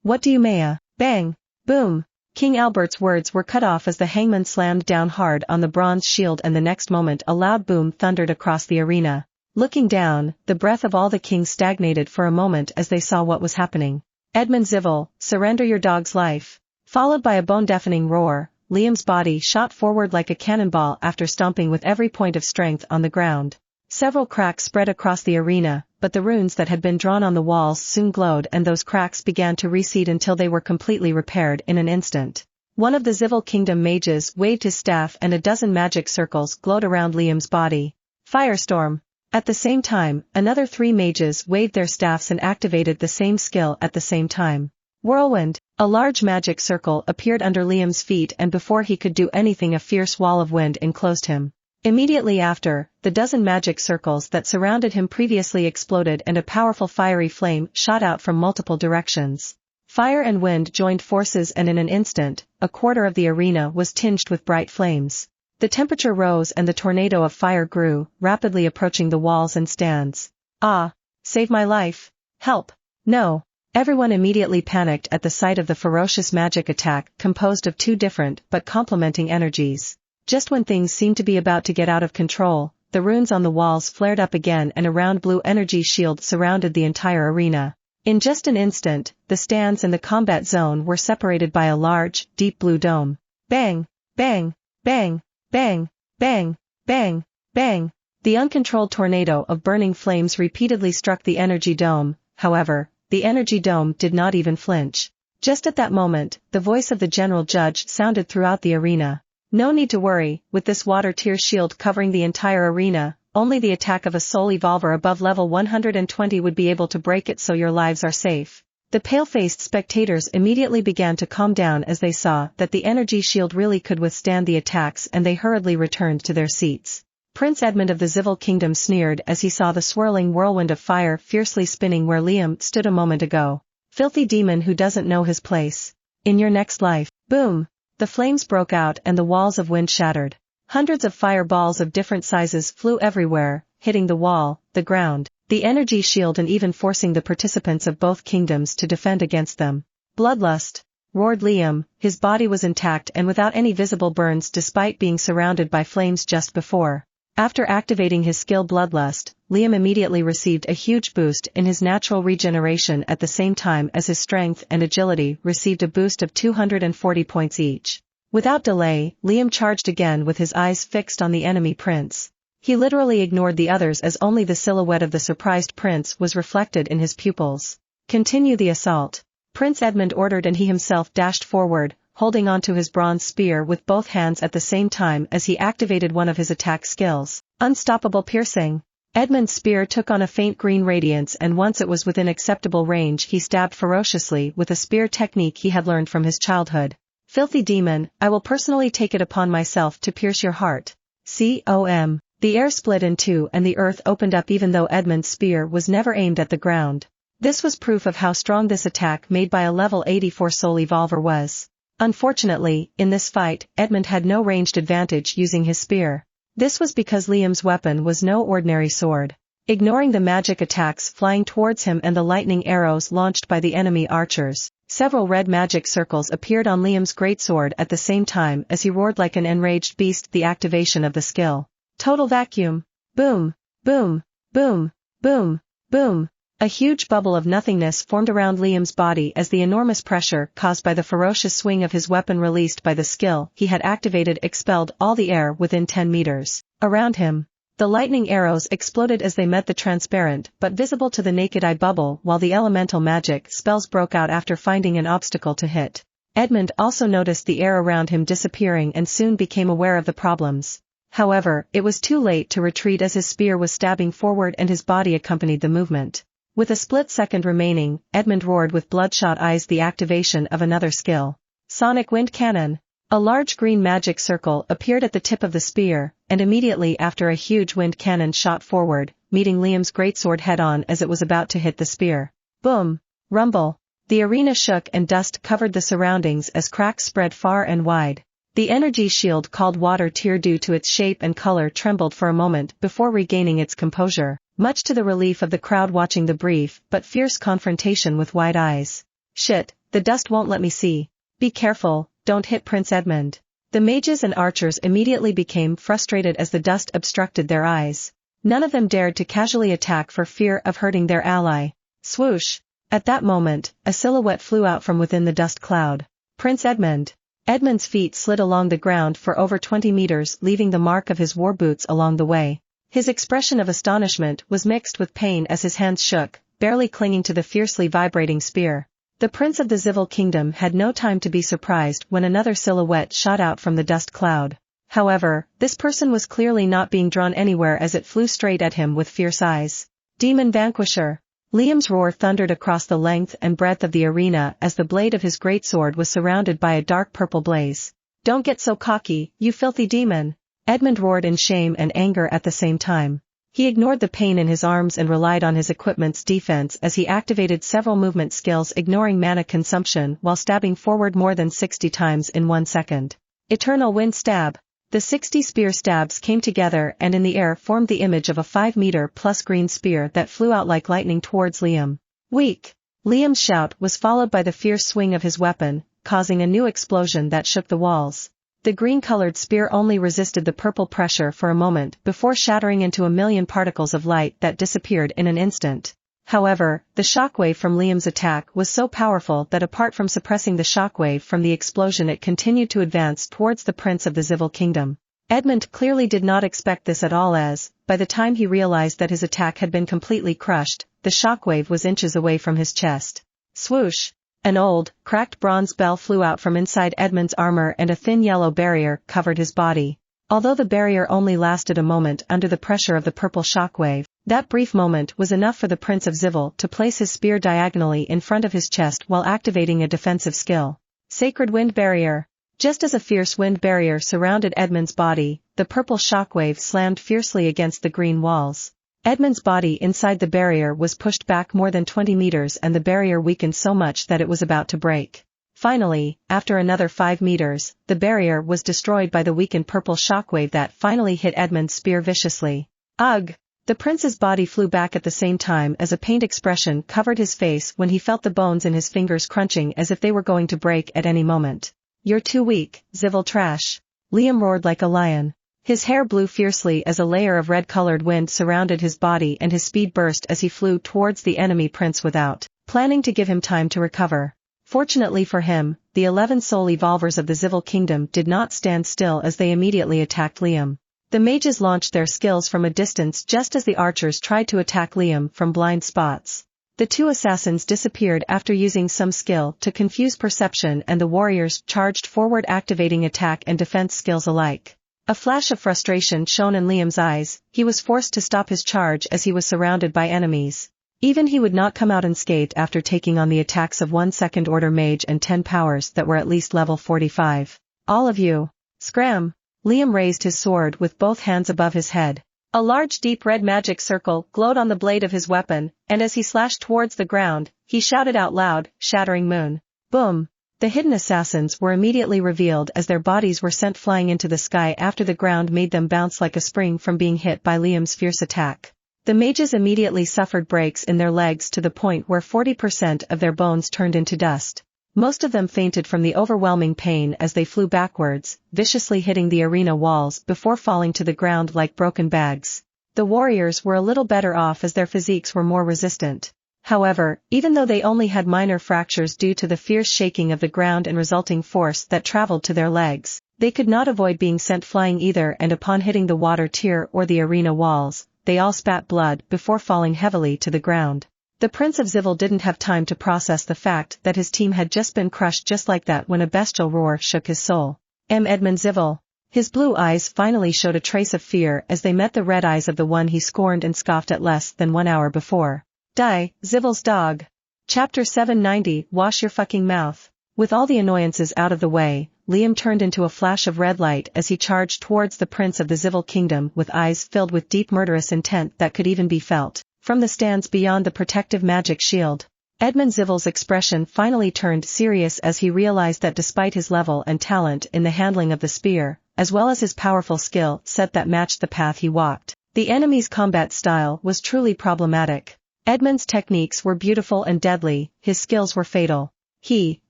What do you mean? Bang! Boom! King Albert's words were cut off as the hangman slammed down hard on the bronze shield and the next moment a loud boom thundered across the arena. Looking down, the breath of all the kings stagnated for a moment as they saw what was happening. Edmund Zivil, surrender your dog's life. Followed by a bone-deafening roar, Liam's body shot forward like a cannonball after stomping with every point of strength on the ground. Several cracks spread across the arena, but the runes that had been drawn on the walls soon glowed and those cracks began to recede until they were completely repaired in an instant. One of the Zivil Kingdom mages waved his staff and a dozen magic circles glowed around Liam's body. Firestorm. At the same time, another 3 mages waved their staffs and activated the same skill at the same time. Whirlwind. A large magic circle appeared under Liam's feet and before he could do anything a fierce wall of wind enclosed him. Immediately after, the dozen magic circles that surrounded him previously exploded and a powerful fiery flame shot out from multiple directions. Fire and wind joined forces and in an instant, a quarter of the arena was tinged with bright flames. The temperature rose and the tornado of fire grew, rapidly approaching the walls and stands. Ah! Save my life! Help! No! Everyone immediately panicked at the sight of the ferocious magic attack composed of 2 different but complementing energies. Just when things seemed to be about to get out of control, the runes on the walls flared up again and a round blue energy shield surrounded the entire arena. In just an instant, the stands and the combat zone were separated by a large, deep blue dome. Bang! Bang! Bang! Bang! Bang! Bang! Bang! The uncontrolled tornado of burning flames repeatedly struck the energy dome. However, the energy dome did not even flinch. Just at that moment, the voice of the general judge sounded throughout the arena. No need to worry, with this water tier shield covering the entire arena, only the attack of a soul evolver above level 120 would be able to break it, so your lives are safe. The pale-faced spectators immediately began to calm down as they saw that the energy shield really could withstand the attacks and they hurriedly returned to their seats. Prince Edmund of the Zivil Kingdom sneered as he saw the swirling whirlwind of fire fiercely spinning where Liam stood a moment ago. Filthy demon who doesn't know his place. In your next life. Boom! The flames broke out and the walls of wind shattered. Hundreds of fireballs of different sizes flew everywhere, hitting the wall, the ground, the energy shield and even forcing the participants of both kingdoms to defend against them. Bloodlust! Roared Liam, his body was intact and without any visible burns despite being surrounded by flames just before. After activating his skill Bloodlust, Liam immediately received a huge boost in his natural regeneration at the same time as his strength and agility received a boost of 240 points each. Without delay, Liam charged again with his eyes fixed on the enemy prince. He literally ignored the others as only the silhouette of the surprised prince was reflected in his pupils. Continue the assault. Prince Edmund ordered and he himself dashed forward, holding onto his bronze spear with both hands at the same time as he activated one of his attack skills, Unstoppable Piercing. Edmund's spear took on a faint green radiance and once it was within acceptable range he stabbed ferociously with a spear technique he had learned from his childhood. Filthy demon, I will personally take it upon myself to pierce your heart. COM. The air split in two and the earth opened up even though Edmund's spear was never aimed at the ground. This was proof of how strong this attack made by a level 84 soul evolver was. Unfortunately, in this fight, Edmund had no ranged advantage using his spear. This was because Liam's weapon was no ordinary sword. Ignoring the magic attacks flying towards him and the lightning arrows launched by the enemy archers, several red magic circles appeared on Liam's greatsword at the same time as he roared like an enraged beast. The activation of the skill. Total vacuum. Boom, boom, boom, boom, boom. A huge bubble of nothingness formed around Liam's body as the enormous pressure caused by the ferocious swing of his weapon released by the skill he had activated expelled all the air within 10 meters around him. The lightning arrows exploded as they met the transparent but visible to the naked eye bubble while the elemental magic spells broke out after finding an obstacle to hit. Edmund also noticed the air around him disappearing and soon became aware of the problems. However, it was too late to retreat as his spear was stabbing forward and his body accompanied the movement. With a split second remaining, Edmund roared with bloodshot eyes the activation of another skill. Sonic Wind Cannon. A large green magic circle appeared at the tip of the spear, and immediately after a huge wind cannon shot forward, meeting Liam's greatsword head-on as it was about to hit the spear. Boom! Rumble! The arena shook and dust covered the surroundings as cracks spread far and wide. The energy shield called Water Tear due to its shape and color trembled for a moment before regaining its composure, much to the relief of the crowd watching the brief but fierce confrontation with wide eyes. Shit, the dust won't let me see. Be careful, don't hit Prince Edmund. The mages and archers immediately became frustrated as the dust obstructed their eyes. None of them dared to casually attack for fear of hurting their ally. Swoosh! At that moment, a silhouette flew out from within the dust cloud. Prince Edmund. Edmund's feet slid along the ground for over 20 meters, leaving the mark of his war boots along the way. His expression of astonishment was mixed with pain as his hands shook, barely clinging to the fiercely vibrating spear. The Prince of the Xietain Kingdom had no time to be surprised when another silhouette shot out from the dust cloud. However, this person was clearly not being drawn anywhere as it flew straight at him with fierce eyes. Demon Vanquisher. Liam's roar thundered across the length and breadth of the arena as the blade of his greatsword was surrounded by a dark purple blaze. Don't get so cocky, you filthy demon! Edmund roared in shame and anger at the same time. He ignored the pain in his arms and relied on his equipment's defense as he activated several movement skills, ignoring mana consumption while stabbing forward more than 60 times in 1 second. Eternal Wind Stab. The 60 spear stabs came together and in the air formed the image of a 5-meter-plus green spear that flew out like lightning towards Liam. Weak! Liam's shout was followed by the fierce swing of his weapon, causing a new explosion that shook the walls. The green-colored spear only resisted the purple pressure for a moment before shattering into a million particles of light that disappeared in an instant. However, the shockwave from Liam's attack was so powerful that apart from suppressing the shockwave from the explosion, it continued to advance towards the Prince of the Xietain Kingdom. Edmund clearly did not expect this at all as, by the time he realized that his attack had been completely crushed, the shockwave was inches away from his chest. Swoosh! An old, cracked bronze bell flew out from inside Edmund's armor and a thin yellow barrier covered his body. Although the barrier only lasted a moment under the pressure of the purple shockwave, that brief moment was enough for the Prince of Xietain to place his spear diagonally in front of his chest while activating a defensive skill. Sacred Wind Barrier. Just as a fierce wind barrier surrounded Edmund's body, the purple shockwave slammed fiercely against the green walls. Edmund's body inside the barrier was pushed back more than 20 meters and the barrier weakened so much that it was about to break. Finally, after another 5 meters, the barrier was destroyed by the weakened purple shockwave that finally hit Edmund's spear viciously. Ugh! The prince's body flew back at the same time as a pained expression covered his face when he felt the bones in his fingers crunching as if they were going to break at any moment. You're too weak, Xietain trash! Liam roared like a lion. His hair blew fiercely as a layer of red-colored wind surrounded his body and his speed burst as he flew towards the enemy prince without planning to give him time to recover. Fortunately for him, the 11 soul evolvers of the Xietain Kingdom did not stand still as they immediately attacked Liam. The mages launched their skills from a distance just as the archers tried to attack Liam from blind spots. The 2 assassins disappeared after using some skill to confuse perception and the warriors charged forward, activating attack and defense skills alike. A flash of frustration shone in Liam's eyes. He was forced to stop his charge as he was surrounded by enemies. Even he would not come out unscathed after taking on the attacks of 1 second order mage and 10 powers that were at least level 45. All of you. Scram! Liam raised his sword with both hands above his head. A large deep red magic circle glowed on the blade of his weapon, and as he slashed towards the ground, he shouted out loud, shattering moon. Boom! The hidden assassins were immediately revealed as their bodies were sent flying into the sky after the ground made them bounce like a spring from being hit by Liam's fierce attack. The mages immediately suffered breaks in their legs to the point where 40% of their bones turned into dust. Most of them fainted from the overwhelming pain as they flew backwards, viciously hitting the arena walls before falling to the ground like broken bags. The warriors were a little better off as their physiques were more resistant. However, even though they only had minor fractures due to the fierce shaking of the ground and resulting force that traveled to their legs, they could not avoid being sent flying either, and upon hitting the water tier or the arena walls, they all spat blood before falling heavily to the ground. The Prince of Xietain didn't have time to process the fact that his team had just been crushed just like that when a bestial roar shook his soul. Edmund Xietain. His blue eyes finally showed a trace of fear as they met the red eyes of the one he scorned and scoffed at less than 1 hour before. Die, Xietan's dog. Chapter 790, Wash your fucking mouth. With all the annoyances out of the way, Liam turned into a flash of red light as he charged towards the Prince of the Xietain Kingdom with eyes filled with deep murderous intent that could even be felt from the stands beyond the protective magic shield. Edmund Xietan's expression finally turned serious as he realized that despite his level and talent in the handling of the spear, as well as his powerful skill set that matched the path he walked, the enemy's combat style was truly problematic. Edmund's techniques were beautiful and deadly, his skills were fatal. He,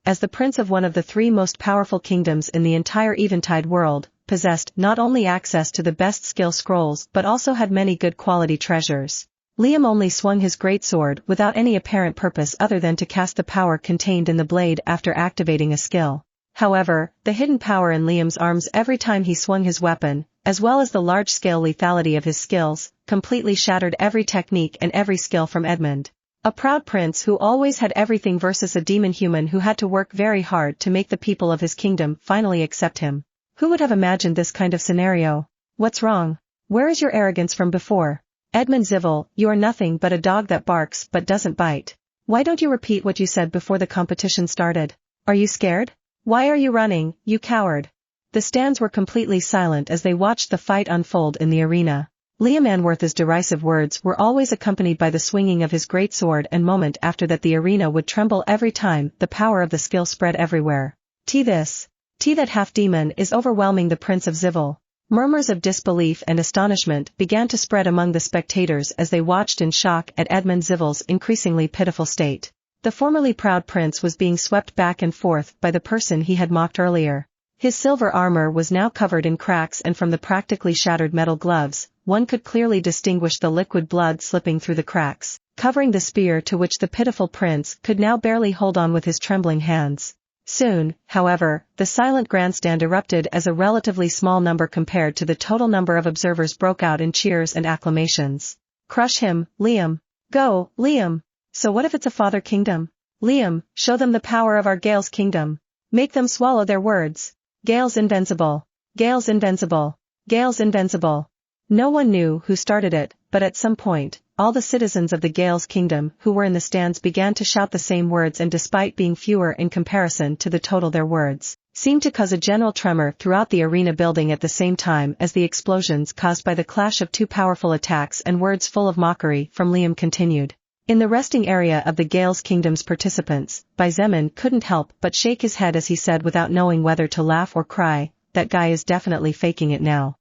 as the prince of one of the 3 most powerful kingdoms in the entire Eventide world, possessed not only access to the best skill scrolls but also had many good quality treasures. Liam only swung his greatsword without any apparent purpose other than to cast the power contained in the blade after activating a skill. However, the hidden power in Liam's arms every time he swung his weapon, as well as the large-scale lethality of his skills, completely shattered every technique and every skill from Edmund. A proud prince who always had everything versus a demon human who had to work very hard to make the people of his kingdom finally accept him. Who would have imagined this kind of scenario? What's wrong? Where is your arrogance from before? Edmund Zivil, you are nothing but a dog that barks but doesn't bite. Why don't you repeat what you said before the competition started? Are you scared? Why are you running, you coward? The stands were completely silent as they watched the fight unfold in the arena. Liam Anworth's derisive words were always accompanied by the swinging of his greatsword, and moment after that the arena would tremble every time the power of the skill spread everywhere. That half-demon is overwhelming the Prince of Zivil. Murmurs of disbelief and astonishment began to spread among the spectators as they watched in shock at Edmund Zivil's increasingly pitiful state. The formerly proud prince was being swept back and forth by the person he had mocked earlier. His silver armor was now covered in cracks, and from the practically shattered metal gloves, one could clearly distinguish the liquid blood slipping through the cracks, covering the spear to which the pitiful prince could now barely hold on with his trembling hands. Soon, however, the silent grandstand erupted as a relatively small number compared to the total number of observers broke out in cheers and acclamations. Crush him, Liam. Go, Liam. So what if it's a father kingdom? Liam, show them the power of our Gale's kingdom. Make them swallow their words. Gale's invincible. Gale's invincible. Gale's invincible. No one knew who started it, but at some point, all the citizens of the Gale's kingdom who were in the stands began to shout the same words, and despite being fewer in comparison to the total, their words seemed to cause a general tremor throughout the arena building at the same time as the explosions caused by the clash of two powerful attacks and words full of mockery from Liam continued. In the resting area of the Gale's kingdom's participants, Xietain couldn't help but shake his head as he said, without knowing whether to laugh or cry, "That guy is definitely faking it now."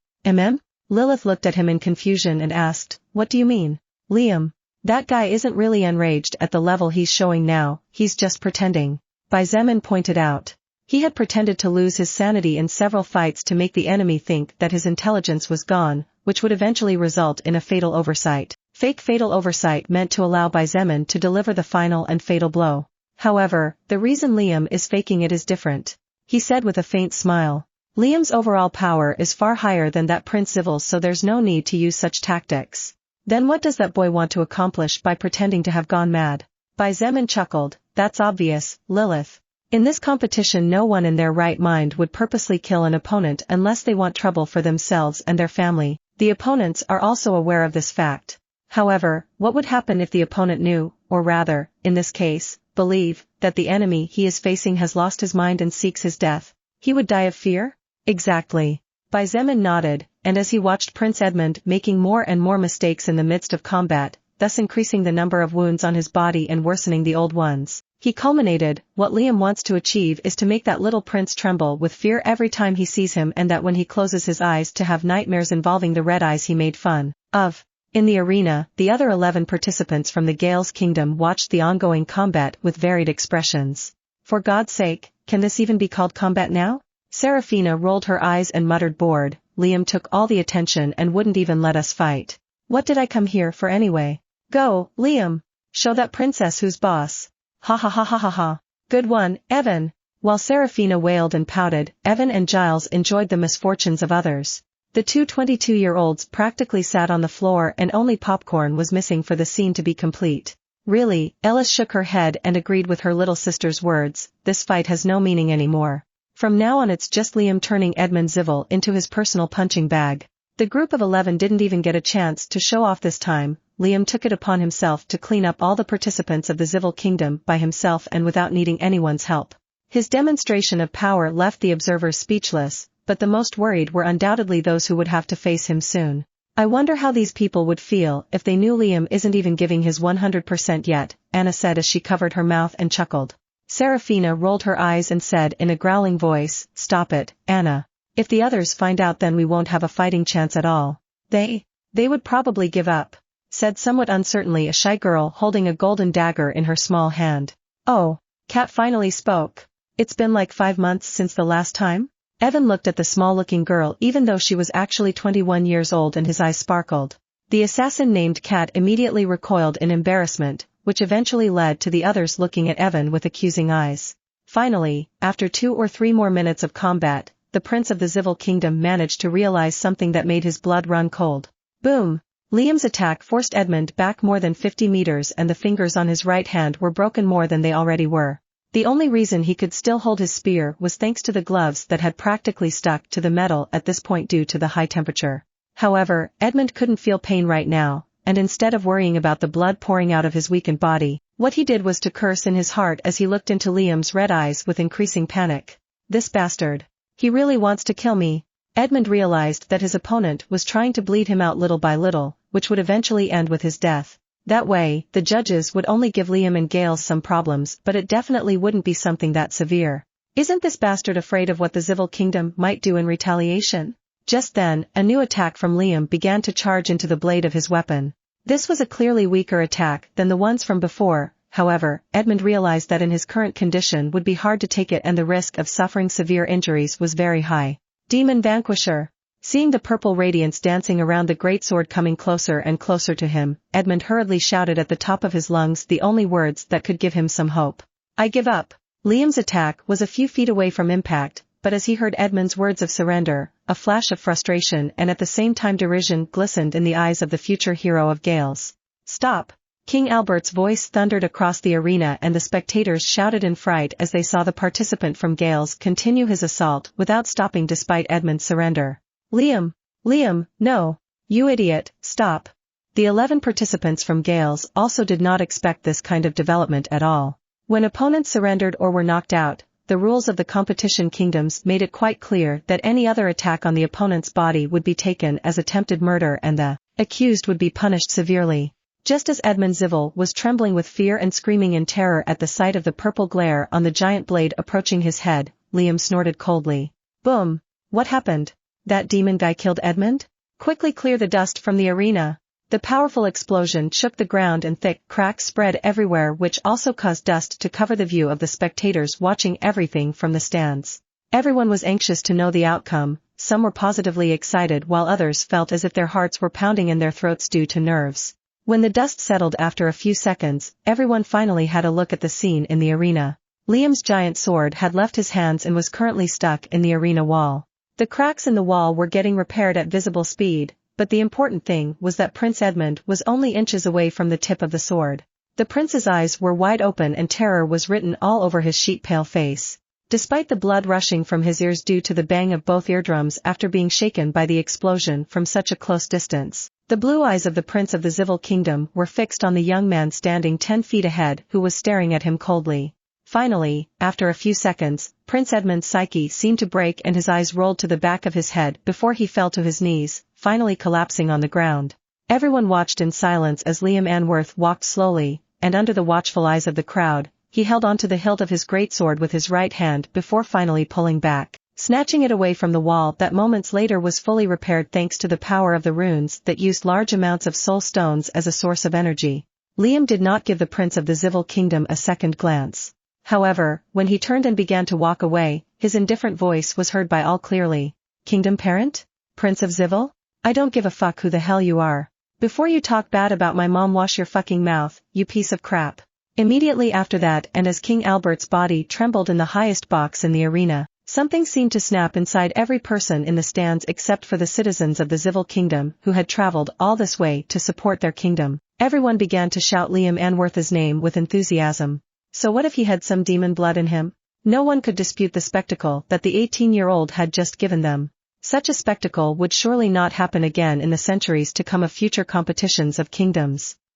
Lilith looked at him in confusion and asked, "What do you mean?" Liam, that guy isn't really enraged at the level he's showing now, he's just pretending. Xietain pointed out. He had pretended to lose his sanity in several fights to make the enemy think that his intelligence was gone, which would eventually result in a fatal oversight. Fake fatal oversight meant to allow Xietain to deliver the final and fatal blow. However, the reason Liam is faking it is different. He said with a faint smile. Liam's overall power is far higher than that Prince Zivil's, so there's no need to use such tactics. Then what does that boy want to accomplish by pretending to have gone mad? Xietain chuckled. That's obvious, Lilith. In this competition no one in their right mind would purposely kill an opponent unless they want trouble for themselves and their family. The opponents are also aware of this fact. However, what would happen if the opponent knew, or rather, in this case, believe, that the enemy he is facing has lost his mind and seeks his death? He would die of fear? Exactly. Xietain nodded, and as he watched Prince Edmund making more and more mistakes in the midst of combat, thus increasing the number of wounds on his body and worsening the old ones, he culminated, what Liam wants to achieve is to make that little prince tremble with fear every time he sees him, and that when he closes his eyes to have nightmares involving the red eyes he made fun of. In the arena, the other 11 participants from the Gale's kingdom watched the ongoing combat with varied expressions. For God's sake, can this even be called combat now? Seraphina rolled her eyes and muttered, bored. Liam took all the attention and wouldn't even let us fight. What did I come here for anyway? Go, Liam. Show that princess who's boss. Ha ha ha ha ha ha. Good one, Evan. While Seraphina wailed and pouted, Evan and Giles enjoyed the misfortunes of others. The two 22-year-olds practically sat on the floor, and only popcorn was missing for the scene to be complete. Really, Ellis shook her head and agreed with her little sister's words, this fight has no meaning anymore. From now on it's just Liam turning Edmund Zivil into his personal punching bag. The group of 11 didn't even get a chance to show off this time. Liam took it upon himself to clean up all the participants of the Zivil kingdom by himself and without needing anyone's help. His demonstration of power left the observers speechless, but the most worried were undoubtedly those who would have to face him soon. I wonder how these people would feel if they knew Liam isn't even giving his 100% yet, Anna said as she covered her mouth and chuckled. Seraphina rolled her eyes and said in a growling voice, "Stop it, Anna. If the others find out then we won't have a fighting chance at all." They would probably give up, said somewhat uncertainly a shy girl holding a golden dagger in her small hand. Oh, Kat finally spoke. It's been like 5 months since the last time? Evan looked at the small-looking girl even though she was actually 21 years old and his eyes sparkled. The assassin named Kat immediately recoiled in embarrassment, which eventually led to the others looking at Evan with accusing eyes. Finally, after 2 or 3 more minutes of combat, the Prince of the Xietain Kingdom managed to realize something that made his blood run cold. Boom! Liam's attack forced Edmund back more than 50 meters and the fingers on his right hand were broken more than they already were. The only reason he could still hold his spear was thanks to the gloves that had practically stuck to the metal at this point due to the high temperature. However, Edmund couldn't feel pain right now, and instead of worrying about the blood pouring out of his weakened body, what he did was to curse in his heart as he looked into Liam's red eyes with increasing panic. This bastard. He really wants to kill me. Edmund realized that his opponent was trying to bleed him out little by little, which would eventually end with his death. That way, the judges would only give Liam and Gales some problems, but it definitely wouldn't be something that severe. Isn't this bastard afraid of what the Xietain Kingdom might do in retaliation? Just then, a new attack from Liam began to charge into the blade of his weapon. This was a clearly weaker attack than the ones from before, however, Edmund realized that in his current condition would be hard to take it and the risk of suffering severe injuries was very high. Demon Vanquisher. Seeing the purple radiance dancing around the greatsword coming closer and closer to him, Edmund hurriedly shouted at the top of his lungs the only words that could give him some hope. I give up. Liam's attack was a few feet away from impact, but as he heard Edmund's words of surrender, a flash of frustration and at the same time derision glistened in the eyes of the future hero of Gales. Stop! King Albert's voice thundered across the arena and the spectators shouted in fright as they saw the participant from Gales continue his assault without stopping despite Edmund's surrender. Liam! Liam, no! You idiot, stop! The 11 participants from Gales also did not expect this kind of development at all. When opponents surrendered or were knocked out, the rules of the competition kingdoms made it quite clear that any other attack on the opponent's body would be taken as attempted murder and the accused would be punished severely. Just as Edmund Xietain was trembling with fear and screaming in terror at the sight of the purple glare on the giant blade approaching his head, Liam snorted coldly. Boom! What happened? That demon guy killed Edmund? Quickly clear the dust from the arena. The powerful explosion shook the ground and thick cracks spread everywhere which also caused dust to cover the view of the spectators watching everything from the stands. Everyone was anxious to know the outcome, some were positively excited while others felt as if their hearts were pounding in their throats due to nerves. When the dust settled after a few seconds, everyone finally had a look at the scene in the arena. Liam's giant sword had left his hands and was currently stuck in the arena wall. The cracks in the wall were getting repaired at visible speed, but the important thing was that Prince Edmund was only inches away from the tip of the sword. The prince's eyes were wide open and terror was written all over his sheet-pale face. Despite the blood rushing from his ears due to the bang of both eardrums after being shaken by the explosion from such a close distance, the blue eyes of the Prince of the Xietain Kingdom were fixed on the young man standing 10 feet ahead who was staring at him coldly. Finally, after a few seconds, Prince Edmund's psyche seemed to break and his eyes rolled to the back of his head before he fell to his knees, finally collapsing on the ground. Everyone watched in silence as Liam Anworth walked slowly, and under the watchful eyes of the crowd, he held onto the hilt of his greatsword with his right hand before finally pulling back, snatching it away from the wall that moments later was fully repaired thanks to the power of the runes that used large amounts of soul stones as a source of energy. Liam did not give the Prince of the Xietain Kingdom a second glance. However, when he turned and began to walk away, his indifferent voice was heard by all clearly. Kingdom Parent? Prince of Xietain? I don't give a fuck who the hell you are. Before you talk bad about my mom, wash your fucking mouth, you piece of crap. Immediately after that, and as King Albert's body trembled in the highest box in the arena, something seemed to snap inside every person in the stands except for the citizens of the Xietain Kingdom who had traveled all this way to support their kingdom. Everyone began to shout Liam Anworth's name with enthusiasm. So what if he had some demon blood in him? No one could dispute the spectacle that the 18-year-old had just given them. Such a spectacle would surely not happen again in the centuries to come of future competitions of kingdoms.